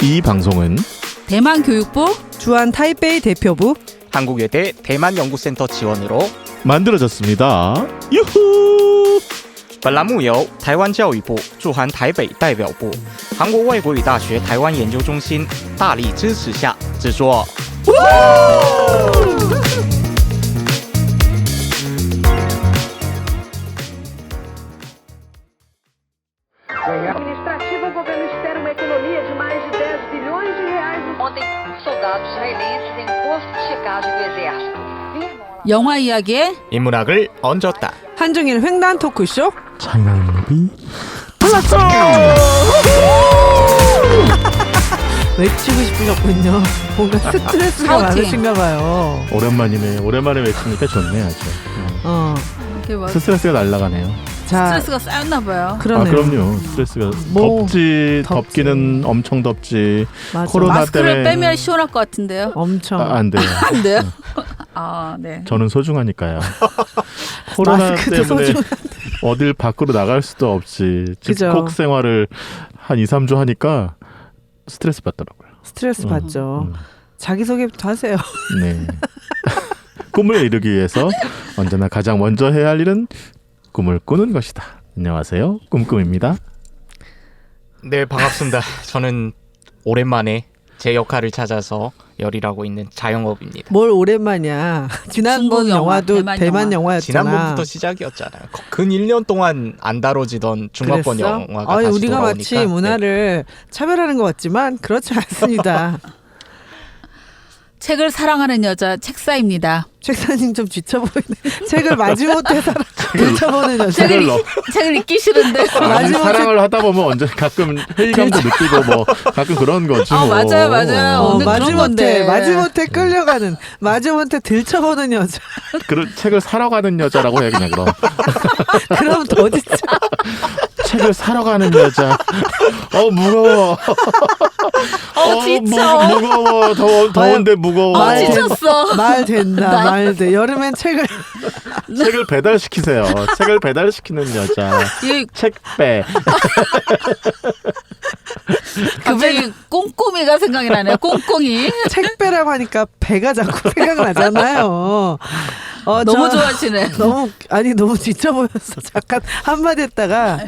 이 방송은 대만 교육부 주한 타이베이 대표부 한국외대 대만연구센터 지원으로 만들어졌습니다. 유후! 本栏目由台湾教育部驻韩台北代表部、韩国外国语大学台湾研究中心大力支持下制作。 administrativa, o governo espera uma economia de mais de 10 bilhões de reais. Ontem, soldados israelenses em posto de checagem do exército. 영화 이야기에 인문학을 얹었다. 한중일 횡단 토크쇼 차이나무비 플러스 외치고 싶으셨군요. 뭔가 스트레스가 많으신가 봐요. 오랜만이네. 오랜만에 외치니까 좋네 아주. 이렇게 막 스트레스가 날아가네요. 자, 스트레스가 쌓였나 봐요. 그러네요. 아 그럼요. 스트레스가 뭐, 덥지. 덥지. 덥기는 엄청 덥지. 맞아. 코로나 마스크를 때문에 빼면 시원할 것 같은데요. 엄청 안 돼요. 안 돼요? 아, 네. 저는 소중하니까요. 코로나 마스크도 때문에 소중한 어딜 밖으로 나갈 수도 없이 그죠. 집콕 생활을 한 2, 3주 하니까 스트레스 받더라고요. 스트레스 받죠. 자기소개부터 하세요. 네. 꿈을 이루기 위해서 언제나 가장 먼저 해야 할 일은 꿈을 꾸는 것이다. 안녕하세요. 꿈꿈입니다. 네, 반갑습니다. 저는 오랜만에 제 역할을 찾아서 열일하고 있는 자영업입니다. 뭘 오랜만이야. 지난번 중국 영화, 영화도 대만 대만 영화. 영화였잖아. 지난번부터 시작이었잖아요. 근 1년 동안 안 다뤄지던 중화권 그랬어? 영화가 아니, 다시 우리가 돌아오니까 마치 문화를 차별하는 것 같지만 그렇지 않습니다. 책을 사랑하는 여자 책사입니다. 책사님 좀 지쳐 보이네. 책을 마지못해 들춰보는 여자. 책을 읽기 싫은데. 아니, 사랑을 하다 보면 언제 가끔 회의감도 느끼고 뭐 가끔 그런 거지 뭐. 맞아요, 맞아요. 오늘 그런 건데. 마지못해 끌려가는, 마지못해 들춰보는 여자. 그런 책을 사러 가는 여자라고 해 그냥 그럼. 그럼 더 지쳐. 책을 사러 가는 여자. 무거워. 지쳐. 무거워. 더운데 무거워. 지쳤어. 말 된다, 말 돼. 여름엔 책을. 책을 배달시키세요. 책을 배달시키는 여자. 책배. 갑자기 꼼꼼이가 생각이 나네요. 꼼꼼이. 책배라고 하니까 배가 자꾸 생각나잖아요. 너무 좋아하시네. 너무 지쳐 보였어. 잠깐 한마디 했다가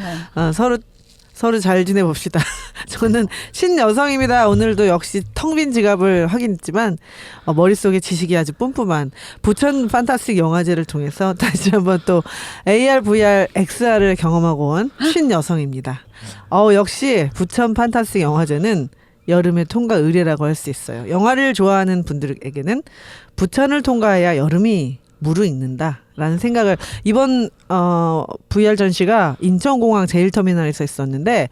서로 잘 지내봅시다. 저는 신여성입니다. 오늘도 역시 텅 빈 지갑을 확인했지만 머릿속에 지식이 아주 뿜뿜한 부천 판타스틱 영화제를 통해서 다시 한번 또 AR, VR, XR을 경험하고 온 신여성입니다. 역시 부천 판타스틱 영화제는 여름의 통과 의례라고 할 수 있어요. 영화를 좋아하는 분들에게는 부천을 통과해야 여름이 무르익는다라는 생각을 이번 VR 전시가 인천공항 제일터미널에서 있었는데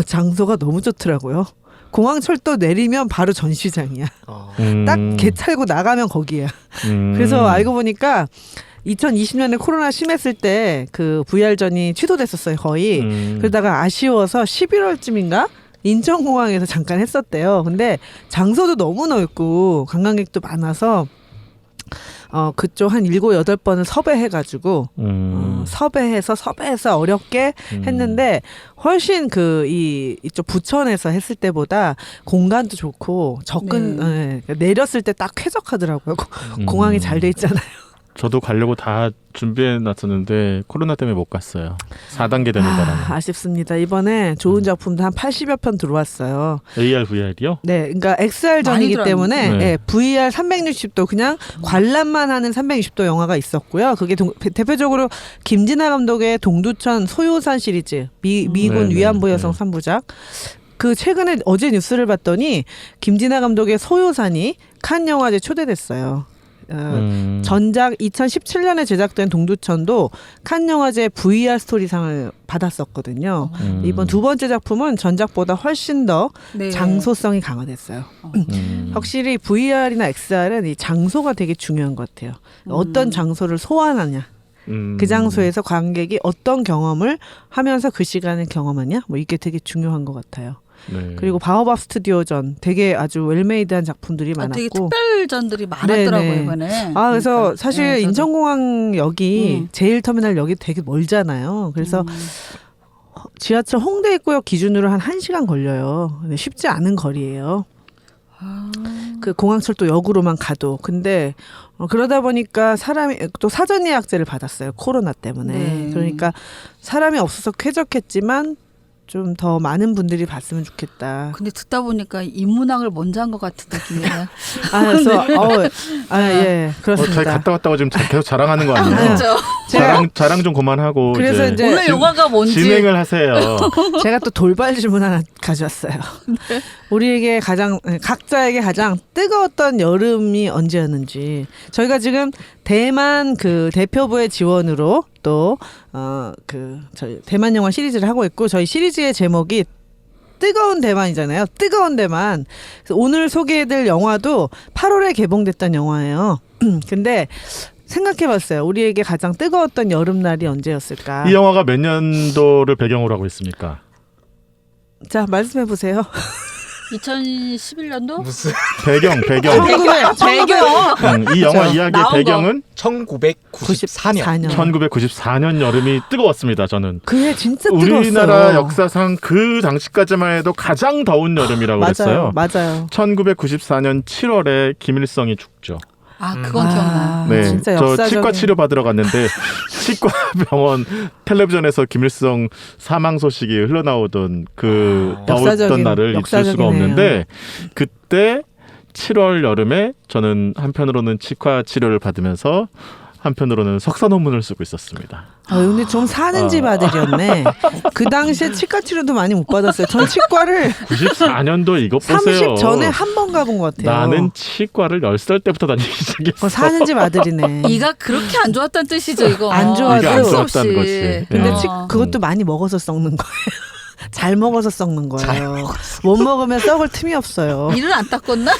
장소가 너무 좋더라고요. 공항철도 내리면 바로 전시장이야. 딱 개 탈고 나가면 거기야. 그래서 알고 보니까 2020년에 코로나 심했을 때 그 VR전이 취소됐었어요, 거의. 그러다가 아쉬워서 11월쯤인가? 인천공항에서 잠깐 했었대요. 근데 장소도 너무 넓고 관광객도 많아서 그쪽 한 7, 8번을 섭외해가지고 섭외해서 어렵게 했는데 훨씬 이쪽 부천에서 했을 때보다 공간도 좋고 내렸을 때 딱 쾌적하더라고요. 공항이 잘 돼 있잖아요. 저도 가려고 다 준비해 놨었는데 코로나 때문에 못 갔어요. 4단계 되는 바람에. 아쉽습니다. 이번에 좋은 작품도 한 80여 편 들어왔어요. AR, VR이요? 네, 그러니까 XR전이기 때문에 네. VR 360도 그냥 관람만 하는 360도 영화가 있었고요. 그게 대표적으로 김진아 감독의 동두천 소요산 시리즈, 미군 위안부 여성 3부작. 그 최근에 어제 뉴스를 봤더니 김진아 감독의 소요산이 칸 영화제 초대됐어요. 전작 2017년에 제작된 동두천도 칸 영화제 VR 스토리상을 받았었거든요. 이번 두 번째 작품은 전작보다 훨씬 더 장소성이 강화됐어요. 확실히 VR이나 XR은 이 장소가 되게 중요한 것 같아요. 어떤 장소를 소환하냐. 그 장소에서 관객이 어떤 경험을 하면서 그 시간을 경험하냐. 뭐 이게 되게 중요한 것 같아요. 네. 그리고 바오밥 스튜디오전 되게 아주 웰메이드한 작품들이 많았고 되게 특별전들이 많았더라고요. 네네. 이번에. 그래서 사실 네, 인천공항역이 제일터미널역이 되게 멀잖아요. 그래서 지하철 홍대 입구역 기준으로 한 1시간 걸려요. 근데 쉽지 않은 거리예요. 그 공항철도 역으로만 가도. 근데 그러다 보니까 사람이 또 사전 예약제를 받았어요. 코로나 때문에. 네. 그러니까 사람이 없어서 쾌적했지만 좀 더 많은 분들이 봤으면 좋겠다. 근데 듣다 보니까 인문학을 먼저 한 것 같은 느낌이에요. 그래서 예, 그렇습니다. 잘 갔다 왔다고 지금 계속 자랑하는 거 아니에요? 그렇죠. 자랑 좀 그만하고 그래서 이제 오늘 영화가 뭔지 진행을 하세요. 제가 또 돌발 질문 하나 가져왔어요. 우리에게 각자에게 가장 뜨거웠던 여름이 언제였는지. 저희가 지금 대만 그 대표부의 지원으로 또 저희 대만 영화 시리즈를 하고 있고, 저희 시리즈의 제목이 뜨거운 대만이잖아요. 뜨거운 대만. 그래서 오늘 소개해드릴 영화도 8월에 개봉됐던 영화예요. 근데 생각해봤어요. 우리에게 가장 뜨거웠던 여름날이 언제였을까? 이 영화가 몇 년도를 배경으로 하고 있습니까? 자, 말씀해보세요. 2011년도? 무슨 배경. 배경. 이 영화 이야기의 나온 배경은 1994년. 1994년 여름이 뜨거웠습니다. 저는 그해 진짜 뜨거웠어요. 우리나라 역사상 그 당시까지만 해도 가장 더운 여름이라고 그랬어요. 맞아요. 1994년 7월에 김일성이 죽죠. 그건 기억나. 네, 진짜 저 역사적인. 치과 치료 받으러 갔는데 치과 병원 텔레비전에서 김일성 사망 소식이 흘러나오던 그 더웠던 날을 잊을 수가 없는데, 그때 7월 여름에 저는 한편으로는 치과 치료를 받으면서 한편으로는 석사 논문을 쓰고 있었습니다. 근데 좀 사는 집 아들이었네. 그 당시에 치과 치료도 많이 못 받았어요. 전 치과를 94년도 이것 보세요. 30 전에 한 번 가본 것 같아요. 나는 치과를 10살 때부터 다니기 시작했어. 사는 집 아들이네. 이가 그렇게 안 좋았다는 뜻이죠, 이거. 안 좋아도 이게 안 수 좋았다는 없이. 거지. 근데 어. 그것도 많이 먹어서 썩는 거예요. 잘 먹어서 썩는 거예요. 못 먹으면 썩을 틈이 없어요. 이를 안 닦았나?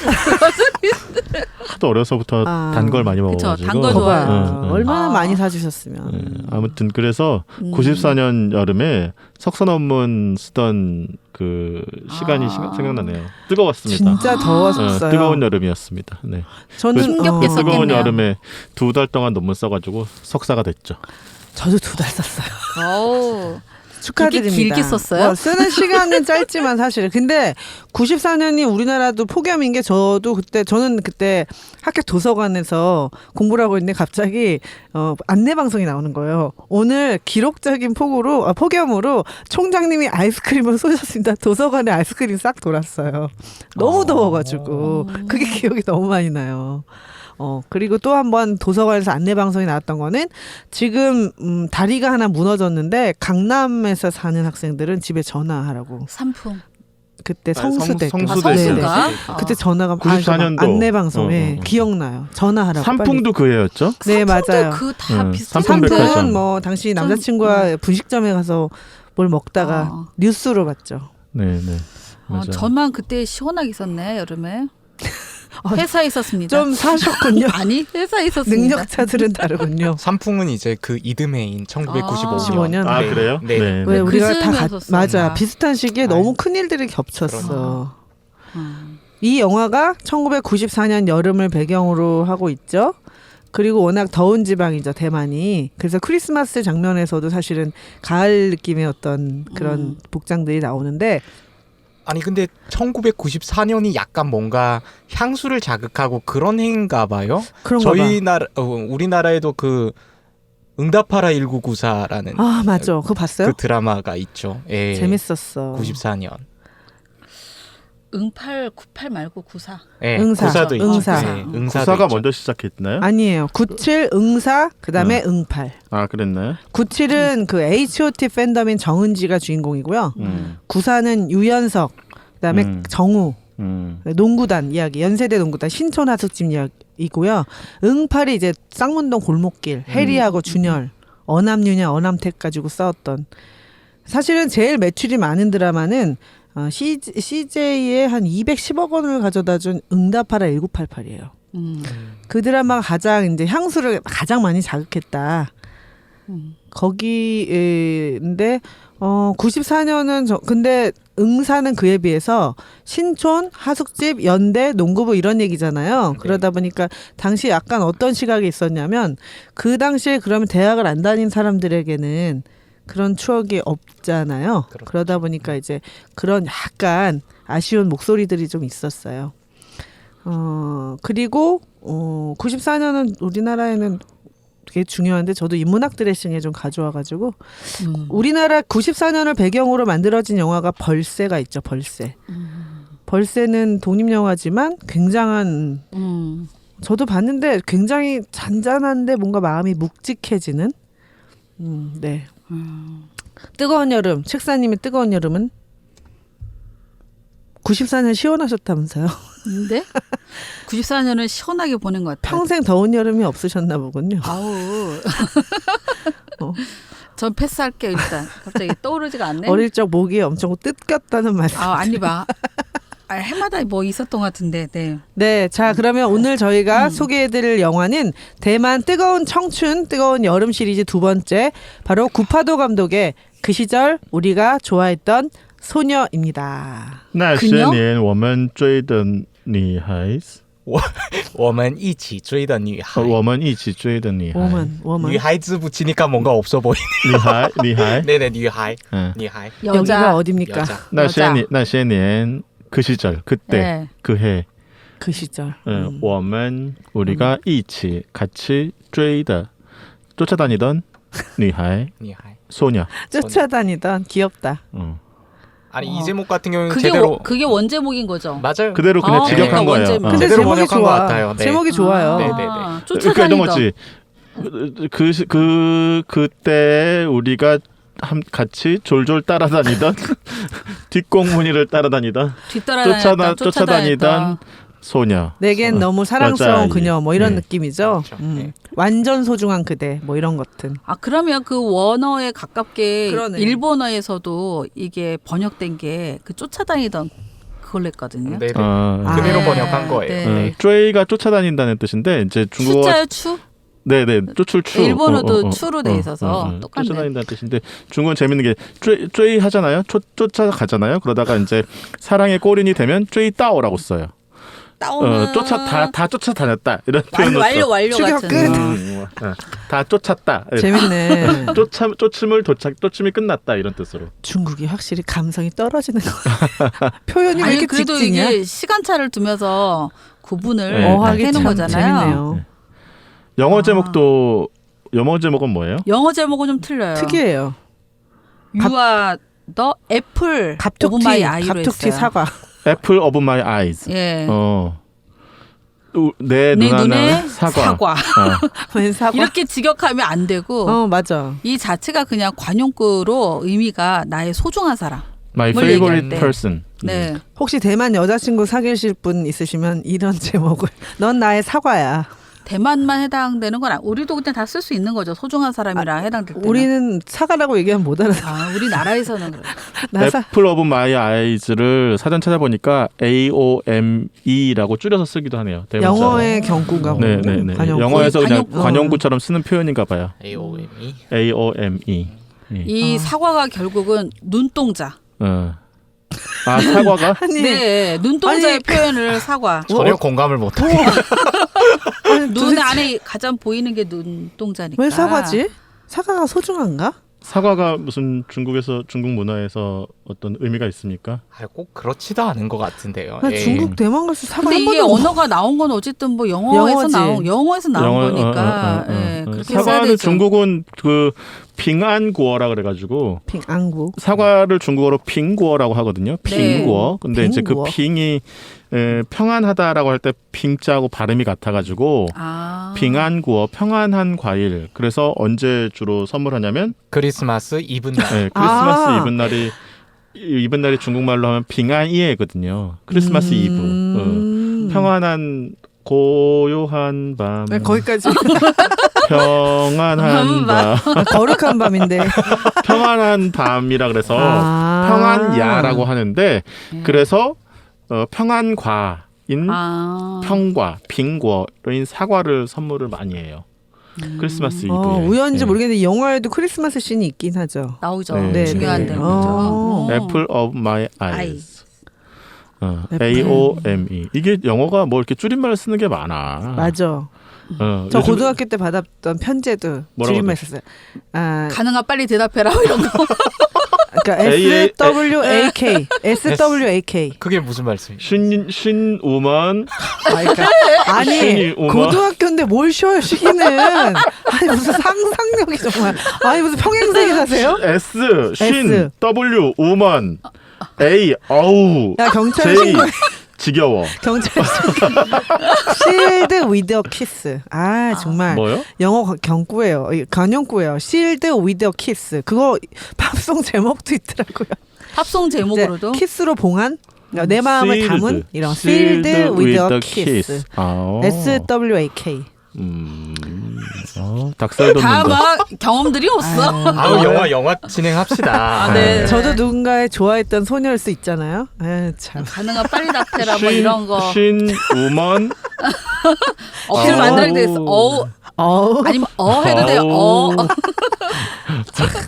하도 어려서부터 단 걸 많이 그쵸, 먹어가지고. 단걸 좋아해요. 거봐. 얼마나 아. 많이 사주셨으면. 아무튼 그래서 94년 여름에 석사 논문 쓰던 그 시간이 생각나네요. 뜨거웠습니다. 진짜 더웠어요. 뜨거운 여름이었습니다. 네. 저는 힘겹게 뜨거운 썼겠네요. 여름에 2달 동안 논문 써가지고 석사가 됐죠. 저도 2달 썼어요. 어우. 축하드립니다. 그렇게 길게 썼어요? 쓰는 시간은 짧지만 사실. 근데 94년이 우리나라도 폭염인 게 저는 그때 학교 도서관에서 공부를 하고 있는데 갑자기 안내 방송이 나오는 거예요. 오늘 기록적인 폭염으로 총장님이 아이스크림을 쏘셨습니다. 도서관에 아이스크림 싹 돌았어요. 너무 더워가지고 그게 기억이 너무 많이 나요. 그리고 또 한 번 도서관에서 안내 방송이 나왔던 거는 지금 다리가 하나 무너졌는데 강남에서 사는 학생들은 집에 전화하라고. 산풍. 그때 성수 때. 성수인가? 그때 전화가 94년도. 안내 방송에 기억나요. 전화하라고. 산풍도 그 해였죠? 네, 맞아요. 그다 비슷한 산풍 백화점. 산풍은 뭐 당시 남자친구와 분식점에 가서 뭘 먹다가 뉴스로 봤죠. 네. 맞아요. 저만 그때 시원하게 있었네, 여름에. 회사에 있었습니다. 좀 사셨군요. 아니, 회사에 있었습니다. 능력자들은 다르군요. 산풍은 이제 그 이듬해인 1995년. 15년? 아, 그래요? 네. 왜 우리가 그 다 즈음에 있었어. 맞아 비슷한 시기에 너무 큰 일들이 겹쳤어. 이 영화가 1994년 여름을 배경으로 하고 있죠. 그리고 워낙 더운 지방이죠, 대만이. 그래서 크리스마스 장면에서도 사실은 가을 느낌의 어떤 그런 복장들이 나오는데, 아니 근데 1994년이 약간 뭔가 향수를 자극하고 그런 해인가 봐요. 그런가 봐. 저희 나라 우리나라에도 그 응답하라 1994라는 아, 맞아. 그거 봤어요? 그 드라마가 있죠. 예. 재밌었어. 94년. 98 말고 94. 예. 응사. 구사도 있죠. 응사. 예. 응사도 구사가 있죠. 먼저 시작했나요? 아니에요. 97 응사 그다음에 응팔. 아, 그랬나요? 97은 그 H.O.T 팬덤인 정은지가 주인공이고요. 94는 유연석 그다음에 정우 농구단 이야기, 연세대 농구단 신촌 하숙집 이야기고요. 응팔이 이제 쌍문동 골목길 해리하고 준열 어남유냐 어남택 가지고 싸웠던. 사실은 제일 매출이 많은 드라마는 CJ에 한 210억 원을 가져다 준 응답하라 1988이에요. 그 드라마가 가장 이제 향수를 가장 많이 자극했다. 거기인데 94년은 근데 응사는 그에 비해서 신촌, 하숙집, 연대, 농구부 이런 얘기잖아요. 네. 그러다 보니까 당시 약간 어떤 시각이 있었냐면 그 당시에 그러면 대학을 안 다닌 사람들에게는 그런 추억이 없잖아요. 그렇죠. 그러다 보니까 이제 그런 약간 아쉬운 목소리들이 좀 있었어요. 그리고 94년은 우리나라에는 되게 중요한데 저도 인문학 드레싱에 좀 가져와가지고 우리나라 94년을 배경으로 만들어진 영화가 벌새가 있죠. 벌새. 벌새는 독립영화지만 굉장한 저도 봤는데 굉장히 잔잔한데 뭔가 마음이 묵직해지는 네. 뜨거운 여름 책사님의 뜨거운 여름은 94년 시원하셨다면서요? 근데 94년은 시원하게 보낸 것 같아요. 평생 더운 여름이 없으셨나 보군요. 아우. 전 패스할게요 일단. 갑자기 떠오르지가 않네. 어릴 적 목이 엄청 뜯겼다는 말씀. 아니 봐. 해마다 뭐 있었던 것 같은데. 네. 네, 자 그러면 오늘 저희가 소개해드릴 영화는 대만 뜨거운 청춘, 뜨거운 여름 시리즈 두 번째 바로 구파도 감독의 그 시절 우리가 좋아했던 소녀입니다. 那些年我们追的女孩子我们一起追的女孩我们一起追的女孩 워먼.女孩子 붙이니까 뭔가 없어 보이네. 女孩女孩 네네 女孩 응. 女孩 여기가 여자. 어딥니까? 여자. 那些年那些年그 시절 그때 네. 그 해 그 시절.我们 우리가 一起 같이 追的 쫓아다니던 女孩女孩 소녀 쫓아다니던 귀엽다. 아니 이 제목 같은 경우는 그게 제대로 그게 원제목인 거죠. 맞아요. 그대로 그냥 아, 직역한 그러니까 거예요. 원제목. 근데 제대로 제목이 번역한 좋아. 것 같아요. 네. 제목이 좋아요. 네. 그러니까 이런 쫓아다니던. 거지. 그때 우리가 같이 졸졸 따라다니던 뒷공무니를 따라다니던 쫓아다니던 소녀. 내겐 너무 사랑스러운 여자아이. 그녀 뭐 이런 네. 느낌이죠. 그렇죠. 네. 완전 소중한 그대 뭐 이런 것들. 그러면 그 원어에 가깝게 그러네. 일본어에서도 이게 번역된 게 그 쫓아다니던 그걸로 했거든요. 네. 아, 그대로 네. 번역한 거예요. 네. 네. 쭈이가 쫓아다닌다는 뜻인데 이제 중국어 숫자의 추? 네네 쫓을 추 일본어도 추로 돼 있어서 똑같네. 쫓아다닌다는 뜻인데 중국은 재밌는 게 쭈이 하잖아요. 쫓아가잖아요. 그러다가 이제 사랑의 꼬린이 되면 쭈이 따오라고 써요. 따오는 다 쫓아다녔다 이런 표현을 완료 추격 같은. 끝. 다 쫓았다. 재밌네. 쫓음이 끝났다 이런 뜻으로. 중국이 확실히 감성이 떨어지는 거. 표현이 왜 아니 이렇게 그래도 직진이야? 이게 시간차를 두면서 구분을 네. 어하기 해놓은 참 거잖아요. 재밌네요. 영어 제목도 영어 제목은 뭐예요? 영어 제목은 좀 틀려요. 특이해요. You are the apple of my eye로 갑툭튀 했어요. 사과. Apple of my eyes. 예. 내 내 눈 눈에 하나 사과. 웬 사과? 이렇게 직역하면 안 되고 맞아. 이 자체가 그냥 관용구로 의미가 나의 소중한 사람. My 뭘 favorite 얘기할 때. person. 네. 혹시 대만 여자친구 사귀실 분 있으시면 이런 제목을 넌 나의 사과야. 대만만 해당되는 건 우리도 그냥 다 쓸 수 있는 거죠. 소중한 사람이랑 해당될 때는. 우리는 사과라고 얘기하면 못 알아. 우리나라에서는 그래. Apple of my eyes를 사전 찾아보니까 AOME라고 줄여서 쓰기도 하네요. 대문자로. 영어의 경구인가 보네. 네네네. 관용구. 영어에서 그냥 관용구. 관용구처럼 쓰는 표현인가 봐요. AOM이 AOME. 이 사과가 결국은 눈동자. 사과가? 아니, 네, 눈동자의 아니, 표현을 사과. 전혀 공감을 못하게. 아니, 눈 안에 가장 보이는 게 눈동자니까. 왜 사과지? 사과가 소중한가? 사과가 무슨 중국 문화에서 어떤 의미가 있습니까? 꼭 그렇지도 않은 것 같은데요. 나 중국 대만 가서 사과 근데 한 이게 번도 못 언어가 나온 건 어쨌든 뭐 영어에서 영어지. 나온 거니까 그렇게 써야 사과는 되죠. 중국은 그 빙안구어라 그래가지고 빙안구. 사과를 중국어로 빙구어라고 하거든요. 빙구어. 근데 이제 그 빙구어. 빙이 평안하다라고 할 때 빙자하고 발음이 같아가지고 빙안구어, 평안한 과일. 그래서 언제 주로 선물하냐면 크리스마스 이브 날. 크리스마스 이브 날이 중국말로 하면 빙안이에거든요. 크리스마스 이브. 평안한 고요한 밤. 네, 거기까지. 평안한 밤. 거룩한 밤인데. 평안한 밤이라 그래서 아. 평안야라고 하는데 그래서 평안과인 평과 빙과인 사과를 선물을 많이 해요. 크리스마스 이브에. 우연인지 모르겠는데 영화에도 크리스마스 씬이 있긴 하죠. 나오죠. 네, 중요한 네. 데죠. Apple of my eyes. AOME. 이게 영어가 뭐 이렇게 줄임말을 쓰는 게 많아. 맞아. 저 요즘 고등학교 때 받았던 편지에도 뭐라고 줄임말 있었어요. 아, 가능한 빨리 대답해라 이런 거. 그러니까 SWAK, SWAK. 그게 무슨 말씀이에요? 신 우먼 그러니까 아니 신이 오마. 고등학교인데 뭘 쉬어요 쉬기는. 아니 무슨 상상력이 정말. 아니 무슨 평행세계 사세요? S 신 S. W 우먼 A 어우 야 경찰 J 신고. 지겨워. 경찰 실드 위드 키스. 아 정말 뭐요? 영어 경구예요. 관용구예요. 실드 위드 키스. 그거 팝송 제목도 있더라고요. 팝송 이제 제목으로도 키스로 봉한 내 마음을 Sealed. 담은 이런 Sealed 실드 with 위드 a 키스. 아, SWAK. 닭살 다 돋는다. 막 경험들이 없어. 아우 영화 진행합시다. 아, 네. 저도 누군가의 좋아했던 소녀일 수 있잖아요. 참. 가능한 빨리 답해라 뭐 이런 거. 신 우먼 억지로 만들게 돼 있어. 어우. 아니면 해도 돼요.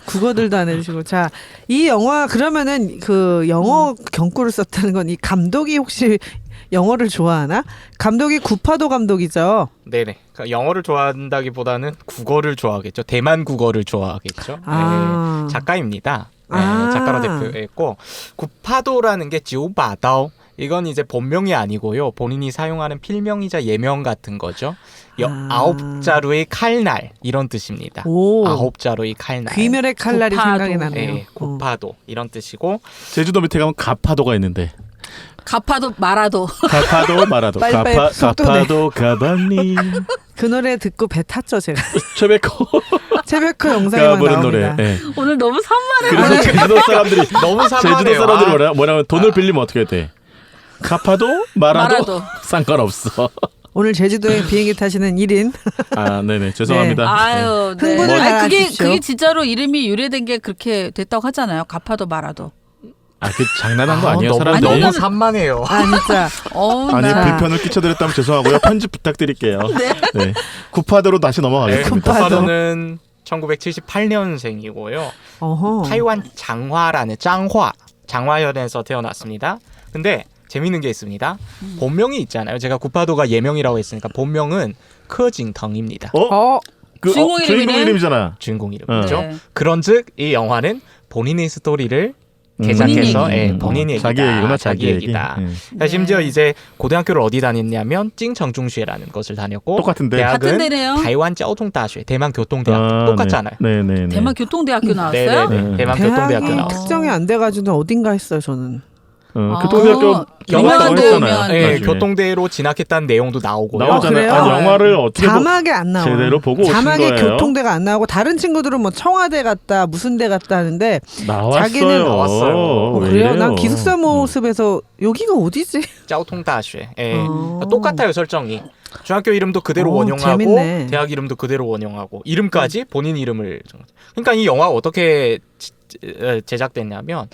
국어들도 안 해주시고. 자, 이 영화 그러면은 그 영어 경구를 썼다는 건 이 감독이 혹시 영어를 좋아하나? 감독이 구파도 감독이죠. 네네. 그러니까 영어를 좋아한다기보다는 국어를 좋아하겠죠. 대만 국어를 좋아하겠죠. 아. 네, 작가입니다. 네, 아. 작가로 대표했고 구파도라는 게 지우바다오. 이건 이제 본명이 아니고요. 본인이 사용하는 필명이자 예명 같은 거죠. 아홉 자루의 칼날 이런 뜻입니다. 오. 아홉 자루의 칼날. 귀멸의 칼날이 구파도. 생각이 나네요. 네, 구파도 이런 뜻이고 제주도 밑에 가면 가파도가 있는데 가파도 말아도. 가파도 마라도 빨리빨리 속도 내. 가파도 가바니 그 노래 듣고 배 탔죠 제가. 최백호 최백호 영상에만 가 부른 나옵니다. 노래. 예. 오늘 너무 산만해. 그래서 제주도 사람들이 너무 제주도 산만해요. 사람들이 뭐냐면 돈을 빌리면 어떻게 돼? 가파도 마라도 마라도. 상관없어. 오늘 제주도에 비행기 타시는 1인. 아, 네네 죄송합니다. 아유, 네. 흥분을 아니, 알아주십시오. 그게 진짜로 이름이 유래된 게 그렇게 됐다고 하잖아요. 가파도 말아도. 아, 그 장난한 거 아니에요, 너무, 사람들. 아니, 너무 산만해요. 아 진짜. 아니 나. 불편을 끼쳐드렸다면 죄송하고요. 편집 부탁드릴게요. 네. 구파도로 다시 네, 넘어가겠습니다. 구파도는 1978년생이고요. 어허. 타이완 장화라는 장화현에서 태어났습니다. 근데 재밌는 게 있습니다. 본명이 있잖아요. 제가 구파도가 예명이라고 했으니까 본명은柯징腾입니다. 어. 그, 주인공 주인공 이름이네. 이름이잖아. 주인공 이름이죠. 네. 그런즉 이 영화는 본인의 스토리를 본인 제작해서 얘기. 본인 얘기다. 자기 얘기구나, 자기 얘기. 얘기다. 예. 심지어 이제 고등학교를 어디 다녔냐면 찡청중시라는 것을 다녔고 똑같은데. 같은 대학은 데네요. 타이완 짜오통다시 대만 교통대학교 아, 똑같잖아요. 네네. 대만 교통대학교 나왔어요? 네네네. 네. 대만 교통대학교 대학이 나왔어요. 특정이 안 돼가지고 어딘가 했어요 저는. 교통대학교 유명한 나왔다고 데 했잖아요. 오면. 네, 나중에. 교통대로 진학했다는 내용도 나오고요. 나오잖아요. 그래요? 아니, 영화를 어떻게 자막에 안 나와. 제대로 보고 오신 자막에 거예요? 교통대가 안 나오고 다른 친구들은 뭐 청와대 갔다 무슨 데 갔다 하는데 나왔어요. 자기는 나왔어요. 왜 그래요? 이래요? 난 기숙사 모습에서 여기가 어디지? 짜오통다시. 예. 어. 똑같아요 설정이. 중학교 이름도 그대로 원용하고 재밌네. 대학 이름도 그대로 원용하고 이름까지 본인 이름을. 그러니까 이 영화가 어떻게 제작됐냐면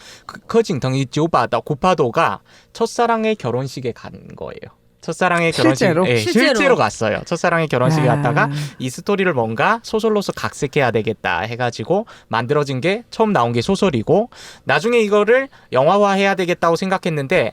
柯징腾이 지오바다 구파도가 첫사랑의 결혼식에 간 거예요. 첫사랑의 결혼식 실제로? 예, 실제로. 실제로 갔어요. 첫사랑의 결혼식에 아. 갔다가 이 스토리를 뭔가 소설로서 각색해야 되겠다 해가지고 만들어진 게 처음 나온 게 소설이고 나중에 이거를 영화화해야 되겠다고 생각했는데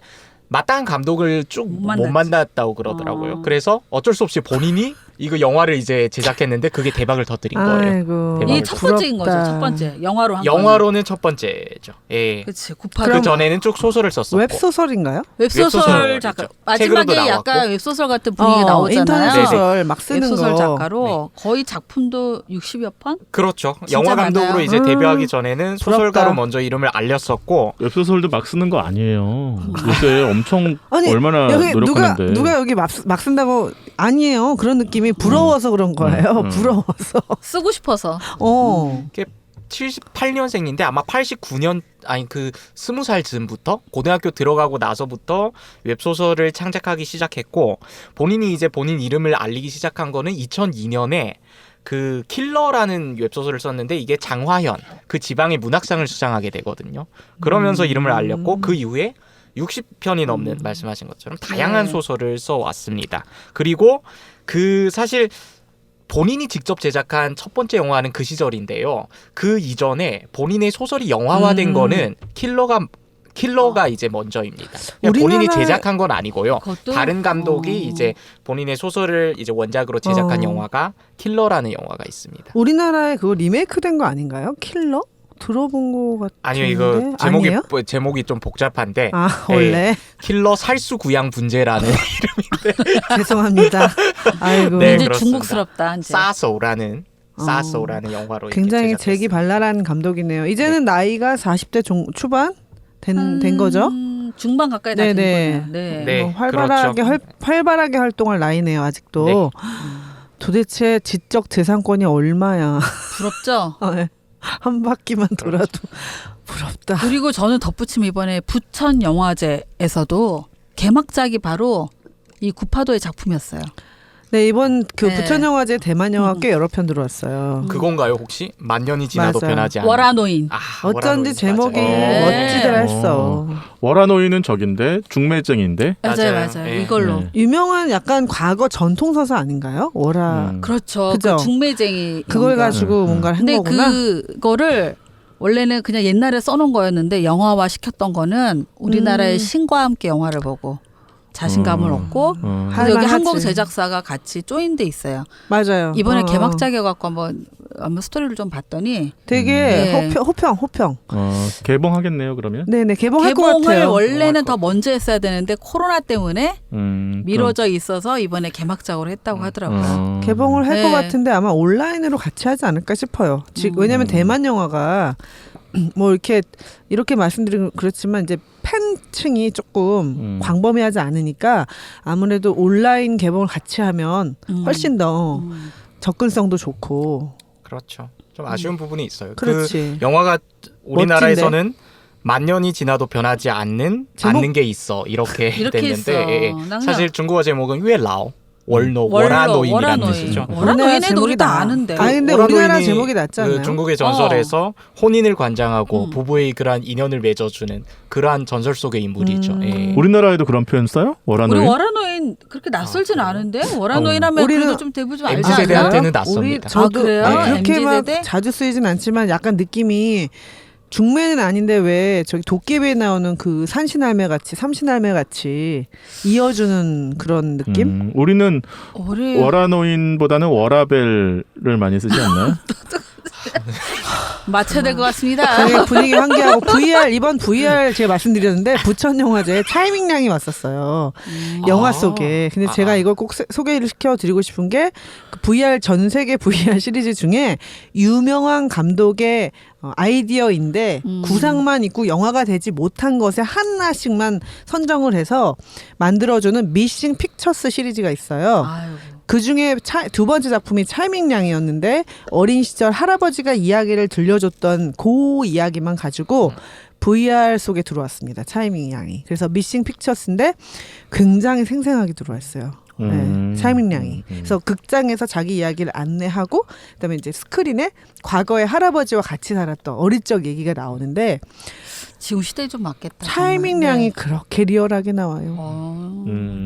마땅한 감독을 쭉 못 못 만났다고 그러더라고요. 그래서 어쩔 수 없이 본인이 이거 영화를 이제 제작했는데 그게 대박을 터뜨린 거예요. 아이고. 대박을 이게 첫 번째인 거죠. 부럽다. 첫 번째 영화로 한 거는. 영화로는 첫 번째죠. 예. 그치 구파도. 그 전에는 쭉 소설을 썼었고. 웹소설인가요? 웹소설 웹소설이죠. 작가 책으로도 마지막에 약간 나왔고. 웹소설 같은 분위기가 나오잖아요. 인터넷 네네. 소설 막 쓰는 웹소설 거. 작가로 거의 작품도 60여 편? 그렇죠. 진짜 영화 감독으로 많아요. 이제 데뷔하기 전에는 소설가로 부럽다. 먼저 이름을 알렸었고 웹소설도 막 쓰는 거 아니에요. 요새 엄청 아니, 얼마나 여기 노력하는데. 누가 여기 막 쓴다고 아니에요. 그런 느낌이 부러워서 그런 거예요. 부러워서. 쓰고 싶어서. 어. 78년생인데 아마 89년 아니 그 20살 즈음부터 고등학교 들어가고 나서부터 웹소설을 창작하기 시작했고 본인이 이제 본인 이름을 알리기 시작한 거는 2002년에 그 킬러라는 웹소설을 썼는데 이게 장화현 그 지방의 문학상을 수상하게 되거든요. 그러면서 이름을 알렸고 그 이후에 60편이 넘는 말씀하신 것처럼 다양한 네. 소설을 써왔습니다. 그리고 그 사실 본인이 직접 제작한 첫 번째 영화는 그 시절인데요. 그 이전에 본인의 소설이 영화화된 거는 킬러가 이제 먼저입니다. 그냥 본인이 우리나라에- 제작한 건 아니고요. 그것도? 다른 감독이 이제 본인의 소설을 이제 원작으로 제작한 영화가 킬러라는 영화가 있습니다. 우리나라에 그거 리메이크된 거 아닌가요? 킬러? 들어본 거 같은데. 아니요, 이거 아니에요? 제목이 좀 복잡한데 아 원래 킬러 살수 구양 분재라는 죄송합니다. 아이고 네, 이제 그렇습니다. 중국스럽다. 이제. 사소라는 영화로 이렇게 굉장히 제작됐습니다. 재기 발랄한 감독이네요. 이제는 나이가 40대 초반 된 거죠? 중반 가까이 다 된 네네. 거네요. 네. 네. 뭐 활발하게 그렇죠. 활발하게 활동할 나이네요. 아직도. 네. 도대체 지적 재산권이 얼마야? 부럽죠? 한 바퀴만 돌아도 부럽다. 그리고 저는 덧붙이면 이번에 부천 영화제에서도 개막작이 바로 이 구파도의 작품이었어요. 네 이번 그 네. 부천 영화제 대만 영화 꽤 여러 편 들어왔어요. 그건가요 혹시? 만년이 지나도 맞아요. 변하지 않는 월화노인. 어쩐지 월화노인, 제목이 맞아요. 멋지더라 네. 했어. 월화노인은 적인데 중매쟁인데. 맞아요, 맞아요. 맞아요. 네. 이걸로. 네. 유명한 약간 과거 전통 서사 아닌가요? 월화 그렇죠. 그죠? 그 중매쟁이. 그걸 연가. 가지고 뭔가를 한 근데 거구나. 그거를 원래는 그냥 옛날에 써놓은 거였는데 영화화 시켰던 거는 우리나라의 신과 함께 영화를 보고 자신감을 얻고 그래서 여기 할만하지. 한국 제작사가 같이 조인돼 있어요. 맞아요. 이번에 개막작이어갖고 한번 스토리를 좀 봤더니 되게 네. 호평. 개봉하겠네요 그러면. 네네 개봉할 것 개봉을 같아요. 원래는 더 먼저 했어야 되는데 코로나 때문에 음, 미뤄져 있어서 이번에 개막작으로 했다고 하더라고요. 개봉을 할 것 네. 같은데 아마 온라인으로 같이 하지 않을까 싶어요. 왜냐하면 대만 영화가 뭐 이렇게 말씀드리면 그렇지만 이제 팬층이 조금 광범위하지 않으니까 아무래도 온라인 개봉을 같이 하면 훨씬 더 접근성도 좋고. 그렇죠. 좀 아쉬운 부분이 있어요. 그렇지. 그 영화가 우리나라에서는 만년이 지나도 변하지 않는 게 있어 이렇게 이렇게 됐는데 있어. 예, 예. 낭낭. 사실 중국어 제목은 위에라오 월노인이라는 뜻이죠. 월화노인은 제목이 우리 다 나. 아는데. 아니 근데 월화노인이 우리나라 제목이 낫잖아요. 그 중국의 전설에서 혼인을 관장하고 부부의 그러한 인연을 맺어주는 그러한 전설 속의 인물이죠. 예. 우리나라에도 그런 표현 써요? 우리 월화노인? 월화노인 그렇게 낯설진 않은데 월화노인 하면 우리는 그래도 좀 대부 좀 알지 MZ 않아요? 세대한테는 우리 낯섭니다. 저도 그래요? 그렇게 MZ 막 세대? 자주 쓰이진 않지만 약간 느낌이 중매는 아닌데 왜 저기 도깨비에 나오는 그 산신할매 같이 삼신할매 같이 이어주는 그런 느낌? 우리는 우리 월화노인보다는 워라벨을 많이 쓰지 않나요? 맞춰야 될 것 같습니다. 되게 분위기 환기하고 이번 VR 제가 말씀드렸는데 부천 영화제에 차이밍량이 왔었어요. 영화 속에. 근데 제가 이걸 꼭 소개를 시켜드리고 싶은 게그 VR 전 세계 VR 시리즈 중에 유명한 감독의 아이디어인데 구상만 있고 영화가 되지 못한 것에 하나씩만 선정을 해서 만들어주는 미싱 픽처스 시리즈가 있어요. 아유. 그 중에 두 번째 작품이 차이밍량이었는데 어린 시절 할아버지가 이야기를 들려줬던 그 이야기만 가지고 VR 속에 들어왔습니다. 차이밍량이. 그래서 미싱 픽처스인데 굉장히 생생하게 들어왔어요. 네, 차이밍량이. 그래서 극장에서 자기 이야기를 안내하고 그다음에 이제 스크린에 과거의 할아버지와 같이 살았던 어릴 적 얘기가 나오는데 지금 시대에 좀 맞겠다. 차이밍량이 정말. 네. 그렇게 리얼하게 나와요.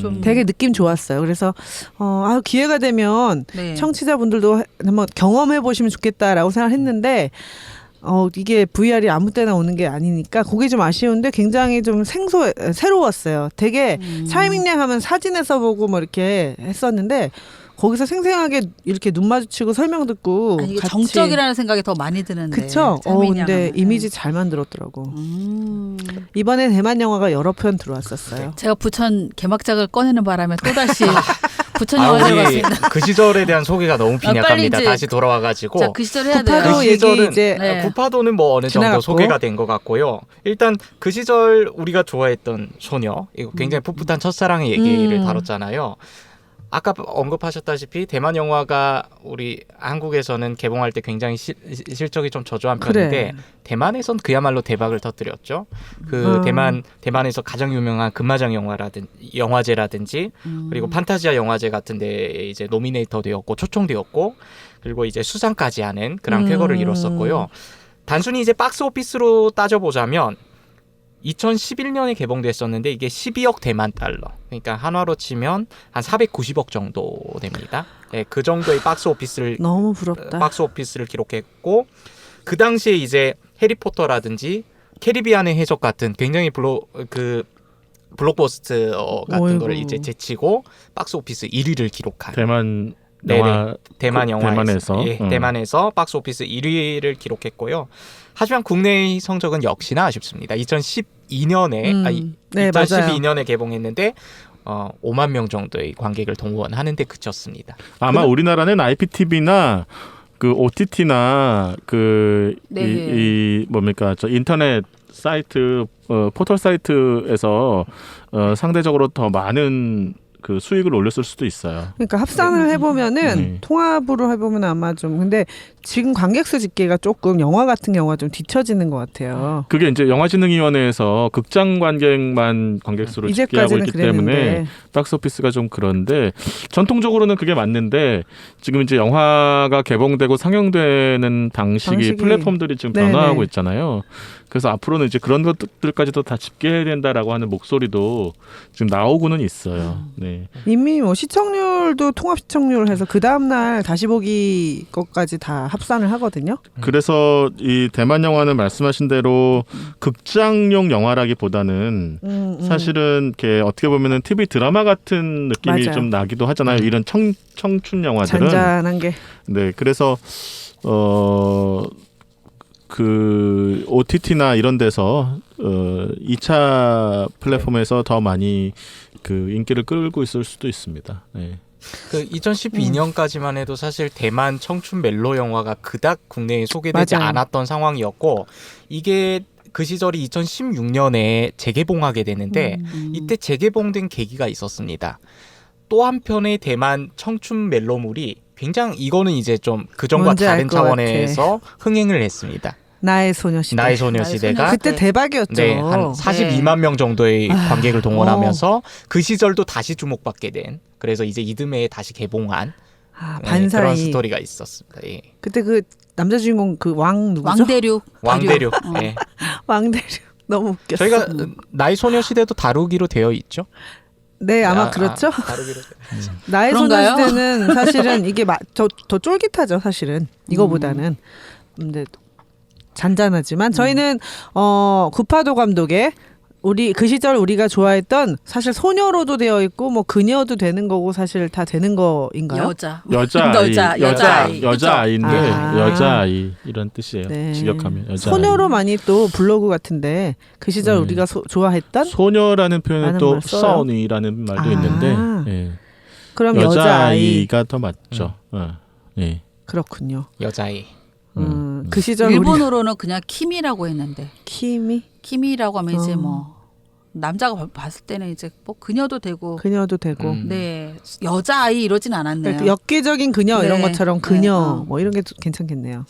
좀 되게 느낌 좋았어요. 그래서 기회가 되면 네. 청취자분들도 한번 경험해 보시면 좋겠다라고 생각했는데 이게 VR이 아무 때나 오는 게 아니니까 그게 좀 아쉬운데 굉장히 좀 새로웠어요. 되게 차이밍량 하면 사진에서 보고 뭐 이렇게 했었는데 거기서 생생하게 이렇게 눈 마주치고 설명 듣고 아니, 이게 같이. 정적이라는 생각이 더 많이 드는데. 그쵸? 근데 이미지 잘 만들었더라고. 이번에 대만 영화가 여러 편 들어왔었어요. 제가 부천 개막작을 꺼내는 바람에 또다시 부천 아, 영화제로 우리 갔습니다. 그 시절에 대한 소개가 너무 빨리 빈약합니다. 이제 다시 돌아와가지고 자, 그 시절 해야 돼요. 구파도 그 얘기 시절은 이제 네. 구파도는 뭐 어느 정도 지나갔고. 소개가 된 것 같고요. 일단 그 시절 우리가 좋아했던 소녀, 이거 굉장히 풋풋한 첫사랑의 얘기를 다뤘잖아요. 아까 언급하셨다시피 대만 영화가 우리 한국에서는 개봉할 때 굉장히 실적이 좀 저조한 편인데 그래. 대만에선 그야말로 대박을 터뜨렸죠. 그 대만에서 가장 유명한 금마장 영화제라든지 그리고 판타지아 영화제 같은데 이제 노미네이터 되었고 초청되었고 그리고 이제 수상까지 하는 그런 쾌거를 이뤘었고요. 단순히 이제 박스 오피스로 따져보자면 2011년에 개봉됐었는데 이게 12억 대만 달러. 그러니까 한화로 치면 한 490억 정도 됩니다. 네, 그 정도의 박스 오피스를 너무 부럽다. 기록했고 그 당시에 이제 해리포터라든지 캐리비안의 해적 같은 굉장히 블록버스터 같은 어이구. 거를 이제 제치고 박스 오피스 1위를 기록한 대만 네네. 영화 대만 영화에서 대만에서 대만에서 박스 오피스 1위를 기록했고요. 하지만 국내의 성적은 역시나 아쉽습니다. 2012년에 네, 2012년에 개봉했는데 5만 명 정도의 관객을 동원하는 데 그쳤습니다. 아마 우리나라는 IPTV나 그 OTT나 이 뭡니까 저 인터넷 사이트 포털 사이트에서 상대적으로 더 많은 그 수익을 올렸을 수도 있어요. 그러니까 합산을 해보면은 통합으로 해보면 아마 좀 근데 지금 관객수 집계가 조금 영화 같은 경우가 좀 뒤처지는 것 같아요. 그게 이제 영화진흥위원회에서 극장 관객만 관객수를 집계하고 있기 때문에 박스오피스가 좀 그런데 전통적으로는 그게 맞는데 지금 이제 영화가 개봉되고 상영되는 방식이 플랫폼들이 지금 변화하고 있잖아요. 그래서 앞으로는 이제 그런 것들까지도 다 집계해야 된다라고 하는 목소리도 지금 나오고는 있어요. 네. 이미 뭐 시청률도 통합 시청률을 해서 그 다음 날 다시 보기 것까지 다 합산을 하거든요. 그래서 이 대만 영화는 말씀하신 대로 극장용 영화라기보다는 사실은 이렇게 어떻게 보면은 TV 드라마 같은 느낌이 맞아요. 좀 나기도 하잖아요. 이런 청춘 영화들은. 잔잔한 게. 네, 그래서 그 OTT나 이런 데서 2차 플랫폼에서 더 많이 그 인기를 끌고 있을 수도 있습니다. 네. 그 2012년까지만 해도 사실 대만 청춘 멜로 영화가 그닥 국내에 소개되지 맞아요. 않았던 상황이었고 이게 그 시절이 2016년에 재개봉하게 되는데 이때 재개봉된 계기가 있었습니다. 또 한편의 대만 청춘 멜로물이 굉장히 이거는 이제 좀 그전과 뭔지 알 다른 것 차원에서 흥행을 했습니다. 나의 소녀시대. 나의 소녀시대가 그때 대박이었죠. 네, 한 42만 명 정도의 관객을 동원하면서 그 시절도 다시 주목받게 된 그래서 이제 이듬해에 다시 개봉한 반사이. 그런 스토리가 있었습니다. 예. 그때 그 남자 주인공 그 왕 누구죠? 왕대륙. 예. 왕대륙 너무 웃겼어. 저희가 나의 소녀시대도 다루기로 되어 있죠. 네 아마 그렇죠. 다루기로. 나의 그런가요? 소녀시대는 사실은 이게 더 쫄깃하죠 사실은 이거보다는. 근데 잔잔하지만 저희는 구파도 감독의 우리 그 시절 우리가 좋아했던 사실 소녀로도 되어 있고 뭐 그녀도 되는 거고 사실 다 되는 거인가요? 여자아이. 여자아이인데 아. 여자아이 이런 뜻이에요. 네. 직역하면 여자아이. 소녀로 많이 또 블로그 같은데 그 시절 우리가 좋아했던 소녀라는 표현은 라는 또 말 써요? 써니라는 말도 있는데 예. 그럼 여자아이 여자아이가 더 맞죠. 예. 그렇군요. 여자아이. 그 시절 일본어로는 그냥 킴이라고 했는데 키미라고 하면 이제 뭐 남자가 봤을 때는 이제 뭐 그녀도 되고 그녀도 되고 네 여자아이 이러진 않았네요. 엽기적인 그녀 네. 이런 것처럼 그녀 뭐 이런 게 괜찮겠네요.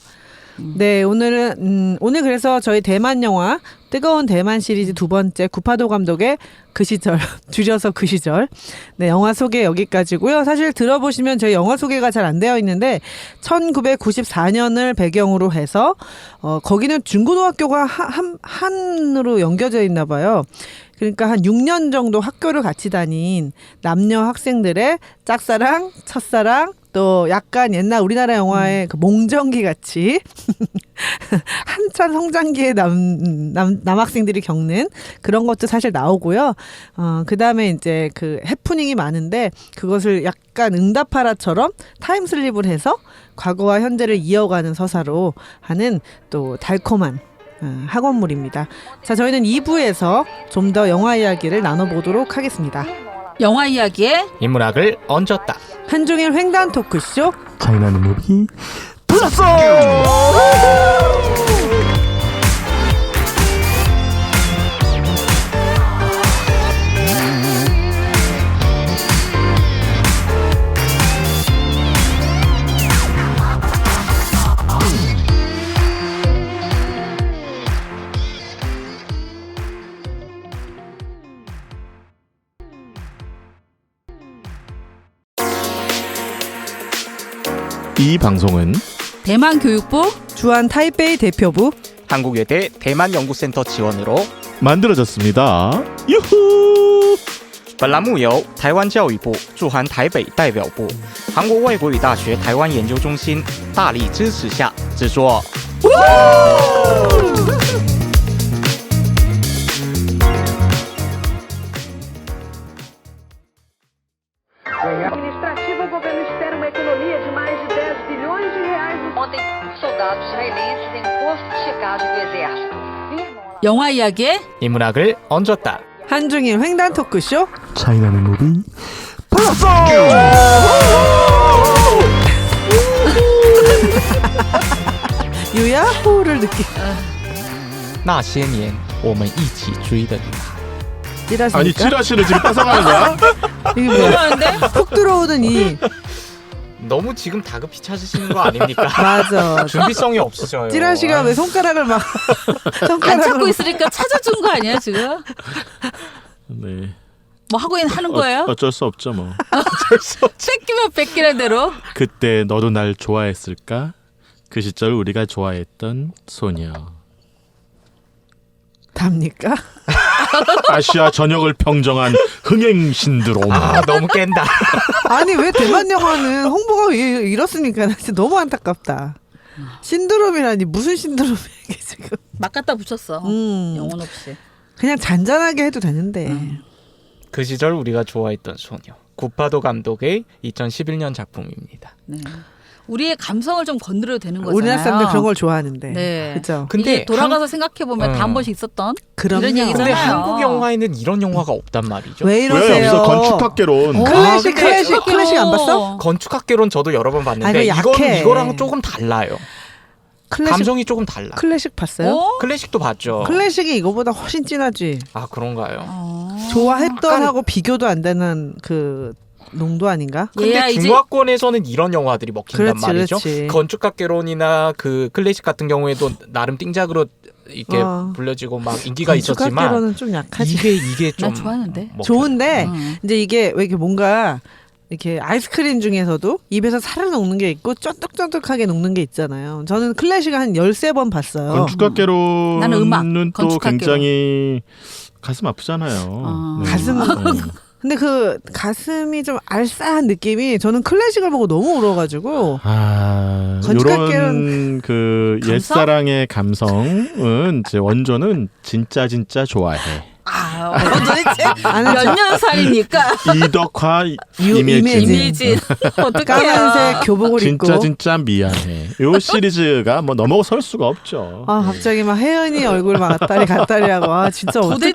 네 오늘 그래서 저희 대만 영화 뜨거운 대만 시리즈 두 번째 구파도 감독의 그 시절 줄여서 그 시절 네 영화 소개 여기까지고요. 사실 들어보시면 저희 영화 소개가 잘 안 되어 있는데 1994년을 배경으로 해서 거기는 중고등학교가 한으로 연결되어 있나 봐요. 그러니까 한 6년 정도 학교를 같이 다닌 남녀 학생들의 짝사랑, 첫사랑, 또 약간 옛날 우리나라 영화의 그 몽정기 같이 한참 성장기의 남학생들이 겪는 그런 것도 사실 나오고요. 그 다음에 이제 그 해프닝이 많은데 그것을 약간 응답하라처럼 타임슬립을 해서 과거와 현재를 이어가는 서사로 하는 또 달콤한 학원물입니다. 자, 저희는 2부에서 좀 더 영화 이야기를 나눠보도록 하겠습니다. 영화 이야기에 인문학을 얹었다. 한종일 횡단 토크쇼 장난의 무비 불렀어. 이 방송은 대만 교육부 주한 타이베이 대표부 한국외대 대만연구센터 지원으로 만들어졌습니다. 유후. 本栏目由台湾教育部驻韩台北代表部、韩国外国语大学台湾研究中心大力支持下制作。soldados israelenses em posto de checagem do exército. Firmam lá. 영화 이야기에 인문학을 얹었다. 한중일 횡단 토크쇼. 차이나는 무비 유야호를 느끼. 那些年我们一起追的女孩 찌라시니까. 아니 찌라시를 지금 뺏어가는 거야? 이게 뭐야? 그러는데 푹 들어오는 이. 너무 지금 다급히 찾으시는 거 아닙니까? 맞아. 준비성이 없으셔요. 찌라시가 왜 손가락을 막 안 손가락을 찾고 막- 있으니까 찾아준 거 아니야 지금? 네. 뭐 하고 하는 거예요? 어쩔 수 없죠 뭐. 뺏기면 뺏기는 대로. 그때 너도 날 좋아했을까? 그 시절 우리가 좋아했던 소녀. 답니까? 아시아 전역을 평정한 흥행 신드롬. 아 너무 깬다. 아니 왜 대만 영화는 홍보가 이렇습니까? 나 진짜 너무 안타깝다. 신드롬이라니 무슨 신드롬이야 이게 지금. 막 갖다 붙였어. 영혼 없이. 그냥 잔잔하게 해도 되는데. 그 시절 우리가 좋아했던 소녀. 구파도 감독의 2011년 작품입니다. 네. 우리의 감성을 좀 건드려도 되는 거잖아요. 우리나라 사람들 그런 걸 좋아하는데. 네. 그죠? 근데 이게 돌아가서 생각해 보면 다 한 번씩 있었던 그럼요. 이런 얘기잖아요. 근데 한국 영화에는 이런 영화가 없단 말이죠. 왜 왜 이러세요? 여기서 건축학개론? 클래식 근데 클래식 안 봤어? 건축학개론 저도 여러 번 봤는데 아니, 이거 약해. 이거랑 조금 달라요. 클래식 감정이 조금 달라. 클래식 봤어요? 어? 클래식도 봤죠. 클래식이 이거보다 훨씬 진하지. 아 그런가요? 좋아했던 약간- 하고 비교도 안 되는 그 농도 아닌가? 근데 얘야, 이제- 중화권에서는 이런 영화들이 먹힌단 그렇지, 말이죠. 그렇지. 건축학개론이나 그 클래식 같은 경우에도 나름 띵작으로 이렇게 어. 불려지고 막 인기가 있었지만 건축학개론은 좀 약하지. 이게 좀 난 좋아하는데. 먹혀요. 좋은데 음. 이제 이게 왜 이렇게 뭔가 이렇게 아이스크림 중에서도 입에서 살을 녹는 게 있고 쫀득쫀득하게 녹는 게 있잖아요. 저는 클래식을 한 13번 봤어요. 건축학개론은 나는 음악, 또 건축학개론. 굉장히 가슴 아프잖아요. 네. 가슴- 근데 그 가슴이 좀 알싸한 느낌이 저는 클래식을 보고 너무 울어가지고 아, 건축학개론- 이런 그 감성? 옛사랑의 감성은 이제 원조는 진짜 좋아해. 아, 도대체 아는 몇 년 살입니까? 이덕화 이미진. 이미진 어떻게 까만색 교복을 입고 진짜 미안해. 요 시리즈가 뭐 넘어설 수가 없죠. 아 갑자기 막 혜연이 얼굴 막 갔다리 하고 아 진짜 도대체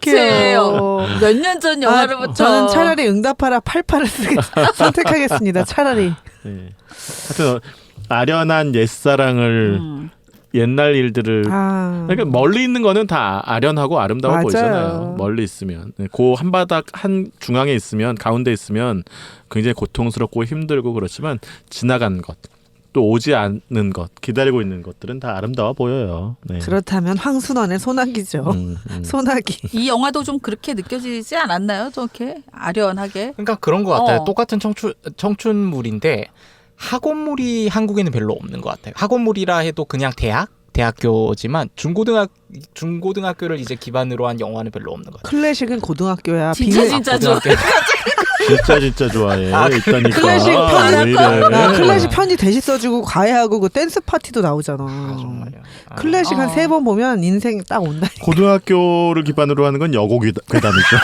어떡해요. 몇 년 전 영화를부터 저는 차라리 응답하라 88을 선택하겠습니다. 차라리. 네. 하여튼 아련한 옛사랑을 옛날 일들을 아 그러니까 멀리 있는 거는 다 아련하고 아름다워 맞아요. 보이잖아요. 멀리 있으면 그 한바닥 한 중앙에 있으면 가운데 있으면 굉장히 고통스럽고 힘들고 그렇지만 지나간 것 또 오지 않는 것 기다리고 있는 것들은 다 아름다워 보여요. 네. 그렇다면 황순원의 소나기죠. 소나기. 이 영화도 좀 그렇게 느껴지지 않았나요? 좀 이렇게 아련하게. 그러니까 그런 것 같아요. 어. 똑같은 청춘물인데 학원물이 한국에는 별로 없는 것 같아요. 학원물이라 해도 그냥 대학교지만 중고등학교를 이제 기반으로 한 영화는 별로 없는 것 같아요. 클래식은 고등학교야. 진짜 좋아. 진짜 좋아해. 아, 있다니까. 클래식 왜 이래? 클래식 편지 대시 써주고 과외하고 그 댄스 파티도 나오잖아. 아 정말요. 아. 클래식 한 3번 보면 인생 딱 온다. 고등학교를 기반으로 하는 건 여고괴담이죠.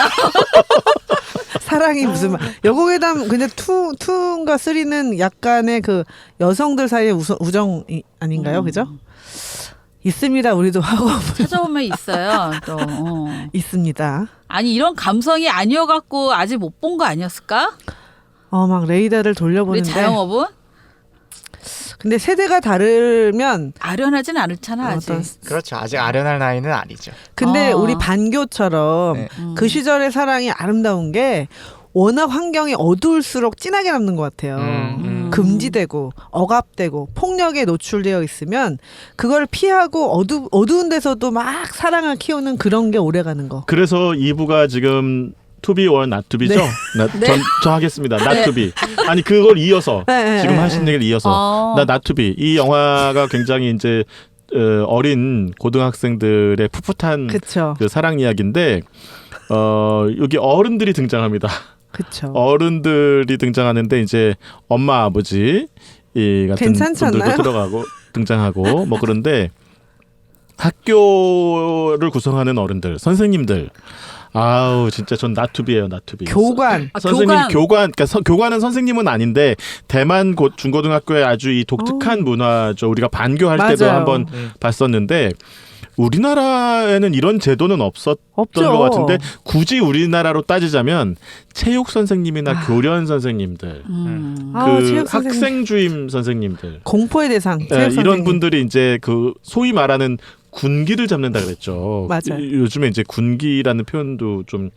사랑이 무슨 말. 여고괴담 근데 2인가 3는 약간의 그 여성들 사이의 우정 아닌가요? 그죠? 있습니다. 우리도 하고 찾아보면 있어요. 또 있습니다. 아니 이런 감성이 아니어갖고 아직 못 본 거 아니었을까? 막 레이더를 우리 돌려보는데 자영업은 근데 세대가 다르면 아련하진 않잖아 아직. 어떤 그렇죠. 아직 아련할 나이는 아니죠. 근데 어. 우리 반교처럼 네. 그 시절의 사랑이 아름다운 게 워낙 환경이 어두울수록 진하게 남는 것 같아요. 금지되고 억압되고 폭력에 노출되어 있으면 그걸 피하고 어두운 데서도 막 사랑을 키우는 그런 게 오래가는 거. 그래서 2부가 지금 To be or not to be죠? 네. 저 하겠습니다. Not to be. 아니 그걸 이어서 네, 지금 네, 하신 얘기를 이어서 나 Not to be. 이 영화가 굉장히 이제 어린 고등학생들의 풋풋한 그쵸. 그 사랑 이야기인데 여기 어른들이 등장합니다. 그쵸. 어른들이 등장하는데 이제 엄마 아버지 이 같은 괜찮지 분들도 않나요? 들어가고 등장하고 뭐 그런데 학교를 구성하는 어른들 선생님들 아우 진짜 전 나투비예요, 나투비. 교관. 선생님 교관, 그러니까 교관은 선생님은 아닌데 대만 중고등학교의 아주 이 독특한 문화죠. 우리가 반교할 때도 맞아요. 한번 봤었는데 우리나라에는 이런 제도는 없었던 없죠. 것 같은데 굳이 우리나라로 따지자면 체육 선생님이나 교련 선생님들, 그 체육 선생님. 학생 주임 선생님들, 공포의 대상. 체육 이런 선생님. 분들이 이제 그 소위 말하는 군기를 잡는다 그랬죠. 맞아요. 요즘에 이제 군기라는 표현도 좀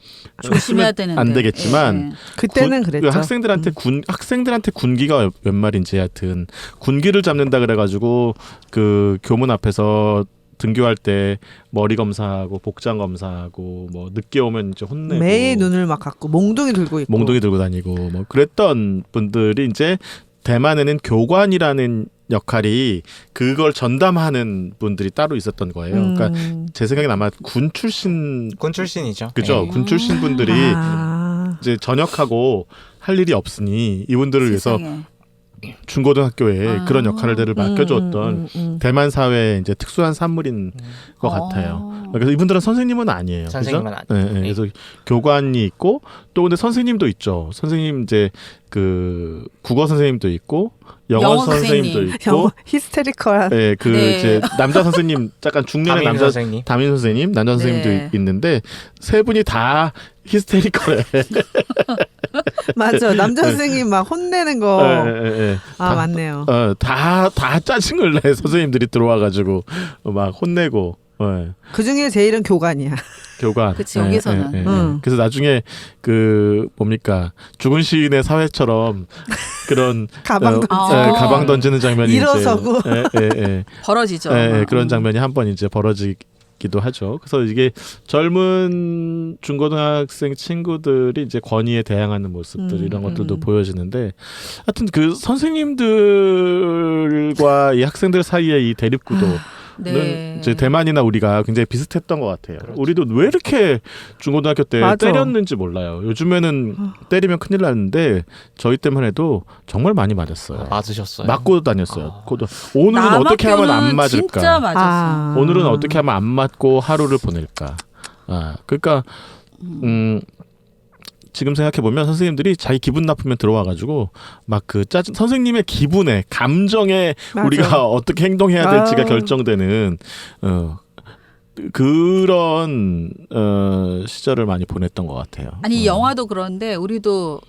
조심해야 쓰면 되는데. 안 되겠지만 예, 예. 그때는 그랬죠. 학생들한테 학생들한테 군기가 웬 말인지 하여튼 군기를 잡는다 그래가지고 그 교문 앞에서 등교할 때 머리 검사하고 복장 검사하고 뭐 늦게 오면 이제 혼내고 매일 눈을 막 감고 몽둥이 들고 있고. 몽둥이 들고 다니고 뭐 그랬던 분들이 이제 대만에는 교관이라는 역할이 그걸 전담하는 분들이 따로 있었던 거예요. 그러니까 제 생각엔 아마 군 출신이죠. 그죠? 네. 군 출신 분들이 이제 전역하고 할 일이 없으니 이분들을 위해서 세상에. 중고등학교에 그런 역할들을 맡겨줬던 대만 사회의 이제 특수한 산물인 것 같아요. 그래서 이분들은 선생님은 아니에요. 선생님은 그죠? 아니에요. 네, 그래서 교관이 있고 또 근데 선생님도 있죠. 선생님 이제 그 국어 선생님도 있고 영어 선생님도 있고 영어 히스테리컬한. 네, 그 네. 이제 남자 선생님 약간 중년의 담임 남자 선생님. 담임 선생님, 남자 선생님도 네. 있는데 세 분이 다 히스테리컬해. 맞아. 남자 선생님 막 혼내는 거. 네. 아 맞네요. 다 짜증을 내 선생님들이 들어와가지고 막 혼내고. 그 중에 제일은 교관이야. 교관. 그치, 여기서는. 응. 그래서 나중에 그 뭡니까 죽은 시인의 사회처럼 그런 가방 가방 던지는 장면이 일어서고. 이제 벌어지죠. 그런 장면이 한 번 이제 벌어지기도 하죠. 그래서 이게 젊은 중고등학생 친구들이 이제 권위에 대항하는 모습들 이런 것들도 보여지는데, 하여튼 그 선생님들과 이 학생들 사이의 이 대립구도. 네. 이제 대만이나 우리가 굉장히 비슷했던 것 같아요. 그렇죠. 우리도 왜 이렇게 중고등학교 때 맞아. 때렸는지 몰라요. 요즘에는 때리면 큰일 나는데 저희 때만 해도 정말 많이 맞았어요. 맞으셨어요? 맞고 다녔어요. 오늘은 어떻게 하면 안 맞을까? 진짜 맞았어. 오늘은 어떻게 하면 안 맞고 하루를 보낼까? 그러니까 지금 생각해 보면 선생님들이 자기 기분 나쁘면 들어와가지고 막 그 짜증 선생님의 기분에 감정에 맞아. 우리가 어떻게 행동해야 될지가 결정되는 그런 시절을 많이 보냈던 것 같아요. 아니 영화도 그런데 우리도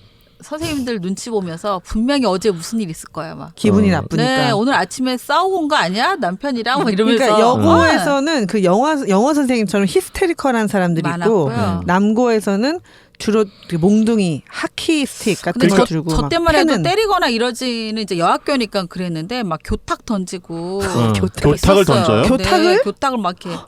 선생님들 눈치 보면서 분명히 어제 무슨 일 있을 거야 막. 기분이 나쁘니까. 네, 오늘 아침에 싸우고 온 거 아니야? 남편이랑 막 이러면서. 그러니까 여고에서는 그 영어 선생님처럼 히스테리컬한 사람들이 있고 많았고요. 남고에서는 주로 그 몽둥이 하키 스틱 같은 근데 거 들고 저 막 때만 해도 패는. 때리거나 이러지는 이제 여학교니까 그랬는데 막 교탁 던지고 교탁을 던져요? 교탁을? 네, 교탁을 막 이렇게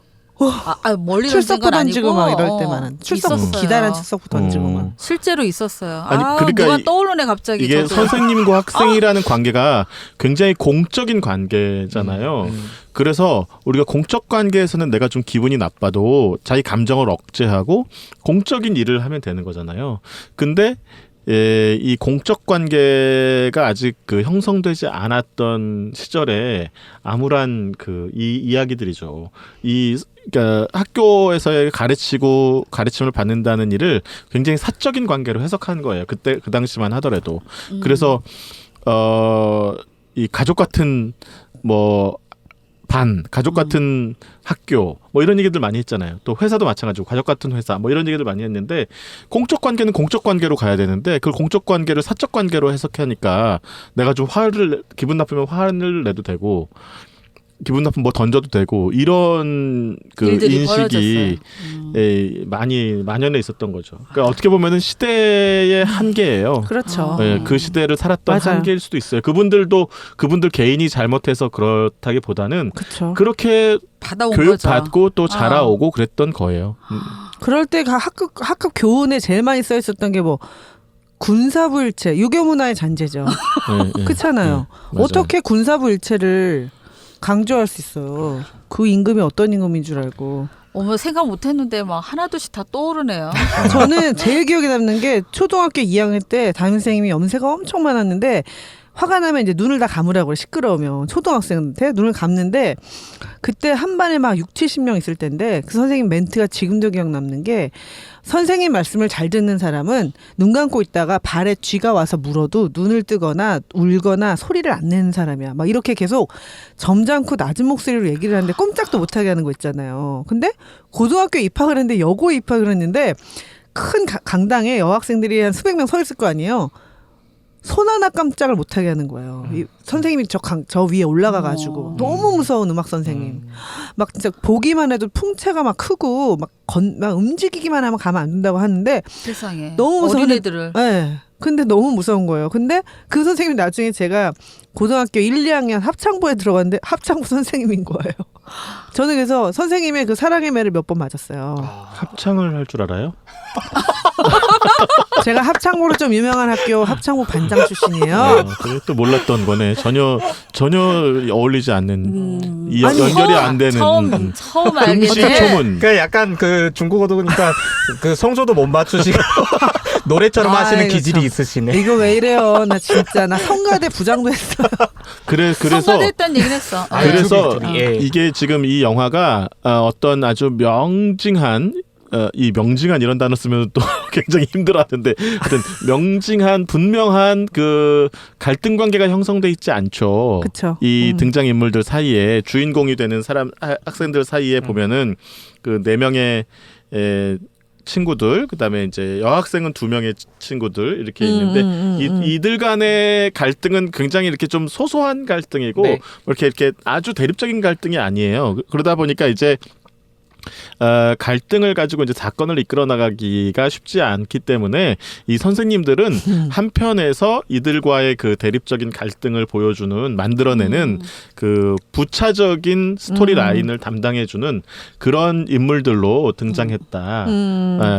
멀리 던진 출석부 건 던지고 아니고 막 이럴 때만은 출석 있었어요. 기다란 출석부 던지고 막. 실제로 있었어요. 아니, 그러니까 누가 떠오르네 갑자기. 이게 저도. 선생님과 학생이라는 관계가 굉장히 공적인 관계잖아요. 그래서 우리가 공적 관계에서는 내가 좀 기분이 나빠도 자기 감정을 억제하고 공적인 일을 하면 되는 거잖아요. 근데 이 공적 관계가 아직 그 형성되지 않았던 시절에 암울한 그 이 이야기들이죠. 그러니까 학교에서의 가르침을 받는다는 일을 굉장히 사적인 관계로 해석한 거예요. 그때 그 당시만 하더라도. 그래서 이 가족 같은 가족 같은 학교 뭐 이런 얘기들 많이 했잖아요. 또 회사도 마찬가지고 가족 같은 회사 뭐 이런 얘기들 많이 했는데 공적 관계는 공적 관계로 가야 되는데 그걸 공적 관계를 사적 관계로 해석하니까 내가 좀 기분 나쁘면 화를 내도 되고 기분 나쁘면 뭐 던져도 되고 이런 그 인식이 많이 만연해 있었던 거죠. 그러니까 어떻게 보면은 시대의 한계예요. 그렇죠. 그 시대를 살았던 맞아요. 한계일 수도 있어요. 그분들 개인이 잘못해서 그렇다기보다는 그렇죠. 그렇게 받아온 교육 거죠. 받고 또 자라오고 그랬던 거예요. 그럴 때 학급 교훈에 제일 많이 써 있었던 게 뭐 군사부일체, 유교문화의 잔재죠. 그렇잖아요. 맞아요. 어떻게 군사부일체를 강조할 수 있어요. 그 임금이 어떤 임금인 줄 알고. 어머 생각 못했는데 막 하나둘씩 다 떠오르네요. 저는 제일 기억에 남는 게 초등학교 2학년 때 담임선생님이 염세가 엄청 많았는데 화가 나면 이제 눈을 다 감으라고 그래. 시끄러우면 초등학생한테 눈을 감는데 그때 한 반에 막 6, 70명 있을 텐데 그 선생님 멘트가 지금도 기억 남는 게 선생님 말씀을 잘 듣는 사람은 눈 감고 있다가 발에 쥐가 와서 물어도 눈을 뜨거나 울거나 소리를 안 내는 사람이야. 막 이렇게 계속 점잖고 낮은 목소리로 얘기를 하는데 꼼짝도 못하게 하는 거 있잖아요. 근데 고등학교 입학을 했는데 여고에 입학을 했는데 큰 강당에 여학생들이 한 수백 명 서 있을 거 아니에요. 손 하나 깜짝을 못하게 하는 거예요. 이 선생님이 저 위에 올라가가지고 너무 무서운 음악 선생님. 막 진짜 보기만 해도 풍채가 막 크고 막 움직이기만 하면 가면 안 된다고 하는데 세상에 너무 무서운 어린애들을. 네. 근데 너무 무서운 거예요. 근데 그 선생님이 나중에 제가 고등학교 1, 2학년 합창부에 들어갔는데 합창부 선생님인 거예요. 저는 그래서 선생님의 그 사랑의 매를 몇 번 맞았어요. 합창을 할 줄 알아요? 제가 합창부로 좀 유명한 학교 합창부 반장 출신이에요. 그게 또 몰랐던 거네. 전혀 어울리지 않는 아니, 연결이 안 되는 처음 알게 금시 돼. 초문. 그 약간 그 중국어도 그러니까 그 성조도 못 맞추시고 노래처럼 하시는 아이고, 기질이 참. 있으시네. 이거 왜 이래요? 나 진짜 나 성가대 부장도 했어요. 그래서 성가됐다는 얘기는 했어. 아, 그래서 예. 예. 이게 지금 이 영화가 어떤 아주 명징한 이 명징한 이런 단어 쓰면 또 굉장히 힘들어하는데 하여튼 명징한 분명한 그 갈등 관계가 형성돼 있지 않죠. 그쵸. 이 등장 인물들 사이에 주인공이 되는 학생들 사이에 보면은 그 4명의 친구들, 그다음에 이제 여학생은 2명의 친구들 이렇게 있는데 이들 간의 갈등은 굉장히 이렇게 좀 소소한 갈등이고 네. 이렇게 아주 대립적인 갈등이 아니에요. 그러다 보니까 이제 갈등을 가지고 이제 사건을 이끌어 나가기가 쉽지 않기 때문에 이 선생님들은 한편에서 이들과의 그 대립적인 갈등을 만들어내는 그 부차적인 스토리 라인을 담당해주는 그런 인물들로 등장했다.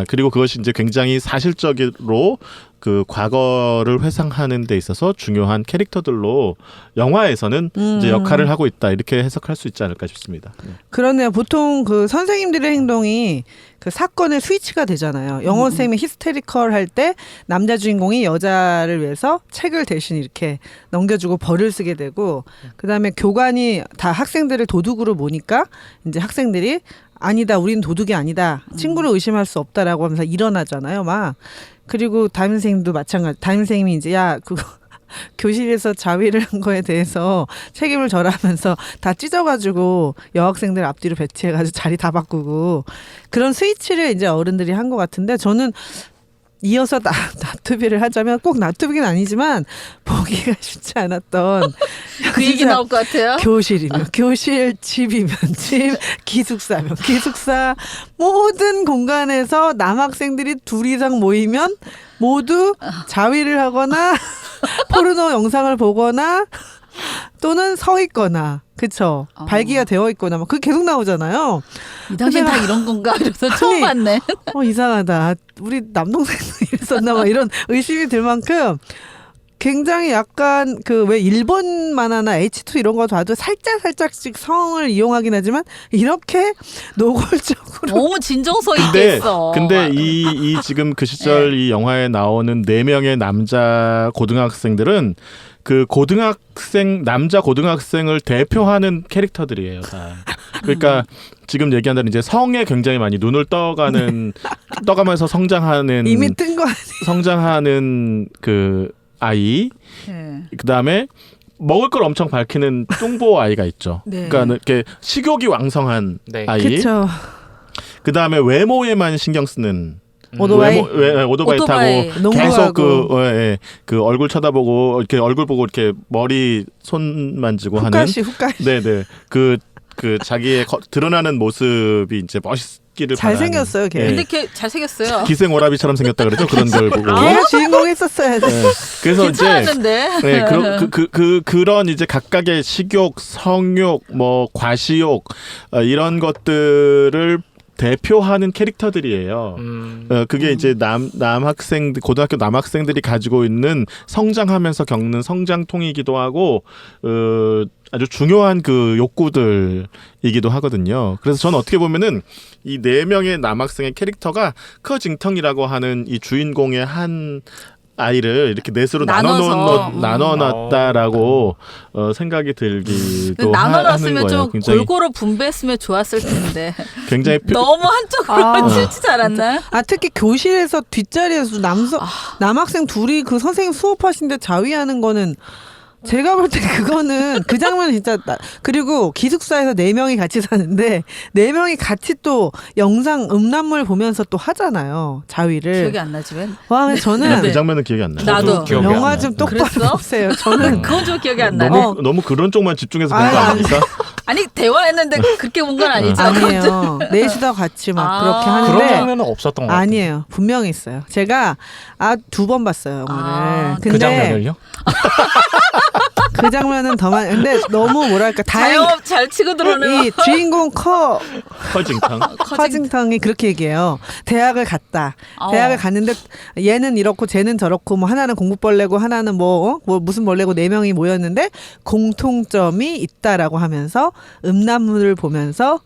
그리고 그것이 이제 굉장히 사실적으로 그 과거를 회상하는 데 있어서 중요한 캐릭터들로 영화에서는 이제 역할을 하고 있다 이렇게 해석할 수 있지 않을까 싶습니다. 그러네요. 보통 그 선생님들의 행동이 그 사건의 스위치가 되잖아요. 영어 선생님이 히스테리컬 할 때 남자 주인공이 여자를 위해서 책을 대신 이렇게 넘겨주고 벌을 쓰게 되고 그다음에 교관이 다 학생들을 도둑으로 모니까 이제 학생들이 아니다, 우린 도둑이 아니다, 친구를 의심할 수 없다라고 하면서 일어나잖아요, 막. 그리고 담임 선생님도 마찬가지. 담임 선생님이 이제 야 그거 교실에서 자위를 한 거에 대해서 책임을 져라 하면서 다 찢어가지고 여학생들 앞뒤로 배치해가지고 자리 다 바꾸고 그런 스위치를 이제 어른들이 한 것 같은데 저는 이어서 나투비를 하자면 꼭 나투비는 아니지만 보기가 쉽지 않았던 그 얘기 나올 것 같아요. 교실이면 교실, 집이면 집, 기숙사면 기숙사 모든 공간에서 남학생들이 2 이상 모이면 모두 자위를 하거나 포르노 영상을 보거나 또는 서 있거나 그쵸 발기가 되어 있거나 막 그게 계속 나오잖아요. 이 당시엔 다 이런 건가? 이래서 처음 봤네. 이상하다. 우리 남동생도 이랬었나 막 이런 의심이 들 만큼 굉장히 약간 그 왜 일본 만화나 H2 이런 거 봐도 살짝씩 성을 이용하긴 하지만 이렇게 노골적으로 너무 진정서 있게 했어. 근데 이 지금 그 시절 이 영화에 나오는 4명의 남자 고등학생들은 그 남자 고등학생을 대표하는 캐릭터들이에요, 다. 그러니까 지금 얘기한다는 이제 성에 굉장히 많이 눈을 떠가면서 성장하는 이미 뜬 거 아니에요? 성장하는 그 아이. 네. 그다음에 먹을 걸 엄청 밝히는 뚱보 아이가 있죠. 네. 그러니까 이렇게 식욕이 왕성한 네. 아이. 그렇죠. 그다음에 외모에만 신경 쓰는 오토바이 오토바이 오토바이. 타고 농구하고. 계속 그 얼굴 쳐다보고 이렇게 얼굴 보고 이렇게 머리 손 만지고 하는 후까시 네네 그 자기의 드러나는 모습이 이제 멋있기를 잘생겼어요, 걔. 근데 걔 잘생겼어요. 기생오라비처럼 생겼다 그러죠. 그런 걸 보고. 걔가 주인공 했었어야지. 네. 그래서 이제 괜찮았는데. 네, 그런 이제 각각의 식욕, 성욕, 뭐 과시욕 이런 것들을 대표하는 캐릭터들이에요. 그게 이제 고등학교 남학생들이 가지고 있는 성장하면서 겪는 성장통이기도 하고 아주 중요한 그 욕구들이기도 하거든요. 그래서 저는 어떻게 보면은 이 4명의 남학생의 캐릭터가 커징텅이라고 하는 이 주인공의 한 아이를 이렇게 넷으로 나눠서, 나눠놨다라고 생각이 들기도 하는 나눠놨으면 거예요. 좀 굉장히, 골고루 분배했으면 좋았을 텐데 굉장히 너무 한쪽으로 치우치지 않았나요? 특히 교실에서 뒷자리에서 남학생 둘이 그 선생님 수업하시는데 자위하는 거는 제가 볼 때 그거는 그 장면은 진짜 그리고 기숙사에서 4명이 같이 사는데 4명이 같이 또 영상 음란물 보면서 또 하잖아요. 자위를. 기억이 안 나지 왜? 와, 근데 저는 그 장면은 기억이 안 나요. 나도 기억이 안 영화 나요. 좀 똑바로 그랬어? 보세요. 저는 그건 좀 기억이 안 나네. 너무 그런 쪽만 집중해서 본 거 아니, 아닙니까? 아니 대화했는데 그렇게 본 건 아니죠. 아니에요. 넷이서 같이 막 그렇게 그런 하는데 장면은 없었던 것 같아요. 아니에요. 분명히 있어요. 제가 2번 봤어요, 영화를. 그 장면을요? 그 장면은 더 많이. 근데 너무 뭐랄까 자영업 잘 치고 들어오는 이 주인공 커징탕. 커징탕이 그렇게 얘기해요. 대학을 갔다. 어. 대학을 갔는데 얘는 이렇고 쟤는 저렇고 뭐 하나는 공부벌레고 하나는 뭐 무슨 벌레고 4명이 모였는데 공통점이 있다라고 하면서 음란물을 보면서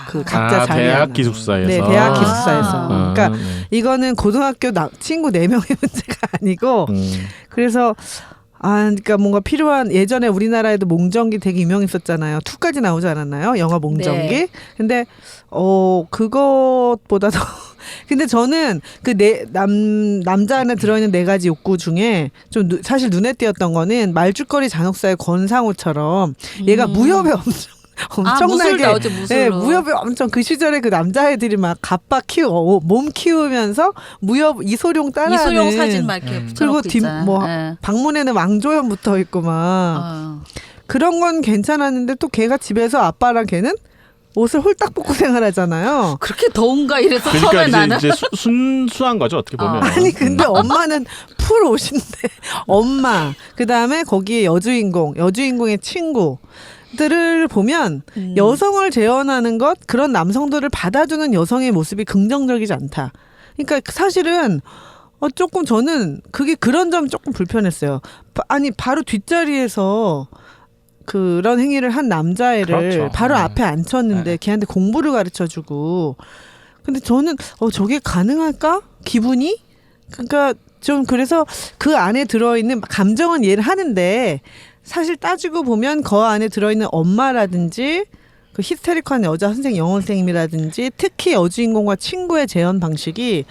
그 각자 자리 대학 기숙사에서. 네, 대학 기숙사에서. 그러니까 네. 이거는 고등학교 친구 4명의 문제가 아니고 그래서 그러니까 뭔가 필요한 예전에 우리나라에도 몽정기 되게 유명했었잖아요. 2까지 나오지 않았나요? 영화 몽정기. 네. 근데 그것보다도 근데 저는 그 남자 안에 들어있는 4가지 욕구 중에 좀 사실 눈에 띄었던 거는 말죽거리 잔혹사의 권상우처럼 얘가 무협에 엄청나게 무술 나오죠, 무술로. 네, 무협에 엄청 그 시절에 그 남자애들이 막 갑바 키우고 몸 키우면서 무협 이소룡 따라하는 이소룡 사진 막 이렇게 그리고 붙여놓고 있잖아. 방문에는 왕조연 붙어 있고 막 그런 건 괜찮았는데 또 걔가 집에서 아빠랑 걔는 옷을 홀딱 벗고 생활하잖아요. 그렇게 더운가 이래서 그러니까 처음에 나는 이제 순수한 거죠 어떻게 보면. 아니 근데 엄마는 풀 옷인데 엄마 그다음에 거기에 여주인공의 친구들을 보면 여성을 재현하는 것 그런 남성들을 받아주는 여성의 모습이 긍정적이지 않다. 그러니까 사실은 조금 저는 그게 그런 점 조금 불편했어요. 바로 뒷자리에서 그런 행위를 한 남자애를 그렇죠. 바로 앞에 앉혔는데 걔한테 공부를 가르쳐주고 근데 저는 저게 가능할까? 기분이? 그러니까 좀 그래서 그 안에 들어있는 감정은 이해를 하는데 사실 따지고 보면 그 안에 들어있는 엄마라든지 그 히스테리컬한 여자 선생님, 영어 선생님이라든지 특히 여주인공과 친구의 재현 방식이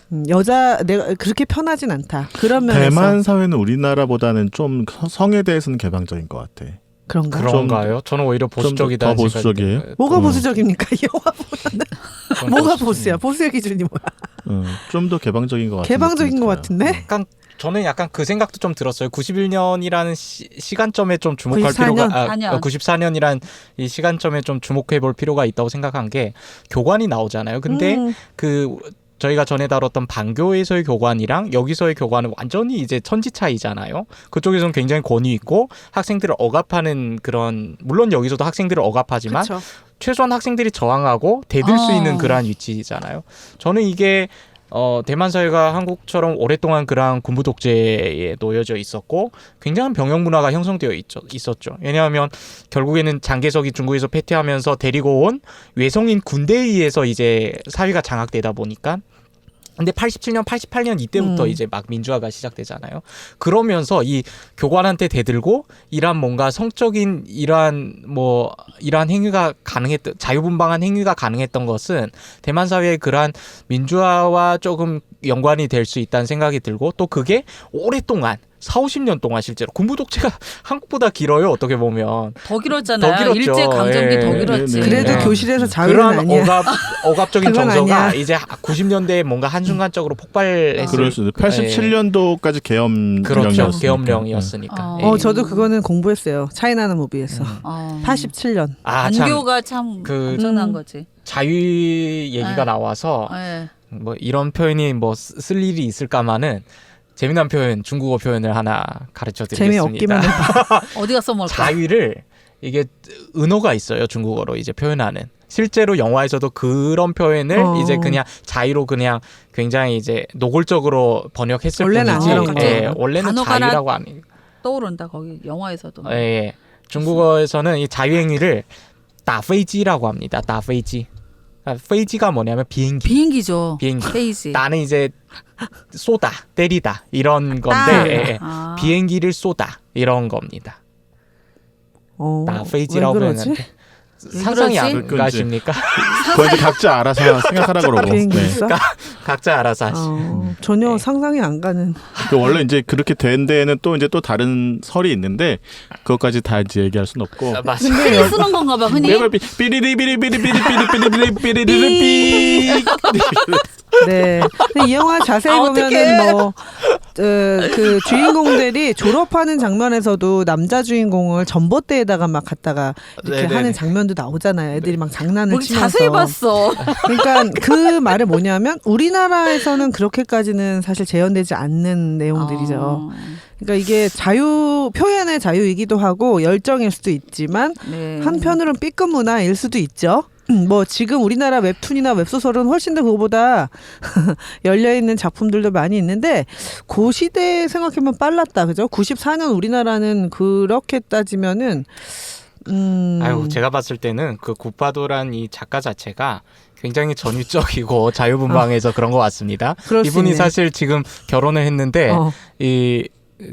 내가 그렇게 편하진 않다. 그런 면에서 대만 사회는 우리나라보다는 좀 성에 대해서는 개방적인 것 같아. 그런가? 그런가요? 저는 오히려 보수적이다. 더 보수적이에요? 뭐가 보수적입니까? 이 영화 보면 뭐가 보수야? 보수의 기준이 뭐야? 좀 더 개방적인 것 같아요. 개방적인 것 같은데? 약간 저는 약간 그 생각도 좀 들었어요. 91년이라는 시간점에 좀 주목할 94년? 필요가 94년이란 이 시간점에 좀 주목해 볼 필요가 있다고 생각한 게 교관이 나오잖아요. 근데 그 저희가 전에 다뤘던 반교에서의 교관이랑 여기서의 교관은 완전히 이제 천지 차이잖아요. 그쪽에서는 굉장히 권위 있고 학생들을 억압하는 그런 물론 여기서도 학생들을 억압하지만 그쵸. 최소한 학생들이 저항하고 대들 수 있는 그러한 위치잖아요. 저는 이게 대만 사회가 한국처럼 오랫동안 그러한 군부 독재에 놓여져 있었고 굉장한 병영 문화가 형성되어 있었죠. 왜냐하면 결국에는 장개석이 중국에서 패퇴하면서 데리고 온 외성인 군대에 의해서 이제 사회가 장악되다 보니까 근데 87년, 88년 이때부터 이제 막 민주화가 시작되잖아요. 그러면서 이 교관한테 대들고 이러한 뭔가 성적인 이러한 행위가 가능했던 자유분방한 행위가 가능했던 것은 대만 사회의 그러한 민주화와 조금 연관이 될 수 있다는 생각이 들고 또 그게 오랫동안 40-50년 동안 실제로 군부 독재가 한국보다 길어요. 어떻게 보면 더 길었잖아요. 더 길었죠. 일제 강점기 예. 더 길었지. 그래도 네. 교실에서 자유는 그러한 아니야. 억압적인 그건 정서가 아니야. 이제 90년대에 뭔가 한순간적으로 폭발했을 그럴 수도. 87년도까지 계엄령이었으니까. 그렇죠. 계엄령이었으니까. 예. 저도 그거는 공부했어요. 차이나는 무비에서. 87년. 반교가 참 엄청난 거지. 자유 얘기가 나와서 네. 뭐 이런 표현이 뭐 쓸 일이 있을까마는 재미난 표현, 중국어 표현을 하나 가르쳐 드리겠습니다. 재미없기만 해봐. 어디가 써먹을까? 자위를 이게 은어가 있어요. 중국어로 이제 표현하는. 실제로 영화에서도 그런 표현을 이제 그냥 자위로 그냥 굉장히 이제 노골적으로 번역했을 원래는 뿐이지. 안 그런 거죠. 예, 원래는 단어가 자위라고 아니. 떠오른다 거기 영화에서도. 예. 중국어에서는 이 자유행위를 打飞机라고 합니다. 打飞机. 페이지가 뭐냐면 비행기. 비행기죠. 비행기. 페이지. 나는 이제 쏘다, 때리다 이런 건데 아. 비행기를 쏘다 이런 겁니다. 나 페이지라고 왜 그러지? 표현하는데 상상이 안 그러지? 가십니까? 그거 이제 각자 알아서 생각하라 그러고. 비행기 네. 있어? 각자 알아서 하시. 전혀 네. 상상이 안 가는. 그 원래 이제 그렇게 된 데에는 또 이제 또 다른 설이 있는데 그것까지 다 이제 얘기할 수는 없고. 맞아. 흔히 쓰는 건가 봐. 흔히. 삐리리비리비리비리비리비리비리. 네. 근데 이 영화 자세히 보면은 뭐 그 주인공들이 졸업하는 장면에서도 남자 주인공을 전봇대에다가 막 갖다가 이렇게 네네네. 하는 장면도 나오잖아요. 애들이 막 장난을 뭐 치면서. 자세히 봤어. 그러니까 그 말은 뭐냐면 우리나라에서는 그렇게까지는 사실 재현되지 않는 내용들이죠. 그러니까 이게 자유 표현의 자유이기도 하고 열정일 수도 있지만 네. 한편으로는 B급 문화일 수도 있죠. 뭐 지금 우리나라 웹툰이나 웹소설은 훨씬 더 그거보다 열려있는 작품들도 많이 있는데 그 시대 생각해보면 빨랐다. 그죠? 94년 우리나라는 그렇게 따지면은 아유, 제가 봤을 때는 그 굿파도란 이 작가 자체가 굉장히 전위적이고 자유분방해서 그런 것 같습니다. 그럴 수 이분이 있네. 사실 지금 결혼을 했는데 어. 이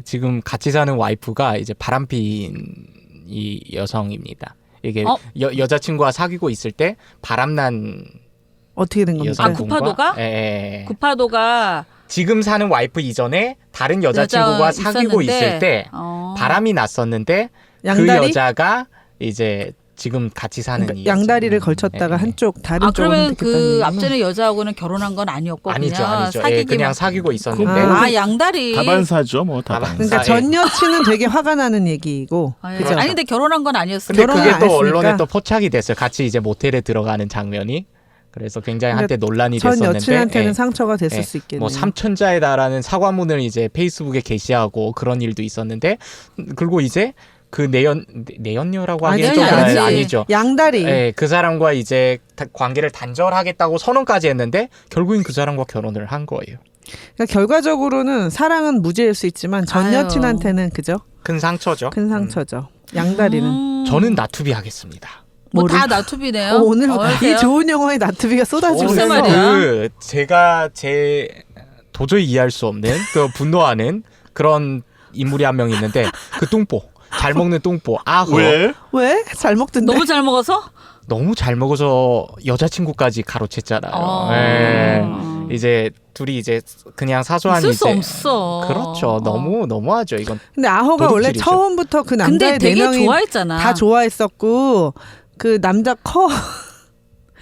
지금 같이 사는 와이프가 이제 바람핀 이 여성입니다. 이게 여자친구와 사귀고 있을 때 바람난 어떻게 된 겁니까? 여성분과 구파도가? 예. 구파도가 지금 사는 와이프 이전에 다른 여자친구와 여자 사귀고 있었는데, 있을 때 바람이 났었는데 그 양다리? 여자가 이제 지금 같이 사는 그러니까 이 양다리를 여자. 걸쳤다가 예. 한쪽 다른 쪽을 그러면 선택했다는 그 얘기구나. 앞전에 여자하고는 결혼한 건 아니었고 아니죠, 그냥 아니죠. 예, 사귀기만. 그냥 사귀고 있었는데 아, 양다리. 다반사죠, 뭐 다반. 그러니까 아, 전 여친은 되게 화가 나는 얘기고. 아, 그죠? 아니 근데 결혼한 건 아니었어요. 근데 결혼을 그게 안 또 했으니까. 언론에 또 포착이 됐어요. 같이 이제 모텔에 들어가는 장면이. 그래서 굉장히 한때 논란이 전 됐었는데 여친한테는 예. 상처가 됐을 예. 수 있겠네요. 뭐 삼천자에 달하는 사과문을 이제 페이스북에 게시하고 그런 일도 있었는데 그리고 이제 그 내연녀라고 하기엔 아니요, 좀 아니지. 아니죠. 양다리. 예, 그 사람과 이제 관계를 단절하겠다고 선언까지 했는데 결국엔 그 사람과 결혼을 한 거예요. 그러니까 결과적으로는 사랑은 무죄일 수 있지만 전 아유. 여친한테는 그죠? 큰 상처죠. 큰 상처죠. 양다리는. 저는 나투비 하겠습니다. 뭐 다 뭐를- 나투비네요. 오늘 어떠세요? 이 좋은 영화에 나트비가 쏟아지고 글쎄 있어. 말이야. 그 제가 도저히 이해할 수 없는 그 분노하는 그런 인물이 한 명 있는데 그 뚱보 잘 먹는 뚱보 아허 왜? 왜? 잘 먹던데. 너무 잘 먹어서? 너무 잘 먹어서 여자친구까지 가로챘잖아요. 예. 이제 둘이 이제 그냥 사소한 있을 수 이제 없어. 그렇죠. 너무 너무하죠. 이건 근데 아허가 원래 도둑질이죠. 처음부터 그 근데 남자의 되게 내명이 좋아했잖아. 다 좋아했었고 그 남자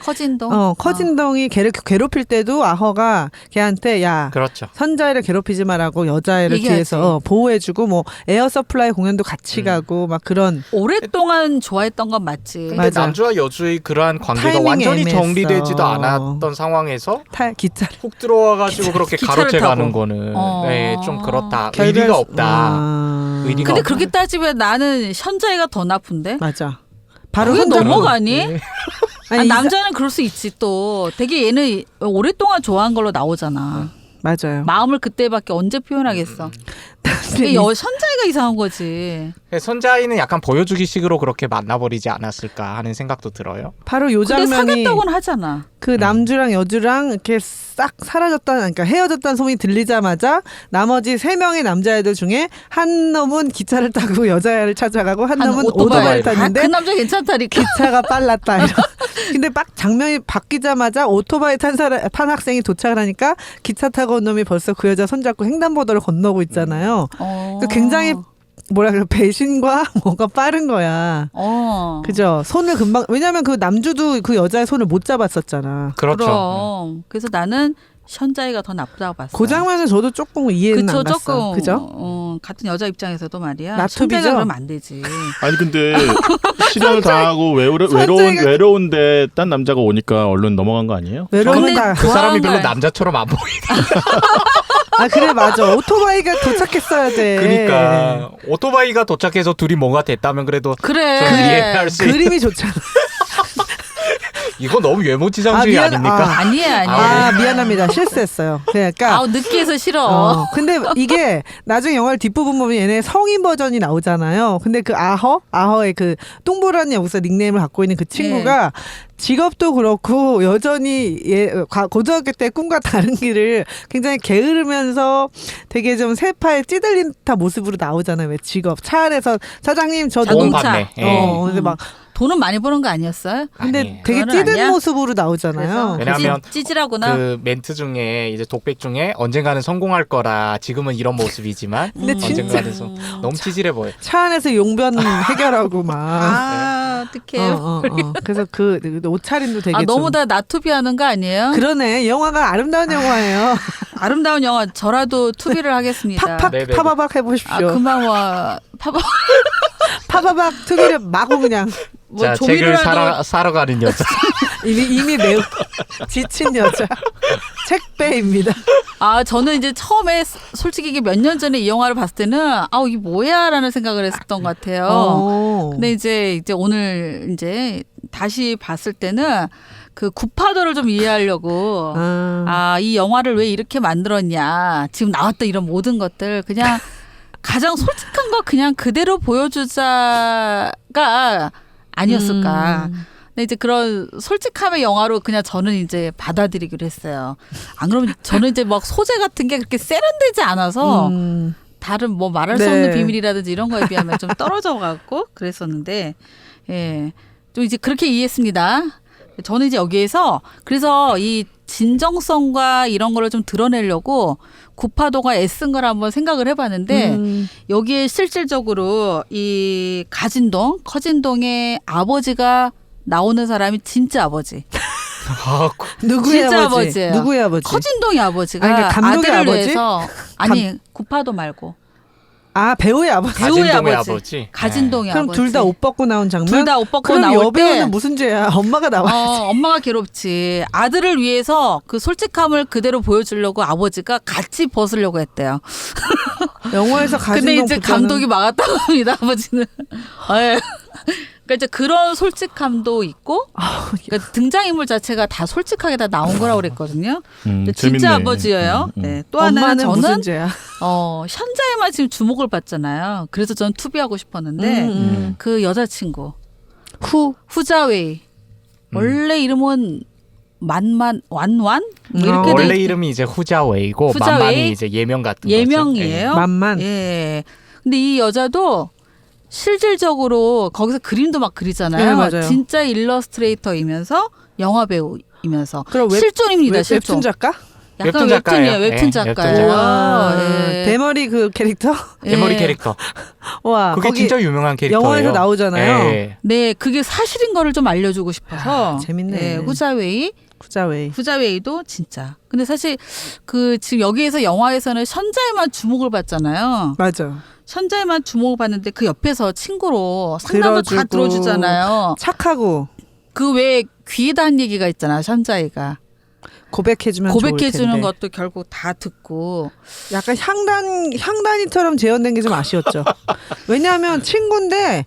커진동. 커진동이 걔를 괴롭힐 때도 아허가 걔한테 야 그렇죠. 선자애를 괴롭히지 말라고 여자애를 얘기하지. 뒤에서 보호해주고 뭐 에어 서플라이 공연도 같이 가고 막 그런 오랫동안 좋아했던 건 맞지. 근데 맞아. 남주와 여주의 그러한 관계가 타이밍이 완전히 애매했어. 정리되지도 않았던 상황에서 기차를 훅 들어와가지고 그렇게 기차를 가로채가는 타고. 거는 어. 네, 좀 그렇다. 결별- 의리가 없다. 아, 의리가 근데 없다. 그렇게 따지면 나는 현자애가 더 나쁜데? 맞아. 바로 그게 혼자 넘어가니? 네. 아니, 아, 남자는 그럴 수 있지 또. 되게 얘는 오랫동안 좋아한 걸로 나오잖아. 맞아요. 마음을 그때밖에 언제 표현하겠어. 그게 현자애가 이상한 거지. 선자이는 약간 보여주기식으로 그렇게 만나버리지 않았을까 하는 생각도 들어요. 바로 요 근데 장면이 사귀었다고는 하잖아. 그 남주랑 여주랑 이렇게 싹 사라졌다는 그러니까 헤어졌다는 소문이 들리자마자 나머지 3명의 남자애들 중에 한 놈은 기차를 타고 여자애를 찾아가고 한 놈은 오토바이를 탔는데 그 남자 괜찮다니까. 기차가 빨랐다. 이런. 근데 막 장면이 바뀌자마자 오토바이 탄 학생이 도착을 하니까 기차 타고 온 놈이 벌써 그 여자 손잡고 횡단보도를 건너고 있잖아요. 그러니까 굉장히 뭐라 그래 배신과 뭐가 빠른 거야. 그죠? 손을 금방 왜냐면 그 남주도 그 여자의 손을 못 잡았었잖아. 그렇죠. 그럼. 그래서 나는 현자애가 더 나쁘다고 봤어. 그 장면은 저도 조금 이해는 그쵸, 안 갔어. 조금. 그죠? 같은 여자 입장에서도 말이야. 나투비죠? 현자애가 그러면 안 되지. 아니 근데 실현을 당하고 선자이가- 외로운데 딴 남자가 오니까 얼른 넘어간 거 아니에요? 외로우면 근데 다. 그 사람이 별로 거야. 남자처럼 안 보이다. 아 그래 맞아. 오토바이가 도착했어야 돼. 그러니까 오토바이가 도착해서 둘이 뭔가 됐다면 그래도 그래. 좀 이해할 수 있는 그림이 좋잖아. 이거 너무 외모지상주의 미안- 아닙니까? 아니에요. 아 미안합니다. 실수했어요. 그러니까 아우 느끼해서 싫어. 근데 이게 나중에 영화를 뒷부분 보면 얘네 성인 버전이 나오잖아요. 근데 그 아허의 그 똥보라는 여기서 닉네임을 갖고 있는 그 친구가 직업도 그렇고 여전히 고등학교 때 꿈과 다른 길을 굉장히 게으르면서 되게 좀 세파에 찌들린 듯한 모습으로 나오잖아요. 왜 직업 차 안에서 사장님 저 너무 자동차. 판매. 예. 근데 막 돈은 많이 버는 거 아니었어요? 근데 아니에요. 되게 그거는 찌든 아니야? 모습으로 나오잖아요. 왜냐하면 찌질하구나. 그 멘트 중에 이제 독백 중에 언젠가는 성공할 거라 지금은 이런 모습이지만 근데 진짜 언젠가는 너무 찌질해 보여. 차 안에서 용변 해결하고 막. 아 어떡해요. 그래서 그 옷차림도 되게 너무 좀 다 나투비 하는 거 아니에요? 그러네. 영화가 아름다운 영화예요. 아름다운 영화 저라도 투비를 하겠습니다. 팍팍 네네네. 파바박 해보십시오. 그만 와. 파바박 투기를 마구 그냥 뭐 자, 책을 조미료라도 사러 가는 여자. 이미 매우 지친 여자 책배입니다. 저는 이제 처음에 솔직히 이게 몇 년 전에 이 영화를 봤을 때는 이게 뭐야라는 생각을 했었던 것 같아요. 근데 이제 오늘 이제 다시 봤을 때는 그 구파도를 좀 이해하려고 이 영화를 왜 이렇게 만들었냐, 지금 나왔던 이런 모든 것들 그냥 가장 솔직한 거 그냥 그대로 보여주자가 아니었을까. 근데 이제 그런 솔직함의 영화로 그냥 저는 이제 받아들이기로 했어요. 안 그러면 저는 이제 막 소재 같은 게 그렇게 세련되지 않아서 다른 뭐 말할 수 없는 비밀이라든지 이런 거에 비하면 좀 떨어져 갖고 그랬었는데, 좀 이제 그렇게 이해했습니다. 저는 이제 여기에서 그래서 이 진정성과 이런 거를 좀 드러내려고 구파도가 애쓴 걸 한번 생각을 해봤는데 여기에 실질적으로 이 커진동의 아버지가 나오는 사람이 진짜 아버지. 누구의 진짜 아버지? 아버지예요. 누구의 아버지? 커진동의 아버지가 그러니까 감독의 아들을 아버지? 위해서 구파도 말고 배우의 아버지. 배우의 가진동의 아버지. 아버지. 가진동의 그럼 아버지. 둘 다 옷 벗고 나온 장면? 둘 다 옷 벗고 그럼 나올 여배우는 때 무슨 죄야? 엄마가 나와야지. 엄마가 괴롭지. 아들을 위해서 그 솔직함을 그대로 보여주려고 아버지가 같이 벗으려고 했대요. 영화에서 가진동 근데 이제 부자는 감독이 막았다고 합니다. 아버지는. 그러니까 이제 그런 솔직함도 있고, 그러니까 등장인물 자체가 다 솔직하게 다 나온 거라고 그랬거든요. 근데 진짜 재밌네. 아버지예요. 네. 또 하나는 엄마는 무슨 저는 죄야? 현자에만 지금 주목을 받잖아요. 그래서 저는 투비하고 싶었는데 그 여자친구 후자웨이 원래 이름은 완완 뭐 이렇게 돼 원래 있- 이름이 이제 후자웨이고 후자웨이? 만만이 이제 예명 같은 거죠. 예명이에요. 만만. 예. 근데 이 여자도 실질적으로 거기서 그림도 막 그리잖아요. 네, 맞아요. 진짜 일러스트레이터이면서 영화 배우이면서 그럼 실존입니다. 실존. 웹툰 작가? 약간 웹툰 작가예요. 웹툰이에요. 웹툰 예, 작가예요. 웹툰 와, 예. 대머리 그 캐릭터? 대머리 예. 캐릭터. 와, 그게 거기 진짜 유명한 캐릭터예요. 영화에서 나오잖아요. 예. 네, 그게 사실인 거를 좀 알려주고 싶어서. 재밌네. 예, 후자웨이. 후자웨이도 진짜. 근데 사실 그 지금 여기에서 영화에서는 현자에만 주목을 받잖아요. 맞아. 현자에만 주목을 받는데 그 옆에서 친구로 상담도 다 들어주고. 들어주잖아요. 착하고 그 외에 귀에다 한 얘기가 있잖아, 현자이가. 고백해주면 좋을 고백해주는 텐데. 것도 결국 다 듣고. 약간 향단이처럼 재현된 게 좀 아쉬웠죠. 왜냐하면 친구인데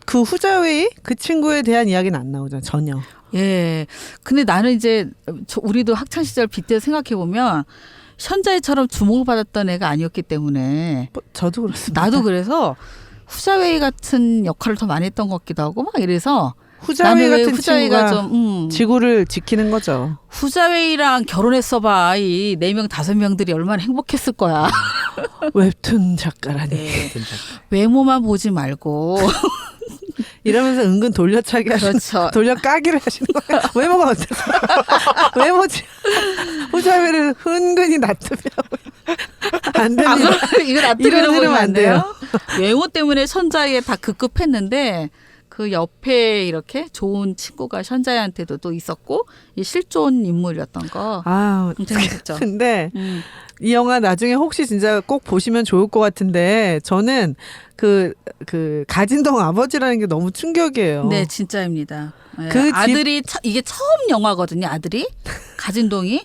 그 후자웨이 그 친구에 대한 이야기는 안 나오잖아 전혀. 예. 근데 나는 이제 우리도 학창 시절 빗대 생각해 보면 현자이처럼 주목을 받았던 애가 아니었기 때문에 저도 그렇습니다. 나도 그래서 후자웨이 같은 역할을 더 많이 했던 것 같기도 하고 막 이래서 후자웨이 나는 왜 같은 후자웨이가 친구가 좀 지구를 지키는 거죠. 후자웨이랑 결혼했어봐. 이 4명 5명들이 얼마나 행복했을 거야. 웹툰 작가라니. 네. 외모만 보지 말고. 이러면서 은근 돌려차기 하시는 그렇죠. 돌려까기를 하시는 거예요. 외모가 어때서? 외모지. 후자웨이를 은근히 놔두려고. 안 되는 이거 놔두기로 이러면 보면 안 안 돼요? 외모 때문에 현자에 다 급급했는데 그 옆에 이렇게 좋은 친구가 현자한테도 또 있었고 이 실존 인물이었던 거. 재밌었죠. 근데 이 영화 나중에 혹시 진짜 꼭 보시면 좋을 것 같은데 저는 그 가진동 아버지라는 게 너무 충격이에요. 네, 진짜입니다. 네, 그 집- 아들이 이게 처음 영화거든요. 아들이 가진동이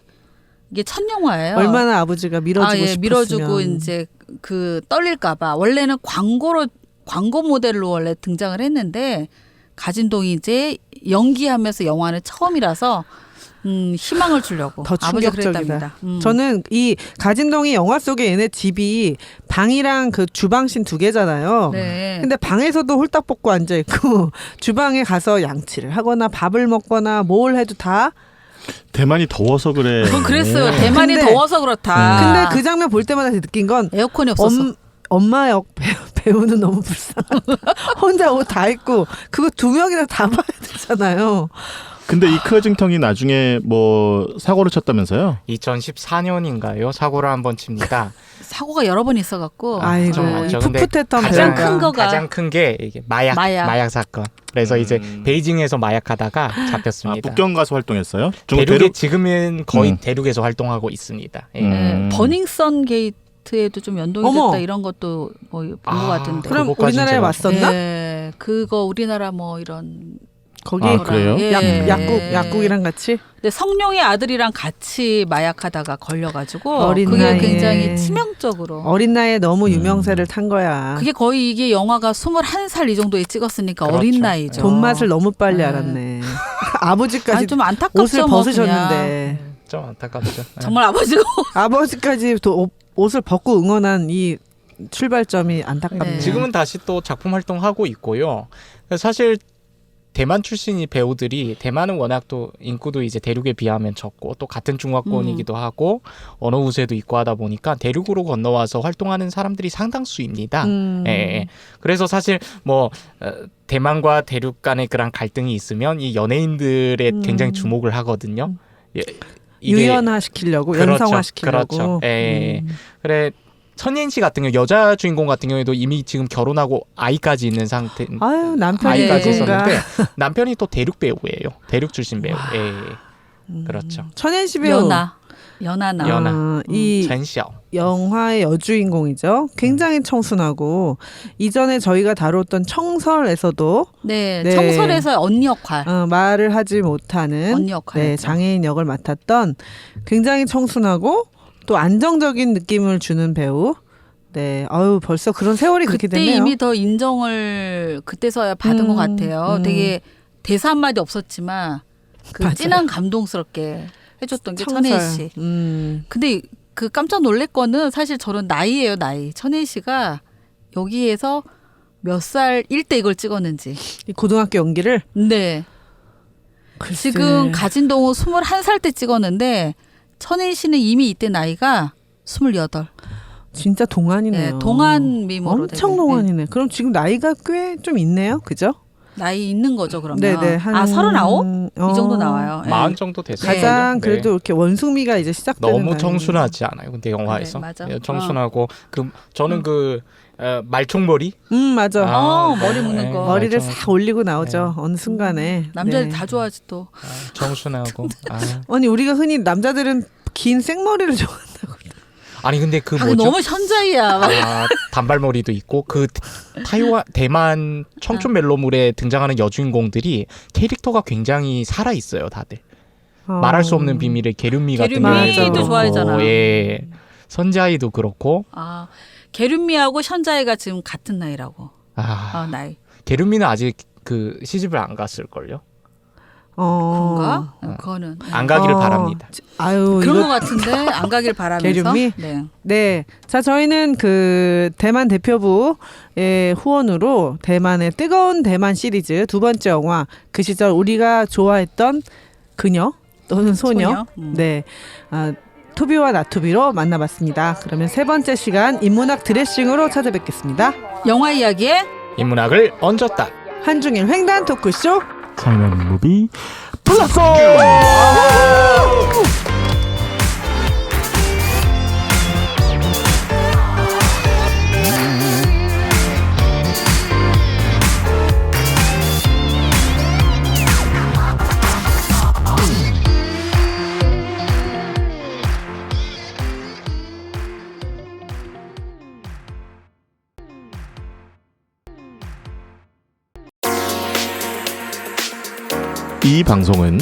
이게 첫 영화예요. 얼마나 아버지가 밀어주고 싶었으면. 밀어주고 이제 그 떨릴까봐 원래는 광고 모델로 원래 등장을 했는데 가진동이 이제 연기하면서 영화는 처음이라서 희망을 주려고 더 아버지가 충격적이다. 그랬답니다. 저는 이 가진동이 영화 속에 얘네 집이 방이랑 그 주방신 2개잖아요. 네. 근데 방에서도 홀딱 벗고 앉아 있고 주방에 가서 양치를 하거나 밥을 먹거나 뭘 해도 다. 대만이 더워서 그래. 그건 그랬어요. 대만이 근데- 더워서 그렇다. 근데 그 장면 볼 때마다 느낀 건 에어컨이 없었어. 엄마 역 배우는 너무 불쌍하다. 혼자 옷 다 입고 그거 2명이나 다 봐야 되잖아요. 근데 이 크어징텅이 나중에 뭐 사고를 쳤다면서요? 2014년인가요? 사고를 한번 칩니다. 사고가 여러 번 있어갖고 아이고 네. 맞죠. 근데 풋풋했던 가장 배우가. 큰 거가 가장 큰 게 이게 마약 사건. 그래서 이제 베이징에서 마약하다가 아, 잡혔습니다. 북경 가서 활동했어요? 대륙에 지금은 거의 음. 대륙에서 활동하고 있습니다. 예. 네, 버닝썬 게이트에도 좀 연동이 어머. 됐다 이런 것도 뭐 본 것 같은데. 그럼 그거까진 우리나라에 제가 왔었나? 네, 그거 우리나라 뭐 이런 거기 아, 그래요? 예. 약국이랑 같이 근데 성룡의 아들이랑 같이 마약하다가 걸려가지고 어린 그게 나이에. 굉장히 치명적으로. 어린 나이에 너무 유명세를 탄 거야. 그게 거의 이게 영화가 21살 이 정도에 찍었으니까 그렇죠. 어린 나이죠. 돈 맛을 너무 빨리 네. 알았네. 아버지까지 아니, 좀 안타깝죠. 옷을 뭐 벗으셨는데 좀 안타깝죠. 그냥. 정말 아버지가 아버지까지 또 옷을 벗고 응원한 이 출발점이 안타깝네. 네. 지금은 다시 또 작품 활동하고 있고요. 사실 대만 출신이 배우들이 대만은 워낙 또 인구도 이제 대륙에 비하면 적고 또 같은 중화권이기도 하고 언어 우세도 있고 하다 보니까 대륙으로 건너와서 활동하는 사람들이 상당수입니다. 예. 그래서 사실 뭐 대만과 대륙 간의 그런 갈등이 있으면 이 연예인들에 굉장히 주목을 하거든요. 예, 이게- 유연화 시키려고 그렇죠. 연성화 시키려고. 그렇죠. 예. 그래 천예인 씨 같은 경우 여자 주인공 같은 경우에도 이미 지금 결혼하고 아이까지 있는 상태. 아유 남편이 아이까지 네. 누군가. 있었는데 남편이 또 대륙 배우예요. 대륙 출신 배우. 예. 그렇죠. 천연시 배우. 연하나. 연하. 이 전시ao. 영화의 여주인공이죠. 굉장히 청순하고 이전에 저희가 다뤘던 청설에서도 네, 네. 청설에서 언니 역할. 말을 하지 못하는 언니 역할이었죠. 네, 장애인 역을 맡았던 굉장히 청순하고 또 안정적인 느낌을 주는 배우. 네, 아유 벌써 그런 세월이 그렇게 그때 됐네요. 이미 더 인정을 그때서야 받은 것 같아요. 되게 대사 한마디 없었지만 그 맞아요. 진한 감동스럽게 해줬던 게 청설. 천혜희 씨. 근데 그 깜짝 놀랄 거는 사실 저는 나이예요, 나이. 천혜희 씨가 여기에서 몇 살일 때 이걸 찍었는지. 이 고등학교 연기를 네. 글쎄. 지금 가진동은 21살 때 찍었는데 천혜희 씨는 이미 이때 나이가 28. 진짜 동안이네요. 네, 동안 미모로 엄청 되게, 동안이네. 그럼 지금 나이가 꽤 좀 있네요, 그죠? 나이 있는 거죠, 그러면. 네네. 아, 39? 이 정도 나와요. 네. 40 정도 됐어요. 가장 네. 그래도 이렇게 원숭미가 이제 시작되는 너무 나이. 청순하지 않아요. 근데 영화에서 네, 맞아. 예, 청순하고 그 저는 그 말총머리 맞아. 머리 묶는 네, 거. 머리를 말총- 싹 올리고 나오죠. 어느 순간에. 남자들 네. 다 좋아하지 또. 청순하고 아니 우리가 흔히 남자들은 긴 생머리를 좋아한다고. 아니 근데 그 아, 뭐죠? 너무 현자이야. 단발머리도 있고 그 타이완 대만 청춘 멜로물에 등장하는 여주인공들이 캐릭터가 굉장히 살아 있어요, 다들. 말할 수 없는 비밀의 게륜미 같은 게륜미도 경우도 그렇고, 좋아하잖아. 예. 선자이도 그렇고. 아, 게륜미하고 현자이가 지금 같은 나이라고. 나이. 게륜미는 아직 그 시집을 안 갔을 걸요. 그런가? 그거는. 안 가기를 바랍니다. 아유 그런 이거 것 같은데 안 가길 바라면서. 게륜미? 네. 네. 자, 저희는 그 대만 대표부의 후원으로 대만의 뜨거운 대만 시리즈 두 번째 영화 그 시절 우리가 좋아했던 그녀 또는 소녀. 네. 투비와 나투비로 만나봤습니다. 그러면 세 번째 시간 인문학 드레싱으로 찾아뵙겠습니다. 영화 이야기에 인문학을 얹었다. 한중일 횡단 토크쇼. 사이먼 무비 플러스. 이 방송은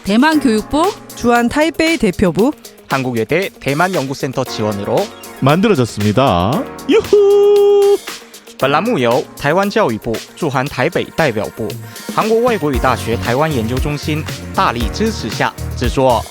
대만 교육부 주한 타이베이 대표부 한국외대 대만연구센터 지원으로 만들어졌습니다. 유후. 本栏目由台湾教育部驻韩台北代表部韩国外国语大学台湾研究中心大力支持下制作。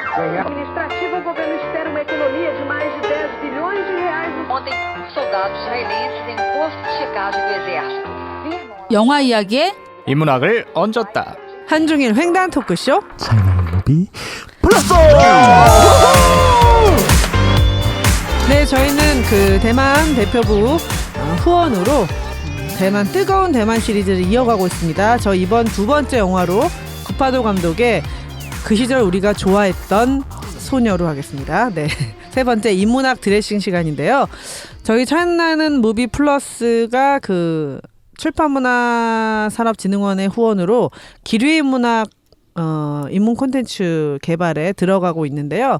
Administrativa, o governo espera uma economia de mais de 10 bilhões de reais. Ontem, soldados israelenses em posto de checagem do exército. 영화 이야기에 인문학을 얹었다. 한중일 횡단 토크쇼. 차이나무비 플러스. 네, 저희는 그 대만 대표부 후원으로 대만 뜨거운 대만 시리즈를 이어가고 있습니다. 저 이번 두 번째 영화로 구파도 감독의 그 시절 우리가 좋아했던 소녀로 하겠습니다. 네, 세 번째 인문학 드레싱 시간인데요. 저희 차이나는 무비 플러스가 그 출판문화산업진흥원의 후원으로 기류인문학 인문 콘텐츠 개발에 들어가고 있는데요.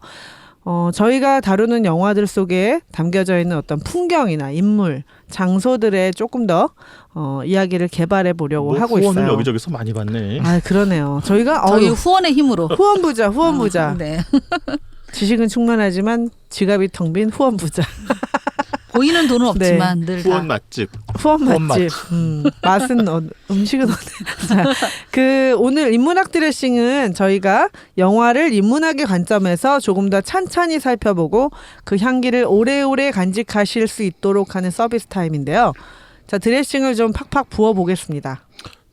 저희가 다루는 영화들 속에 담겨져 있는 어떤 풍경이나 인물, 장소들에 조금 더 이야기를 개발해 보려고 뭐 하고 후원을 있어요. 여기저기서 많이 받네. 아, 그러네요. 저희가 저희 후원의 힘으로. 후원부자. 네. 지식은 충만하지만 지갑이 텅 빈 후원부자. 보이는 돈은 없지만 늘 다. 후원 맛집. 후원 맛집. 맛은 음식은 자, 그 오늘 인문학 드레싱은 저희가 영화를 인문학의 관점에서 조금 더 찬찬히 살펴보고 그 향기를 오래오래 간직하실 수 있도록 하는 서비스 타임인데요. 자, 드레싱을 좀 팍팍 부어 보겠습니다.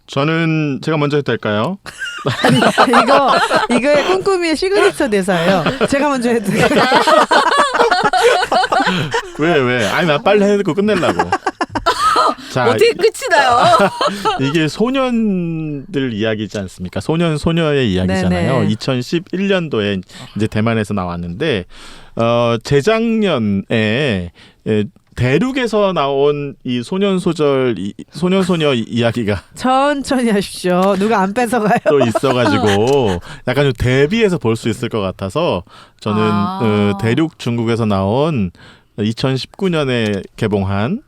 저는 제가 먼저 해도 될까요? 이거의 꼼꼼이의 시그니처 대사예요. 제가 먼저 해도 될까요? 왜? 아니 나 빨리 해놓고 끝내려고. 자, 어떻게 끝이 나요? 이게 소년들 이야기지 않습니까? 소녀의 이야기잖아요. 네네. 2011년도에 이제 대만에서 나왔는데 재작년에 대륙에서 나온 이 소녀 이야기가 천천히 하십시오. 누가 안 뺏어가요? 또 있어가지고 약간 좀 대비해서 볼 수 있을 것 같아서 저는 대륙 중국에서 나온 2019년에 개봉한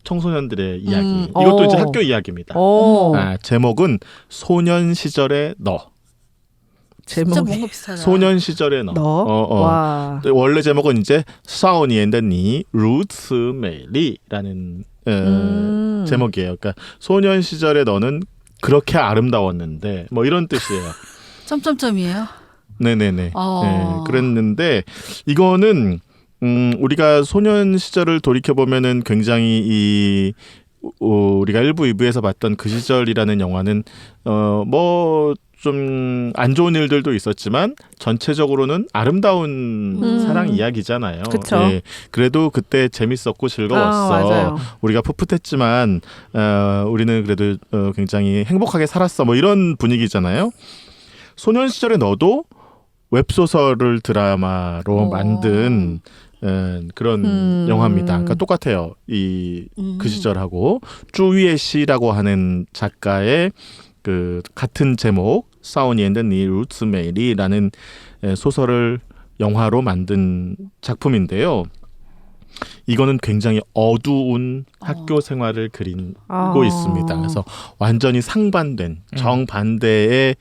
청소년들의 이야기. 이것도 이제 학교 이야기입니다. 제목은 소년 시절의 너. 진짜 뭔가 비슷하다. 소년 시절의 너. 와. 원래 제목은 이제 사오니엔더니 루츠 메리라는 제목이에요. 그러니까 소년 시절의 너는 그렇게 아름다웠는데 뭐 이런 뜻이에요. 점점점이에요. 네네네. 네, 그랬는데 이거는 우리가 소년 시절을 돌이켜 보면은 굉장히 우리가 1부, 2부에서 봤던 그 시절이라는 영화는 뭐 좀 안 좋은 일들도 있었지만 전체적으로는 아름다운 사랑 이야기잖아요. 그쵸. 예, 그래도 그때 재밌었고 즐거웠어. 맞아요. 우리가 풋풋했지만 우리는 그래도 굉장히 행복하게 살았어. 뭐 이런 분위기잖아요. 소년 시절에 너도 웹소설을 드라마로 만든 그런 영화입니다. 그러니까 똑같아요. 그 시절하고 쭈위에 씨라고 하는 작가의 그 같은 제목 사오니 앤드 니 루츠 메리라는 소설을 영화로 만든 작품인데요. 이거는 굉장히 어두운 학교 생활을 그리고 있습니다. 그래서 완전히 상반된 정반대의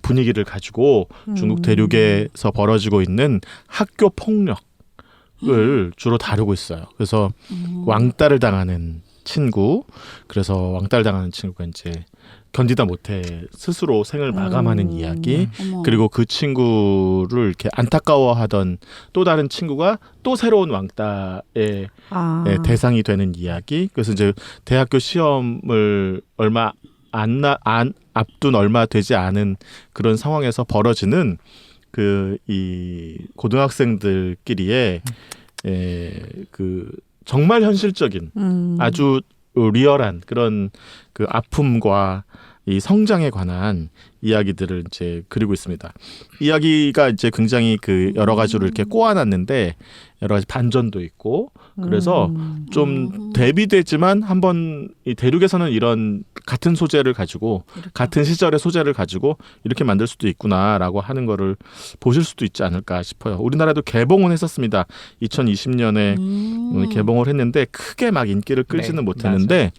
분위기를 가지고 중국 대륙에서 벌어지고 있는 학교 폭력을 주로 다루고 있어요. 그래서 왕따를 당하는 친구, 그래서 왕따를 당하는 친구가 이제 견디다 못해 스스로 생을 마감하는 이야기, 그리고 그 친구를 이렇게 안타까워하던 또 다른 친구가 또 새로운 왕따의 대상이 되는 이야기. 그래서 이제 대학교 시험을 얼마 앞둔 얼마 되지 않은 그런 상황에서 벌어지는 이 고등학생들끼리의 그 정말 현실적인 아주 리얼한 그런 그 아픔과 이 성장에 관한 이야기들을 이제 그리고 있습니다. 이야기가 이제 굉장히 그 여러 가지로 이렇게 꼬아놨는데 여러 가지 반전도 있고 그래서 좀 대비되지만 한번 이 대륙에서는 이런 같은 소재를 가지고 같은 시절의 소재를 가지고 이렇게 만들 수도 있구나라고 하는 거를 보실 수도 있지 않을까 싶어요. 우리나라도 개봉은 했었습니다. 2020년에 개봉을 했는데 크게 막 인기를 끌지는 못했는데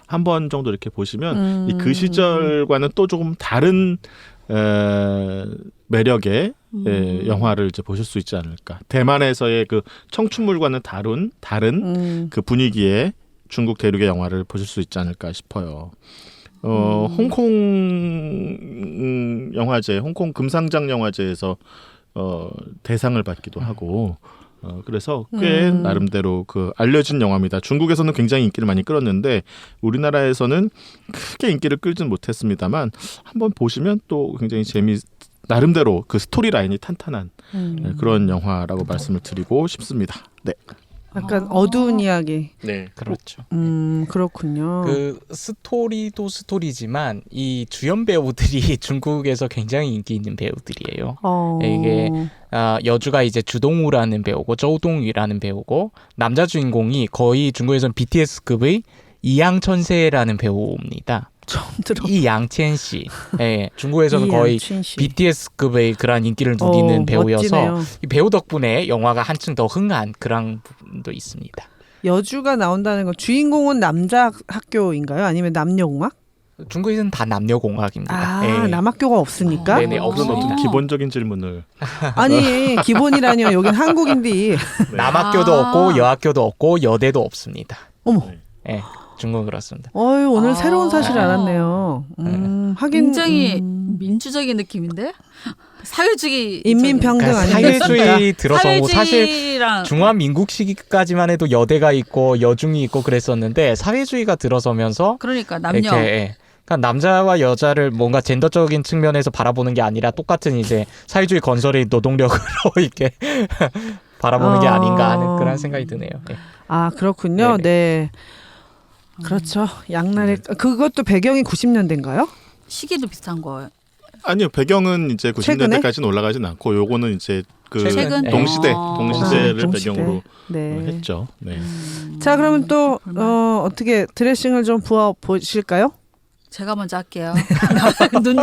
한 번 정도 이렇게 보시면 이 그 시절과는 또 조금 다른 매력의 영화를 이제 보실 수 있지 않을까. 대만에서의 그 청춘물과는 다른 그 분위기의 중국 대륙의 영화를 보실 수 있지 않을까 싶어요. 홍콩 영화제, 홍콩 금상장 영화제에서 대상을 받기도 하고 그래서 꽤 나름대로 그 알려진 영화입니다. 중국에서는 굉장히 인기를 많이 끌었는데 우리나라에서는 크게 인기를 끌진 못했습니다만 한번 보시면 또 굉장히 나름대로 그 스토리 라인이 탄탄한 그런 영화라고 말씀을 드리고 싶습니다. 네. 약간 어두운 이야기. 네, 그렇죠. 그렇군요. 그 스토리도 스토리지만 이 주연 배우들이 중국에서 굉장히 인기 있는 배우들이에요. 이게 여주가 이제 주동우라는 배우고周冬雨라는 배우고 남자 주인공이 거의 중국에서는 BTS급의 이양천세라는 배우입니다. 처음 들어. 이양첸씨. 예, 중국에서는 거의 이양첸씨. BTS급의 그런 인기를 누리는 배우여서 멋지네요. 이 배우 덕분에 영화가 한층 더 흥한 그런 부분도 있습니다. 여주가 나온다는 건 주인공은 남자 학교인가요? 아니면 남녀공학? 중국에서는 다 남녀공학입니다. 예. 남학교가 없으니까? 네네, 그런 어떤 없습니다. 기본적인 질문을 아니 기본이라뇨. 여긴 한국인데. 남학교도 없고 여학교도 없고 여대도 없습니다. 어머. 예, 중국은 그렇습니다. 어유 오늘 새로운 사실 알았네요. 하긴 굉장히 민주적인 느낌인데 사회주의 인민평등 그러니까 아니겠습니까? 사회주의 들어서고 사실 사회주의랑 중화민국 시기까지만 해도 여대가 있고 여중이 있고 그랬었는데 사회주의가 들어서면서 그러니까 남녀 이렇게 그러니까 남자와 여자를 뭔가 젠더적인 측면에서 바라보는 게 아니라 똑같은 이제 사회주의 건설의 노동력으로 이렇게 바라보는 게 아닌가 하는 그런 생각이 드네요. 예. 아 그렇군요. 네네. 네. 그렇죠. 양날의 그것도 배경이 90년대인가요? 시기도 비슷한 거예요. 아니요 배경은 이제 최근에? 90년대까지는 올라가진 않고 요거는 이제 그 최근? 동시대를 동시대. 배경으로 네. 했죠. 네. 자 그러면 또 어떻게 드레싱을 좀 부어 보실까요? 제가 먼저 할게요. 눈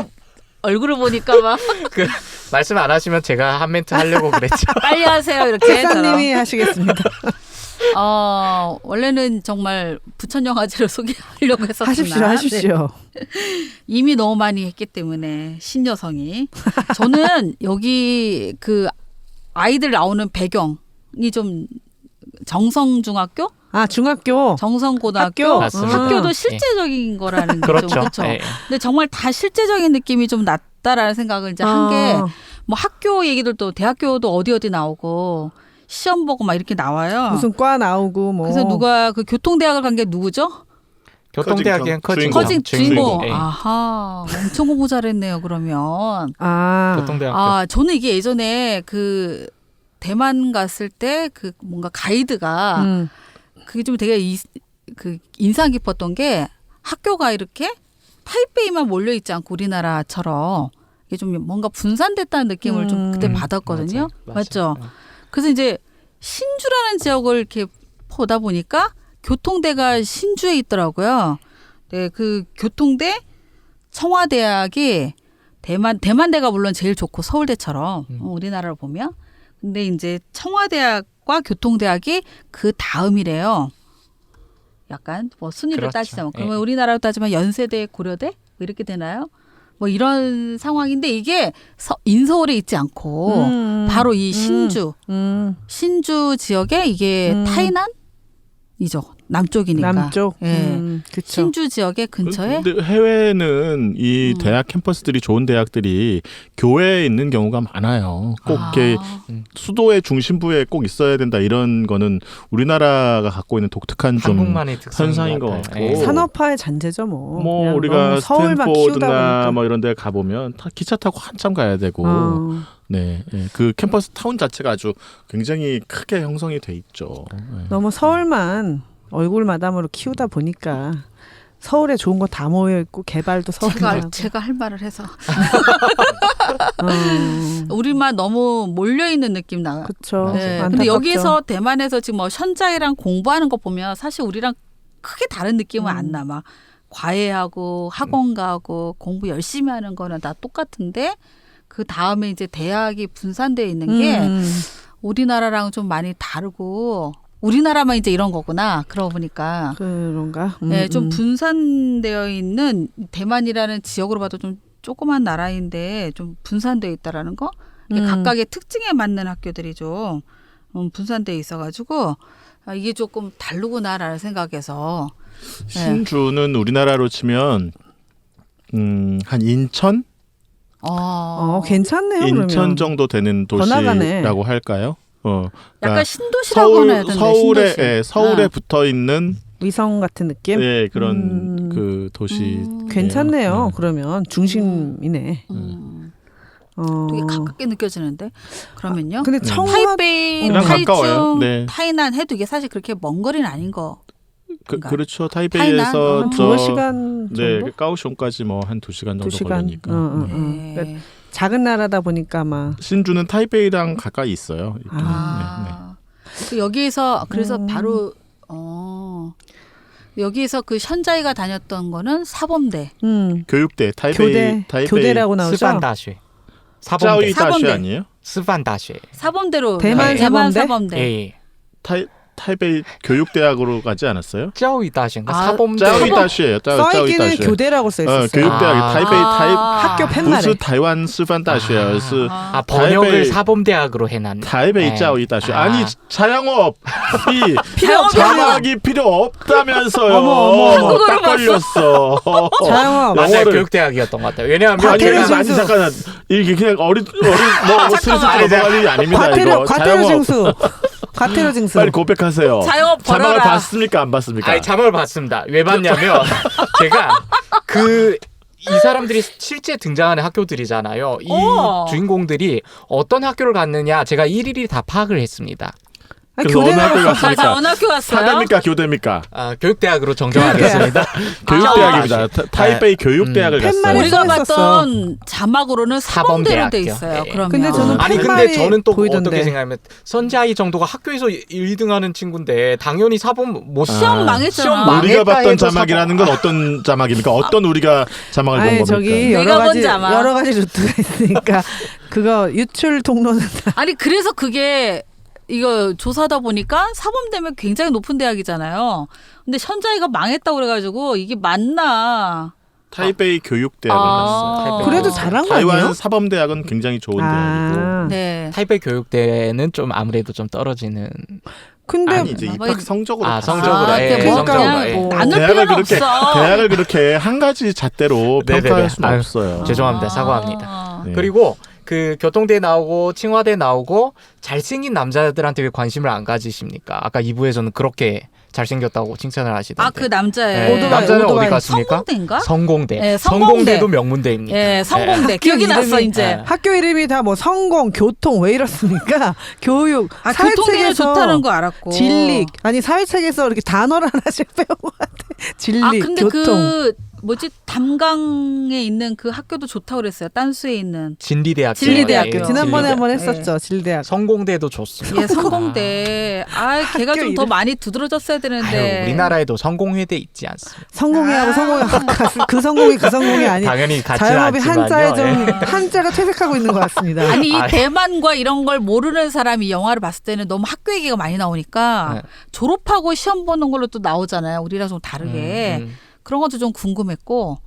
얼굴을 보니까 막 그 말씀 안 하시면 제가 한 멘트 하려고 그랬죠. 빨리 하세요 이렇게. 회장님이 하시겠습니다. 원래는 정말 부천 영화제를 소개하려고 했었으나 하십시오. 네. 이미 너무 많이 했기 때문에 신여성이 저는 여기 그 아이들 나오는 배경이 좀 정성중학교, 아 중학교. 정성고등학교, 학교? 맞습니다. 학교도 실제적인 거라는 거죠. 그렇죠. 그렇죠. 예. 근데 정말 다 실제적인 느낌이 좀 났다라는 생각을 이제 한 게 뭐 학교 얘기들도 대학교도 어디 나오고 시험 보고 막 이렇게 나와요. 무슨 과 나오고 뭐. 그래서 누가 그 교통대학을 간 게 누구죠? 교통대학의 커진 주인공. 예. 아하, 엄청 공부 잘했네요. 그러면. 교통대학교. 저는 이게 예전에 그 대만 갔을 때 그 뭔가 가이드가 그게 좀 되게 그 인상 깊었던 게 학교가 이렇게 타이베이만 몰려 있지 않고 우리나라처럼 이게 좀 뭔가 분산됐다는 느낌을 좀 그때 받았거든요. 맞죠? 그래서 이제 신주라는 지역을 이렇게 보다 보니까 교통대가 신주에 있더라고요. 네, 그 교통대 청와대학이 대만대가 물론 제일 좋고 서울대처럼 우리나라를 보면 근데 이제 청와대학과 교통대학이 그 다음이래요. 약간 뭐 순위를 그렇죠. 따지자면 그러면 예. 우리나라로 따지면 연세대, 고려대 뭐 이렇게 되나요? 뭐 이런 상황인데 이게 인서울에 있지 않고 바로 이 신주 지역에 이게 타이난이죠. 남쪽이니까. 남쪽. 예. 그쵸. 신주 지역의 근처에 근데 해외는 이 대학 캠퍼스들이 좋은 대학들이 교외에 있는 경우가 많아요. 꼭 이렇게 수도의 중심부에 꼭 있어야 된다 이런 거는 우리나라가 갖고 있는 독특한 좀 한국만의 특성인 현상인 것 같아요. 같고. 예. 산업화의 잔재죠 뭐. 뭐 그냥 우리가 너무 서울만 키우다 스탠포드나 보니까. 뭐 이런 데 가보면 기차 타고 한참 가야 되고 네, 그 캠퍼스 타운 자체가 아주 굉장히 크게 형성이 돼 있죠. 네. 너무 서울만 얼굴 마담으로 키우다 보니까 서울에 좋은 거 다 모여 있고 개발도 서울에 제가 할 말을 해서 우리만 너무 몰려 있는 느낌 나요. 그렇죠. 네. 근데 여기서 대만에서 지금 뭐 현자이랑 공부하는 거 보면 사실 우리랑 크게 다른 느낌은 안 나. 막 과외하고 학원 가고 공부 열심히 하는 거는 다 똑같은데 그 다음에 이제 대학이 분산되어 있는 게 우리나라랑 좀 많이 다르고 우리나라만 이제 이런 거구나. 그러고 보니까 그런가? 네, 좀 분산되어 있는 대만이라는 지역으로 봐도 좀 조그만 나라인데 좀 분산되어 있다라는 거. 각각의 특징에 맞는 학교들이 좀 분산돼 있어가지고 이게 조금 다르구나라는 생각에서 신주는 우리나라로 치면 한 인천? 괜찮네요. 인천 그러면. 정도 되는 번화가네. 도시라고 할까요? 약간 신도시라고 해야 되는데 신도시. 서울에 붙어 있는 위성 같은 느낌? 그런 그 도시. 괜찮네요. 네. 그러면 중심이네. 되게 가깝게 느껴지는데 그러면요. 근데 청와 타이베이, 가까워요. 타이중, 네. 타이난 해도 이게 사실 그렇게 먼 거리는 아닌 거. 그렇죠. 타이베이에서 한 2시간 정도? 네, 가오숑까지 뭐 한 2시간 정도 2시간. 걸리니까. 네. 그러니까 작은 나라다 보니까 막 신주는 타이베이랑 가까이 있어요. 네, 그 여기에서 그래서 바로 여기에서 그 션자이가 다녔던 거는 사범대. 교육대 타이베이 교대라고 나오죠. 스반다쉐. 짜오이 사범대. 다시 사범대. 아니에요? 스반다쉐. 사범대로 대만 대만 사범대? 사범대. 예. 타이베이 교육대학으로 가지 않았어요? 짜오이다시인가? 아, 사범대. 짜오이다시예요. 써있기는 짜오이다시. 교대라고 써 있었어요. 교육대학 타이베이 학교 팻말에. 부스 타이완 스반다시예요. 번역을 사범대학으로 해놨네. 타이베이 짜오이다시. 아니 자영업 필요 자막이 필요 없다면서요. 어머. 한국어로 딱 걸렸어. 자영업. 맞아요. 영어를 교육대학이었던 것 같아요. 왜냐하면 아니 과태료 제가 징수. 잠깐 이게 그냥 어린 뭐 슬슬 넘어갈 일이 아닙니다. 이거 과태료 자영업 징수. 과태료 징수. 빨리 고백하세요. 자영업 자막을 벌어라. 봤습니까 안 봤습니까? 아니 자막을 봤습니다. 왜 봤냐면 제가 이 사람들이 실제 등장하는 학교들이잖아요. 이 주인공들이 어떤 학교를 갔느냐 제가 일일이 다 파악을 했습니다. 그래서 어느 학교 자, 갔습니까? 어느 학교 갔어요? 사대입니까 교대입니까? 교육대학으로 정정하겠습니다. 교육대학입니다. 타이베이 교육대학을 팻말에 갔어요. 우리가 써있었어. 봤던 자막으로는 사범대로 돼 사범대학교. 있어요. 예. 그러면 근데 저는 아니 근데 팻말이 저는 또 보이던데. 어떻게 생각하면 선자이 정도가 학교에서 1등하는 친구인데 당연히 사범 못 시험 망했잖아. 시험 우리가 망했다 봤던 해도 자막이라는 건 어떤 자막입니까? 어떤 우리가 자막을 본 아니 겁니까? 저기 내가 본 자막. 여러 가지 루트가 있으니까 그거 유출 통로는 아니 그래서 그게 이거 조사하다 보니까 사범대면 굉장히 높은 대학이잖아요. 근데 션자이가 망했다고 그래가지고 이게 맞나? 타이베이 교육대학을 갔어요. 그래도 잘한 거 타이완 아니에요? 사범대학은 굉장히 좋은 대학이고. 네. 타이베이 교육대는 좀 아무래도 좀 떨어지는. 근데 아니 이제 입학 성적으로 봤어요. 성적으로 그러니까 성적으로. 뭐 나눌 대학을 필요는 그렇게 없어. 대학을 그렇게 한 가지 잣대로 네네네. 평가할 수는 아유, 없어요. 죄송합니다. 사과합니다. 네. 그리고 그 교통대 나오고 칭화대 나오고 잘생긴 남자들한테 왜 관심을 안 가지십니까? 아까 2부에서는 그렇게 잘생겼다고 칭찬을 하시던데. 그 남자애. 네. 오토바이, 남자는 오토바이. 어디 갔습니까? 성공대인가? 성공대. 네, 성공대. 성공대도 명문대입니다. 예, 성공대. 기억이 났어 이제. 네. 학교 이름이 다 뭐 성공, 교통 왜 이렇습니까? 교육, 교통대는 좋다는 거 알았고. 진리 아니 사회책에서 이렇게 단어를 하나씩 배운 것 같아. 진리, 근데 교통. 담강에 있는 그 학교도 좋다고 그랬어요. 딴수에 있는. 진리대학교. 진리대학교. 예, 지난번에 진리대학. 한번 했었죠. 진리대학. 성공대도 좋습니다. 예, 성공대. 걔가 좀 더 이름. 많이 두드러졌어야 되는데. 아유, 우리나라에도 성공회대 있지 않습니까? 성공회하고 성공회 그 성공이 그 성공이 아니. 당연히 같이 자영업이 않지만요. 한자에 좀 예. 한자가 퇴색하고 있는 것 같습니다. 아니 이 대만과 이런 걸 모르는 사람이 영화를 봤을 때는 너무 학교 얘기가 많이 나오니까 네. 졸업하고 시험 보는 걸로 또 나오잖아요. 우리랑 좀 다르게. 그런 것도 좀 궁금했고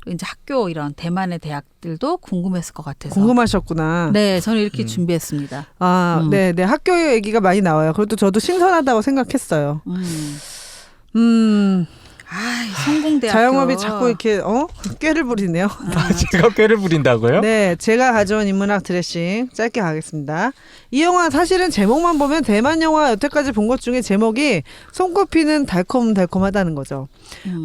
또 이제 학교 이런 대만의 대학들도 궁금했을 것 같아서. 궁금하셨구나. 네, 저는 이렇게 준비했습니다. 아, 네, 학교 얘기가 많이 나와요. 그것도 저도 신선하다고 생각했어요. 성공대학교. 자영업이 자꾸 이렇게 꾀를 부리네요. 제가 꾀를 부린다고요? 네, 제가 가져온 인문학 드레싱 짧게 가겠습니다. 이 영화 사실은 제목만 보면 대만 영화 여태까지 본 것 중에 제목이 손꼽히는 달콤달콤하다는 거죠.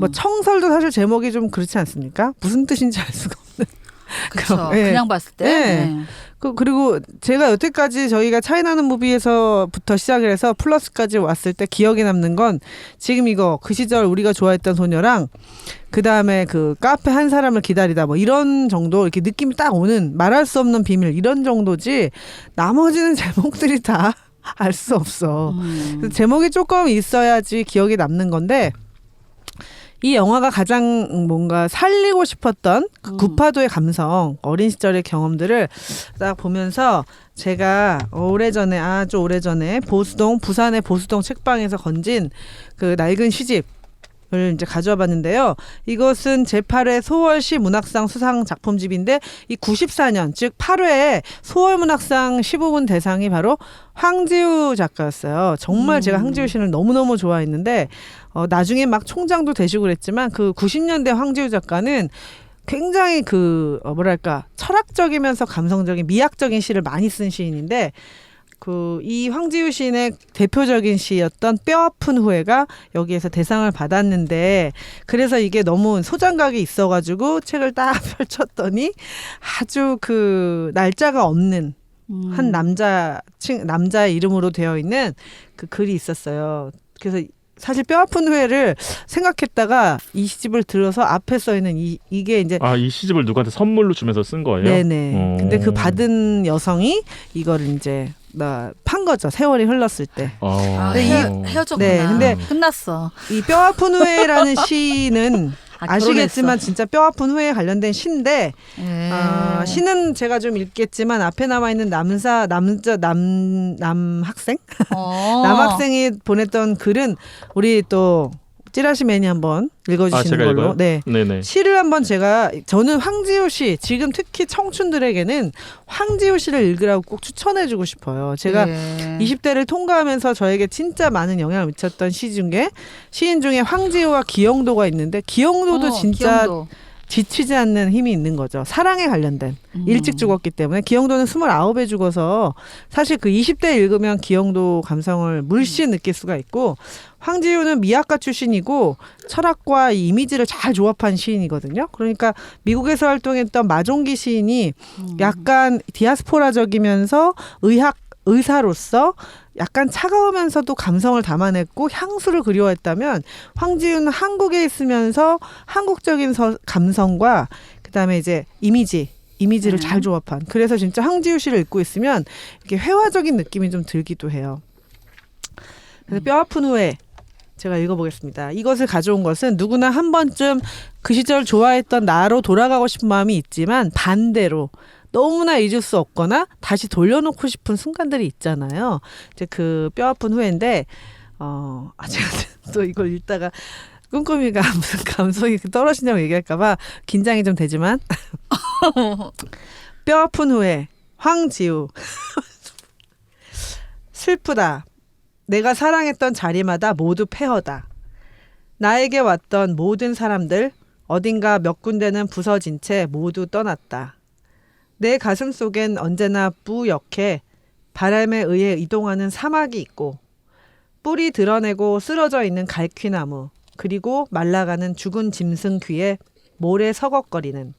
뭐 청설도 사실 제목이 좀 그렇지 않습니까? 무슨 뜻인지 알 수가 없는. 그렇죠. 네. 그냥 봤을 때. 네. 네. 그리고 제가 여태까지 저희가 차이나는 무비에서부터 시작을 해서 플러스까지 왔을 때 기억에 남는 건 지금 이거 그 시절 우리가 좋아했던 소녀랑 그 다음에 그 카페 한 사람을 기다리다 뭐 이런 정도 이렇게 느낌이 딱 오는 말할 수 없는 비밀 이런 정도지 나머지는 제목들이 다 알 수 없어. 그래서 제목이 조금 있어야지 기억에 남는 건데 이 영화가 가장 뭔가 살리고 싶었던 그 구파도의 감성, 어린 시절의 경험들을 딱 보면서 제가 오래전에 아주 오래전에 부산의 보수동 책방에서 건진 그 낡은 시집 을 이제 가져와 봤는데요. 이것은 제8회 소월시 문학상 수상 작품집인데 이 94년 즉 8회에 소월문학상 15분 대상이 바로 황지우 작가였어요. 정말 제가 황지우 씨를 너무너무 좋아했는데 나중에 막 총장도 되시고 그랬지만 그 90년대 황지우 작가는 굉장히 그 뭐랄까 철학적이면서 감성적인 미학적인 시를 많이 쓴 시인인데 이 황지우 시인의 대표적인 시였던 뼈아픈 후회가 여기에서 대상을 받았는데 그래서 이게 너무 소장각이 있어가지고 책을 딱 펼쳤더니 아주 그 날짜가 없는 한 남자의 이름으로 되어 있는 그 글이 있었어요. 그래서 사실 뼈아픈 후회를 생각했다가 이 시집을 들어서 앞에 써 있는 이게 이제 이 시집을 누구한테 선물로 주면서 쓴 거예요? 네네. 근데 그 받은 여성이 이거를 이제 판 거죠. 세월이 흘렀을 때. 헤어졌구나. 네, 근데 끝났어. 이 뼈아픈 후회라는 시는 아시겠지만 결혼했어. 진짜 뼈아픈 후회에 관련된 시인데 시는 제가 좀 읽겠지만 앞에 남아 있는 남학생 남학생이 보냈던 글은 우리 또 찌라시맨이 한번 읽어주시는 걸로. 읽어요? 네. 네네. 시를 한번 저는 황지우 씨 지금 특히 청춘들에게는 황지우 씨를 읽으라고 꼭 추천해주고 싶어요. 제가 20대를 통과하면서 저에게 진짜 많은 영향을 미쳤던 시인 중에 황지우와 기영도가 있는데 기영도도 진짜 기영도. 지치지 않는 힘이 있는 거죠. 사랑에 관련된. 일찍 죽었기 때문에 기영도는 29에 죽어서 사실 그 20대 읽으면 기영도 감성을 물씬 느낄 수가 있고 황지우는 미학가 출신이고 철학과 이 이미지를 잘 조합한 시인이거든요. 그러니까 미국에서 활동했던 마종기 시인이 약간 디아스포라적이면서 의사로서 약간 차가우면서도 감성을 담아냈고 향수를 그리워했다면 황지우는 한국에 있으면서 한국적인 감성과 그다음에 이제 이미지를 잘 조합한. 그래서 진짜 황지우 씨를 읽고 있으면 이렇게 회화적인 느낌이 좀 들기도 해요. 그래서 뼈아픈 후에 제가 읽어보겠습니다. 이것을 가져온 것은 누구나 한 번쯤 그 시절 좋아했던 나로 돌아가고 싶은 마음이 있지만 반대로 너무나 잊을 수 없거나 다시 돌려놓고 싶은 순간들이 있잖아요. 이제 그 뼈아픈 후회인데 제가 또 이걸 읽다가 꼼꼼이가 무슨 감성이 떨어지냐고 얘기할까봐 긴장이 좀 되지만 뼈아픈 후회 황지우 슬프다. 내가 사랑했던 자리마다 모두 폐허다. 나에게 왔던 모든 사람들 어딘가 몇 군데는 부서진 채 모두 떠났다. 내 가슴 속엔 언제나 뿌옇게 바람에 의해 이동하는 사막이 있고 뿌리 드러내고 쓰러져 있는 갈퀴나무 그리고 말라가는 죽은 짐승 귀에 모래 서걱거리는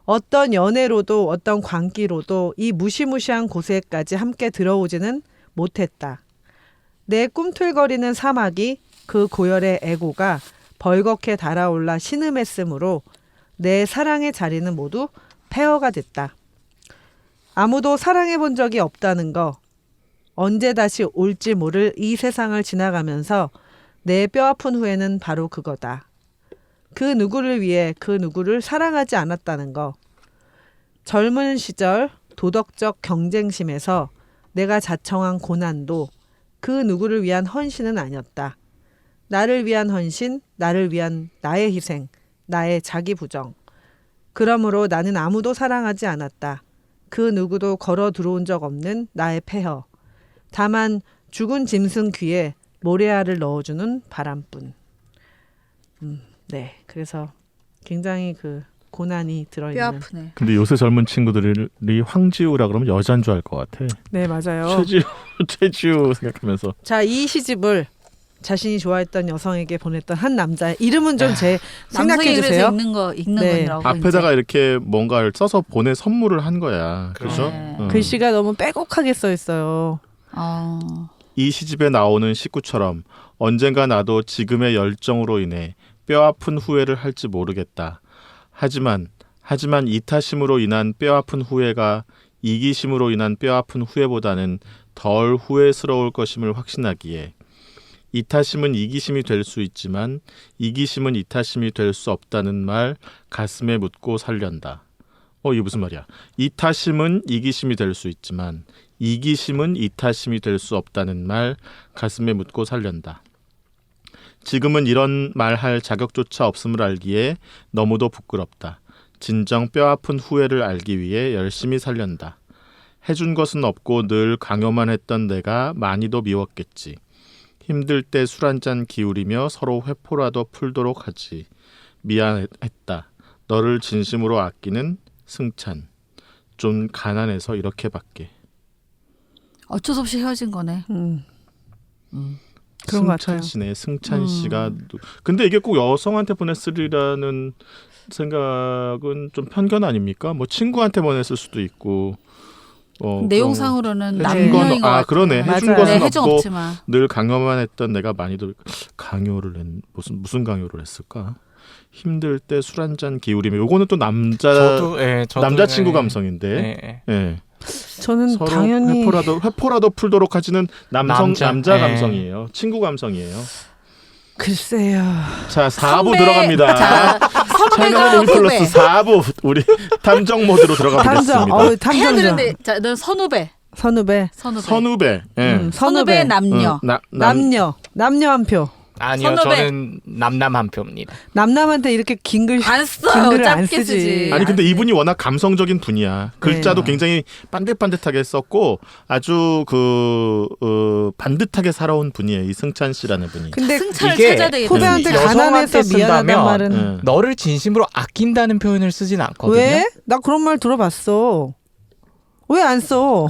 어떤 연애로도 어떤 광기로도 이 무시무시한 곳에까지 함께 들어오지는 못했다. 내 꿈틀거리는 사막이 그 고열의 애고가 벌겋게 달아올라 신음했으므로 내 사랑의 자리는 모두 폐허가 됐다. 아무도 사랑해 본 적이 없다는 거, 언제 다시 올지 모를 이 세상을 지나가면서 내 뼈아픈 후회는 바로 그거다. 그 누구를 위해 그 누구를 사랑하지 않았다는 거. 젊은 시절 도덕적 경쟁심에서 내가 자청한 고난도 그 누구를 위한 헌신은 아니었다. 나를 위한 헌신, 나를 위한 나의 희생, 나의 자기 부정. 그러므로 나는 아무도 사랑하지 않았다. 그 누구도 걸어 들어온 적 없는 나의 폐허. 다만 죽은 짐승 귀에 모래알을 넣어주는 바람뿐. 네, 그래서 굉장히 그 고난이 들어있는. 뼈 아프네. 근데 요새 젊은 친구들이 황지우라 그러면 여자인 줄 알 것 같아. 네, 맞아요. 최지우 생각하면서. 자, 이 시집을 자신이 좋아했던 여성에게 보냈던 한 남자의 이름은 좀 제 생각해 주세요. 읽는 네. 거라고. 앞에다가 이제. 이렇게 뭔가를 써서 보내 선물을 한 거야. 그렇죠? 네. 글씨가 너무 빼곡하게 써 있어요. 이 시집에 나오는 식구처럼 언젠가 나도 지금의 열정으로 인해 뼈아픈 후회를 할지 모르겠다. 하지만 이타심으로 인한 뼈아픈 후회가 이기심으로 인한 뼈아픈 후회보다는 덜 후회스러울 것임을 확신하기에 이타심은 이기심이 될 수 있지만 이기심은 이타심이 될 수 없다는 말 가슴에 묻고 살련다. 이게 무슨 말이야? 이타심은 이기심이 될 수 있지만 이기심은 이타심이 될 수 없다는 말 가슴에 묻고 살련다. 지금은 이런 말할 자격조차 없음을 알기에 너무도 부끄럽다. 진정 뼈아픈 후회를 알기 위해 열심히 살련다. 해준 것은 없고 늘 강요만 했던 내가 많이도 미웠겠지. 힘들 때 술 한잔 기울이며 서로 회포라도 풀도록 하지. 미안했다. 너를 진심으로 아끼는 승찬. 좀 가난해서 이렇게밖에. 어쩔 수 없이 헤어진 거네. 그런 것 승찬 같아요. 씨네. 승찬 씨가 근데 이게 꼭 여성한테 보냈으리라는 생각은 좀 편견 아닙니까? 뭐 친구한테 보냈을 수도 있고. 내용상으로는 그런- 남녀인 해준 것 건, 같아요. 그러네. 해준 맞아요. 것은 네, 해준 없고 없지만. 늘 강요만 했던 내가 많이도 강요를 무슨 강요를 했을까? 힘들 때 술 한잔 기울이면 요거는 또 저도 남자친구 예. 감성인데. 예. 예. 저는 서로 당연히 회포라도 풀도록 하지는 남자 남자, 예. 감성이에요. 친구 감성이에요. 글쎄요. 자, 4부 선배. 들어갑니다. 자, 차이나 선배가 무비 후배. 플러스 4부 우리 탐정 모드로 들어가 탐정. 보겠습니다. 해야 탐정전. 되는데 자, 너 선후배. 선후배. 선후배. 예. 선후배 남녀. 남녀 한 표. 아니요, 선후배. 저는 남남 한 표입니다. 남남한테 이렇게 긴 글 안 써요. 긴 글을 안 짧게 쓰지. 쓰지. 아니 근데 이분이 워낙 감성적인 분이야. 글자도 네. 굉장히 반듯반듯하게 썼고 아주 반듯하게 살아온 분이에요. 이 승찬 씨라는 분이. 근데 승차를 이게 찾아야 되겠다. 후배한테 진짜. 가난해서 여성한테 미안하단 쓴다면 말은 예. 너를 진심으로 아낀다는 표현을 쓰진 않거든요. 왜? 나 그런 말 들어봤어. 왜 안 써?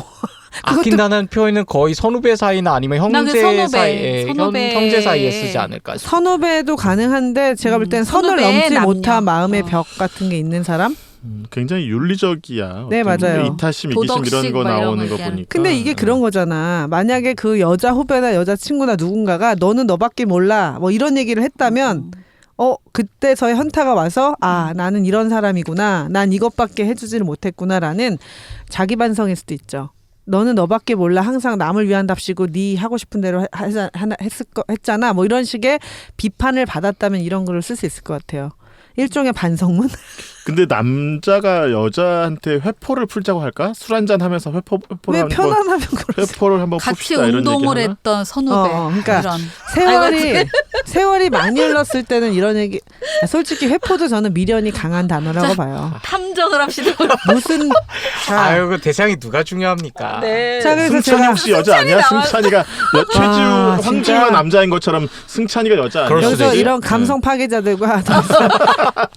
아낀다는 표현은 거의 선후배 사이나 아니면 난그 형제 선후배, 사이에 선후배. 형제 사이에 쓰지 않을까 싶어요. 선후배도 가능한데 제가 볼 땐 선을 선후배, 넘지 남녀. 못한 마음의 어. 벽 같은 게 있는 사람? 굉장히 윤리적이야. 네, 어떤 맞아요. 이타심, 이기심 이런 도덕식 거 막 이런 나오는 거 거 얘기하는. 보니까. 근데 이게 그런 거잖아. 만약에 그 여자 후배나 여자 친구나 누군가가 너는 너밖에 몰라 뭐 이런 얘기를 했다면 그때서야 현타가 와서 나는 이런 사람이구나. 난 이것밖에 해주지를 못했구나라는 자기 반성일 수도 있죠. 너는 너밖에 몰라. 항상 남을 위한답시고 네 하고 싶은 대로 했잖아. 뭐 이런 식의 비판을 받았다면 이런 글을 쓸 수 있을 것 같아요. 일종의 반성문? 근데 남자가 여자한테 회포를 풀자고 할까? 술 한잔 하면서 회포를 왜 한번 편안하면 그럴 수 회포를 한번 같이 풉시다 이런 운동을 얘기 하나? 했던 선후배. 그러니까 이런. 세월이 많이 흘렀을 때는 이런 얘기 솔직히 회포도 저는 미련이 강한 단어라고 봐요. 탐정을 합시다. 무슨 아유, 그 대상이 누가 중요합니까? 네. 자, 그래서 승찬이 제가 혹시 여자 아니야? 나와- 승찬이가 최지우 진짜. 황지우가 남자인 것처럼 승찬이가 여자 아니야? 그럴 수도 여기서 있지. 이런 감성 파괴자들과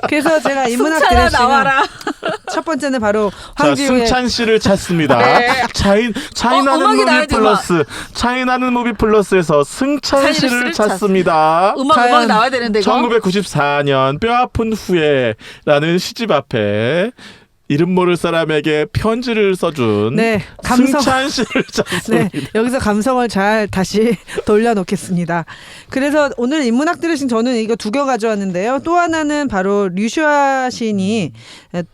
그래서 제가 인문학 승찬아 드레싱은 나와라. 첫 번째는 바로 자, 황지우의 승찬 씨를 찾습니다. 차이나는 음악이 무비 나와야지, 플러스, 차이나는 무비 플러스에서 승찬 찬이를 씨를 씨를 찾습니다. 음악 과연 나와야 되는데 이거. 1994년 뼈아픈 후에라는 시집 앞에 이름 모를 사람에게 편지를 써준 네, 감성 승찬 씨를 찾습니다. 네, 여기서 감성을 잘 다시 돌려놓겠습니다. 그래서 오늘 인문학 드레싱 저는 이거 2개 가져왔는데요. 또 하나는 바로 류슈아 시인이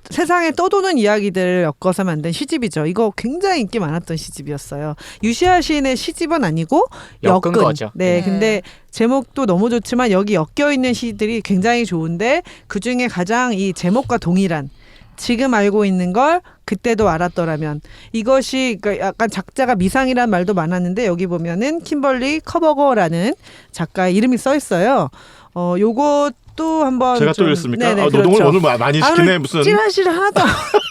세상에 떠도는 이야기들을 엮어서 만든 시집이죠. 이거 굉장히 인기 많았던 시집이었어요. 류슈아 시인의 시집은 아니고 엮은 거죠. 네, 네. 근데 제목도 너무 좋지만 여기 엮여 있는 시들이 굉장히 좋은데 그 중에 가장 이 제목과 동일한 지금 알고 있는 걸 그때도 알았더라면 이것이 그러니까 약간 작자가 미상이라는 말도 많았는데 여기 보면은 킴벌리 커버거라는 작가의 이름이 써 있어요. 요것도 한번 제가 또 좀- 읽습니까? 네네, 노동을 그렇죠. 오늘 많이 시키네. 무슨 찌라시를 하나도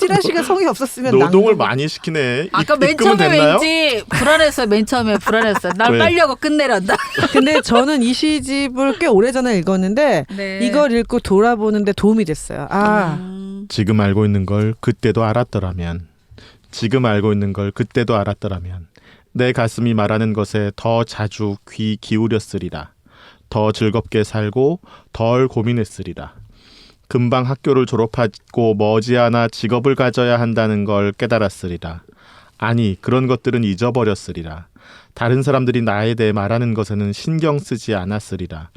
찌라시가 성이 없었으면 노동을 낭독- 많이 시키네. 아까 맨 입금은 처음에 됐나요? 왠지 불안했어요. 맨 처음에 불안했어요. 날 왜? 빨리 하고 끝내란다. 근데 저는 이 시집을 꽤 오래전에 읽었는데 네. 이걸 읽고 돌아보는데 도움이 됐어요. 지금 알고 있는 걸 그때도 알았더라면, 지금 알고 있는 걸 그때도 알았더라면 내 가슴이 말하는 것에 더 자주 귀 기울였으리라. 더 즐겁게 살고 덜 고민했으리라. 금방 학교를 졸업하고 머지않아 직업을 가져야 한다는 걸 깨달았으리라. 아니, 그런 것들은 잊어버렸으리라. 다른 사람들이 나에 대해 말하는 것에는 신경 쓰지 않았으리라.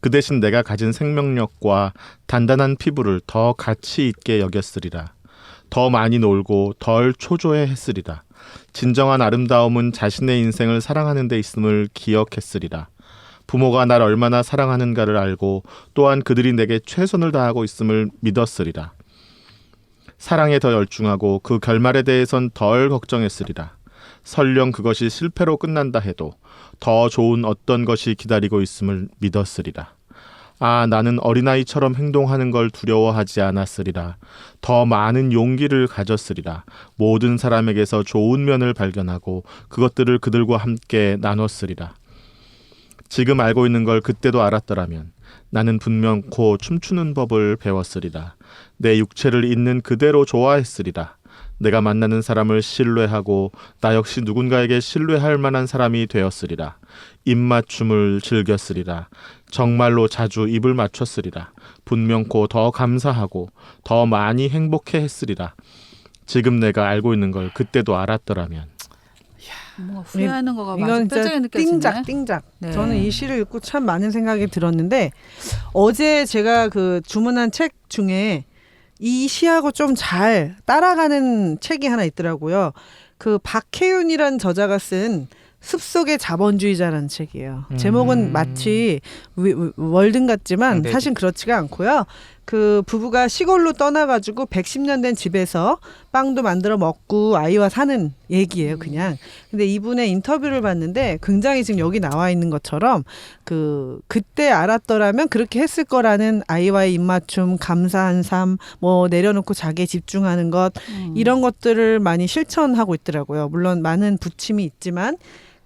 그 대신 내가 가진 생명력과 단단한 피부를 더 가치 있게 여겼으리라. 더 많이 놀고 덜 초조해 했으리라. 진정한 아름다움은 자신의 인생을 사랑하는 데 있음을 기억했으리라. 부모가 날 얼마나 사랑하는가를 알고 또한 그들이 내게 최선을 다하고 있음을 믿었으리라. 사랑에 더 열중하고 그 결말에 대해선 덜 걱정했으리라. 설령 그것이 실패로 끝난다 해도 더 좋은 어떤 것이 기다리고 있음을 믿었으리라. 아, 나는 어린아이처럼 행동하는 걸 두려워하지 않았으리라. 더 많은 용기를 가졌으리라. 모든 사람에게서 좋은 면을 발견하고 그것들을 그들과 함께 나눴으리라. 지금 알고 있는 걸 그때도 알았더라면 나는 분명코 춤추는 법을 배웠으리라. 내 육체를 있는 그대로 좋아했으리라. 내가 만나는 사람을 신뢰하고 나 역시 누군가에게 신뢰할 만한 사람이 되었으리라. 입맞춤을 즐겼으리라. 정말로 자주 입을 맞췄으리라. 분명코 더 감사하고 더 많이 행복해 했으리라. 지금 내가 알고 있는 걸 그때도 알았더라면. 뭔가 후회하는 거가 이건 아주 진짜 뼈저리게 느껴지네. 띵작. 네. 저는 이 시를 읽고 참 많은 생각이 들었는데 어제 제가 그 주문한 책 중에 이 시하고 좀 잘 따라가는 책이 하나 있더라고요. 그 박혜윤이라는 저자가 쓴 숲속의 자본주의자라는 책이에요. 제목은 마치 월든 같지만 네. 사실 그렇지가 않고요. 그 부부가 시골로 떠나가지고 110년 된 집에서 빵도 만들어 먹고 아이와 사는 얘기예요, 그냥. 근데 이분의 인터뷰를 봤는데 굉장히 지금 여기 나와 있는 것처럼 그때 알았더라면 그렇게 했을 거라는 아이와의 입맞춤, 감사한 삶, 뭐 내려놓고 자기에 집중하는 것 이런 것들을 많이 실천하고 있더라고요. 물론 많은 부침이 있지만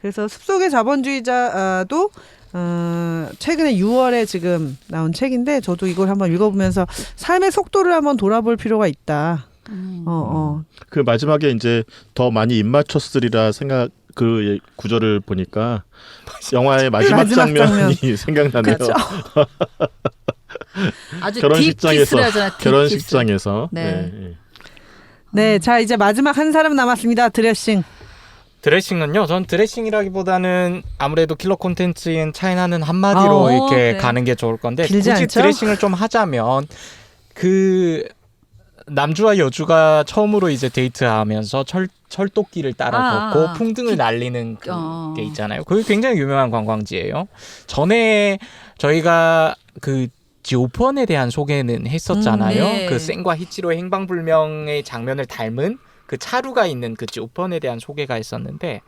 그래서 숲속의 자본주의자도 최근에 6월에 지금 나온 책인데 저도 이걸 한번 읽어보면서 삶의 속도를 한번 돌아볼 필요가 있다. 그 마지막에 이제 더 많이 입맞췄으리라 생각 그 구절을 보니까 영화의 마지막 장면이 생각나네요. 그렇죠. 아주 결혼식장에서 딥키스라잖아, 결혼식장에서 네. 네, 자 이제 마지막 한 사람 남았습니다. 드레싱. 드레싱은요. 전 드레싱이라기보다는 아무래도 킬러 콘텐츠인 차이나는 한마디로 이렇게 그래. 가는 게 좋을 건데 길지 굳이 않죠? 드레싱을 좀 하자면 그 남주와 여주가 처음으로 이제 데이트하면서 철도길을 따라 걷고 풍등을 날리는 그게 있잖아요. 그게 굉장히 유명한 관광지예요. 전에 저희가 그 지오펀에 대한 소개는 했었잖아요. 네. 그 센과 히치로의 행방불명의 장면을 닮은 그 차루가 있는 그 지오펀에 대한 소개가 있었는데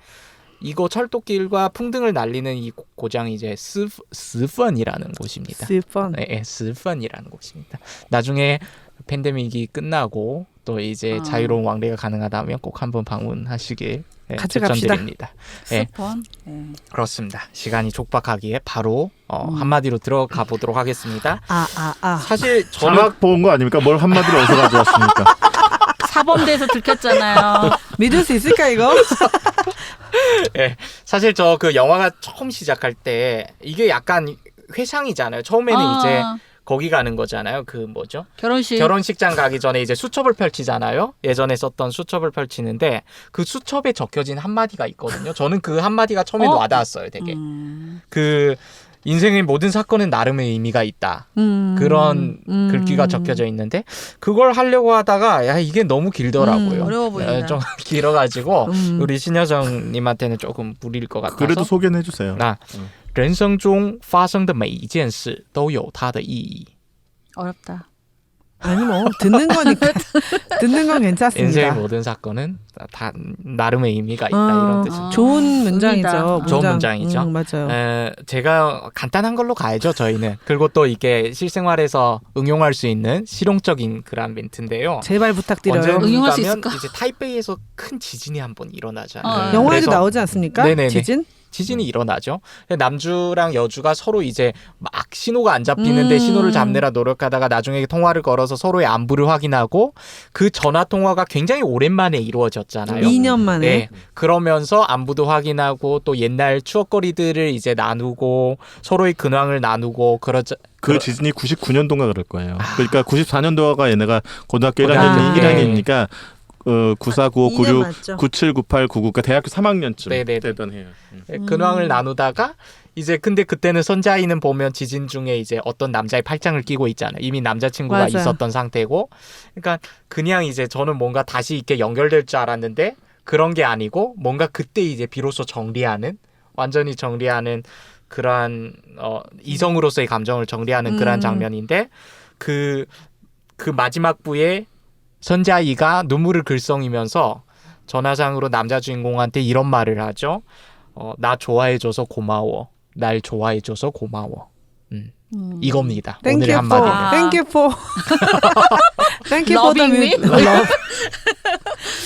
이거 철도길과 풍등을 날리는 이 고장이 이제 스펀이라는 곳입니다. 스펀. 네, 스펀이라는 곳입니다. 나중에 팬데믹이 끝나고 또 이제 자유로운 왕래가 가능하다면 꼭 한번 방문하시길 같이 갑시다. 추천드립니다. 네, 스폰. 네. 그렇습니다. 시간이 촉박하기에 바로 한마디로 들어가 보도록 하겠습니다. 사실 저는 자막 본 거 아닙니까? 뭘 한마디로 어디서 가져왔습니까? 사범대에서 들켰잖아요. 믿을 수 있을까 이거? 네, 사실 저 그 영화가 처음 시작할 때 이게 약간 회상이잖아요. 처음에는 이제 거기 가는 거잖아요. 그 뭐죠? 결혼식장 가기 전에 이제 수첩을 펼치잖아요. 예전에 썼던 수첩을 펼치는데 그 수첩에 적혀진 한마디가 있거든요. 저는 그 한마디가 처음에 와닿았어요. 되게 그 인생의 모든 사건은 나름의 의미가 있다. 그런 글귀가 적혀져 있는데 그걸 하려고 하다가 야 이게 너무 길더라고요. 어려워 보인다. 좀 길어가지고 우리 신여정님한테는 조금 무리일 것 같아서. 그래도 소개는 해주세요. 人生中发生的每一件事都有它的意义. 어렵다. 아니 뭐 듣는 거니까 듣는 건 괜찮습니다. 인생의 모든 사건은 다 나름의 의미가 있다 이런 뜻입니다. 좋은 문장이죠. 좋은 문장이죠. 맞아요. 제가 간단한 걸로 가야죠 저희는. 그리고 또 이게 실생활에서 응용할 수 있는 실용적인 그런 멘트인데요. 제발 부탁드려요. 응용할 수 가면 있을까? 이제 타이베이에서 큰 지진이 한번 일어나잖아요. 영화에도 그래서 나오지 않습니까? 네네네. 지진이 일어나죠. 남주랑 여주가 서로 이제 막 신호가 안 잡히는데 신호를 잡느라 노력하다가 나중에 통화를 걸어서 서로의 안부를 확인하고 그 전화 통화가 굉장히 오랜만에 이루어졌잖아요. 2년 만에. 네. 그러면서 안부도 확인하고 또 옛날 추억거리들을 이제 나누고 서로의 근황을 나누고 그 지진이 99년도인가 그럴 거예요. 그러니까 94년도가 얘네가 고등학교 1학년이니까 94, 95, 96, 97, 98, 99, 그러니까 대학교 3학년쯤 되던 해요. 근황을 나누다가 이제 근데 그때는 선자이는 보면 지진 중에 이제 어떤 남자의 팔짱을 끼고 있잖아요. 이미 남자친구가 맞아. 있었던 상태고, 그러니까 그냥 이제 저는 뭔가 다시 이렇게 연결될 줄 알았는데 그런 게 아니고 뭔가 그때 이제 비로소 완전히 정리하는 그러한 이성으로서의 감정을 정리하는 그러한 장면인데 그 마지막 부에 선자이가 눈물을 글썽이면서 전화상으로 남자 주인공한테 이런 말을 하죠. 나 좋아해줘서 고마워. 날 좋아해줘서 고마워. 이겁니다. Thank 오늘의 you for, 한마디는. thank you for, thank you for the Loving me? love.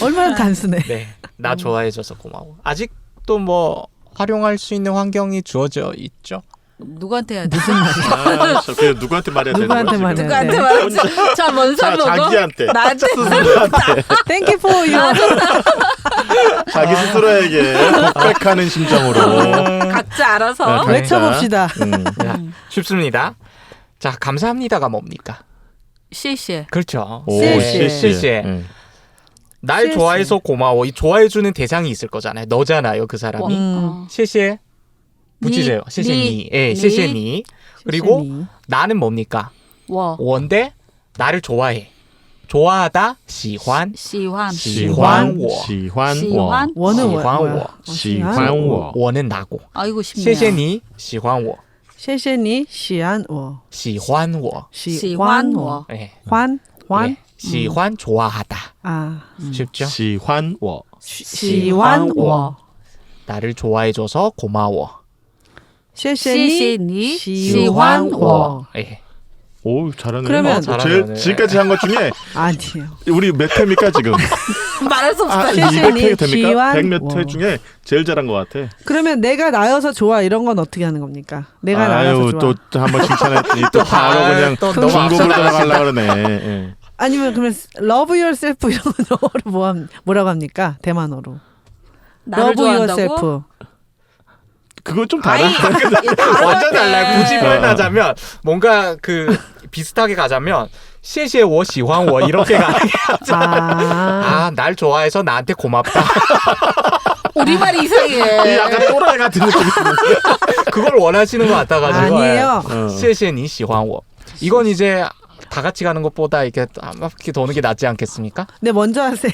얼마나 단순해. 네, 나 좋아해줘서 고마워. 아직도 뭐 활용할 수 있는 환경이 주어져 있죠. 누구한테 해야 돼? 그 누구한테 말해야 되는 거야? 누구한테 지금? 말해야 누구한테 돼? 말하지? 자, 먼저 보고. 자기한테. 나한테. 스스로한테. Thank you for your. 자기 스스로에게 고백하는 심정으로. 각자 알아서. 각자. 외쳐봅시다. 자, 쉽습니다. 자, 감사합니다가 뭡니까? 시시. 그렇죠. 오, 실시. 실시. 날 실시. 좋아해서 고마워. 이 좋아해주는 대상이 있을 거잖아요. 너잖아요, 그 사람이. 실시에 붙이세요. 니. 실시니. 예, 니. 실시니. 그리고 실시니. 나는 뭡니까? 워. 원데 나를 좋아해. 좋아하다. 喜欢. 喜欢. 喜欢我喜我 원은 뭐야? 喜欢我. 뭐야? 喜欢我 원은 나고. 아이고 쉽네요. 谢谢你喜欢我.谢谢你喜欢我，喜欢我.喜欢我， 예. 欢 예. 喜欢 좋아하다. 아 쉽죠? 喜欢我喜欢我， 나를 좋아해줘서 고마워. 谢谢谢谢你你喜欢我。 예. 오 잘하네. 그러면- 잘하네. 지금까지 한 것 중에 아니에요. 우리 몇 회입니까 지금? 말할 수 없어. 아, 실시니 200회 됩니까? 지완 100몇 회 중에 제일 잘한 것 같아. 그러면 내가 나여서 좋아 이런 건 어떻게 하는 겁니까? 내가 나여서 아유 좋아. 또 한번 칭찬했더니 또 바로 그냥 또 너무 중국으로 앞서 들어가려고 그러네. 예. 아니면 그러면 love yourself 이런 건 영어로 뭐라고 합니까? 대만어로. 나를 love 좋아한다고? yourself. 그거 좀 다른. 완전 달라요. 굳이 어. 표현하자면 뭔가 그 비슷하게 가자면 谢谢我喜欢我 이렇게 가는 게 아, 아, 날 좋아해서 나한테 고맙다. 우리말이 이상해. 약간 또라이 같은 느낌이 드는데. 그걸 원하시는 것 같아가지고. 아니에요. 谢谢你喜欢我. 이건 이제 다 같이 가는 것보다 이렇게 한 바퀴 도는 게 낫지 않겠습니까? 네 먼저 하세요.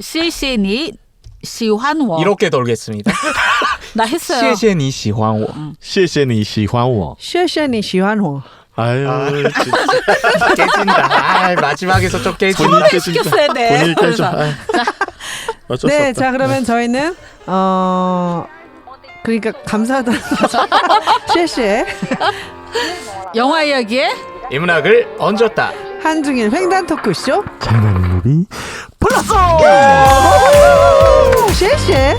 谢谢你喜欢我. 이렇게 돌겠습니다. 나 했어요. 谢谢你喜欢我.谢谢你喜欢我. 谢谢你喜欢我. 아유 진짜 깨진다. 아, 마지막에서 좀 깨진다. 본인 깨진다. 시켰어야 돼. 본인 깨져. 아유, 어쩔 수 네, 없다. 자 그러면 저희는 그러니까 감사하다는 거죠. 谢谢 영화 이야기에 인문학을 얹었다. 한중일 횡단 토크쇼. 장난무비 플러스. 谢谢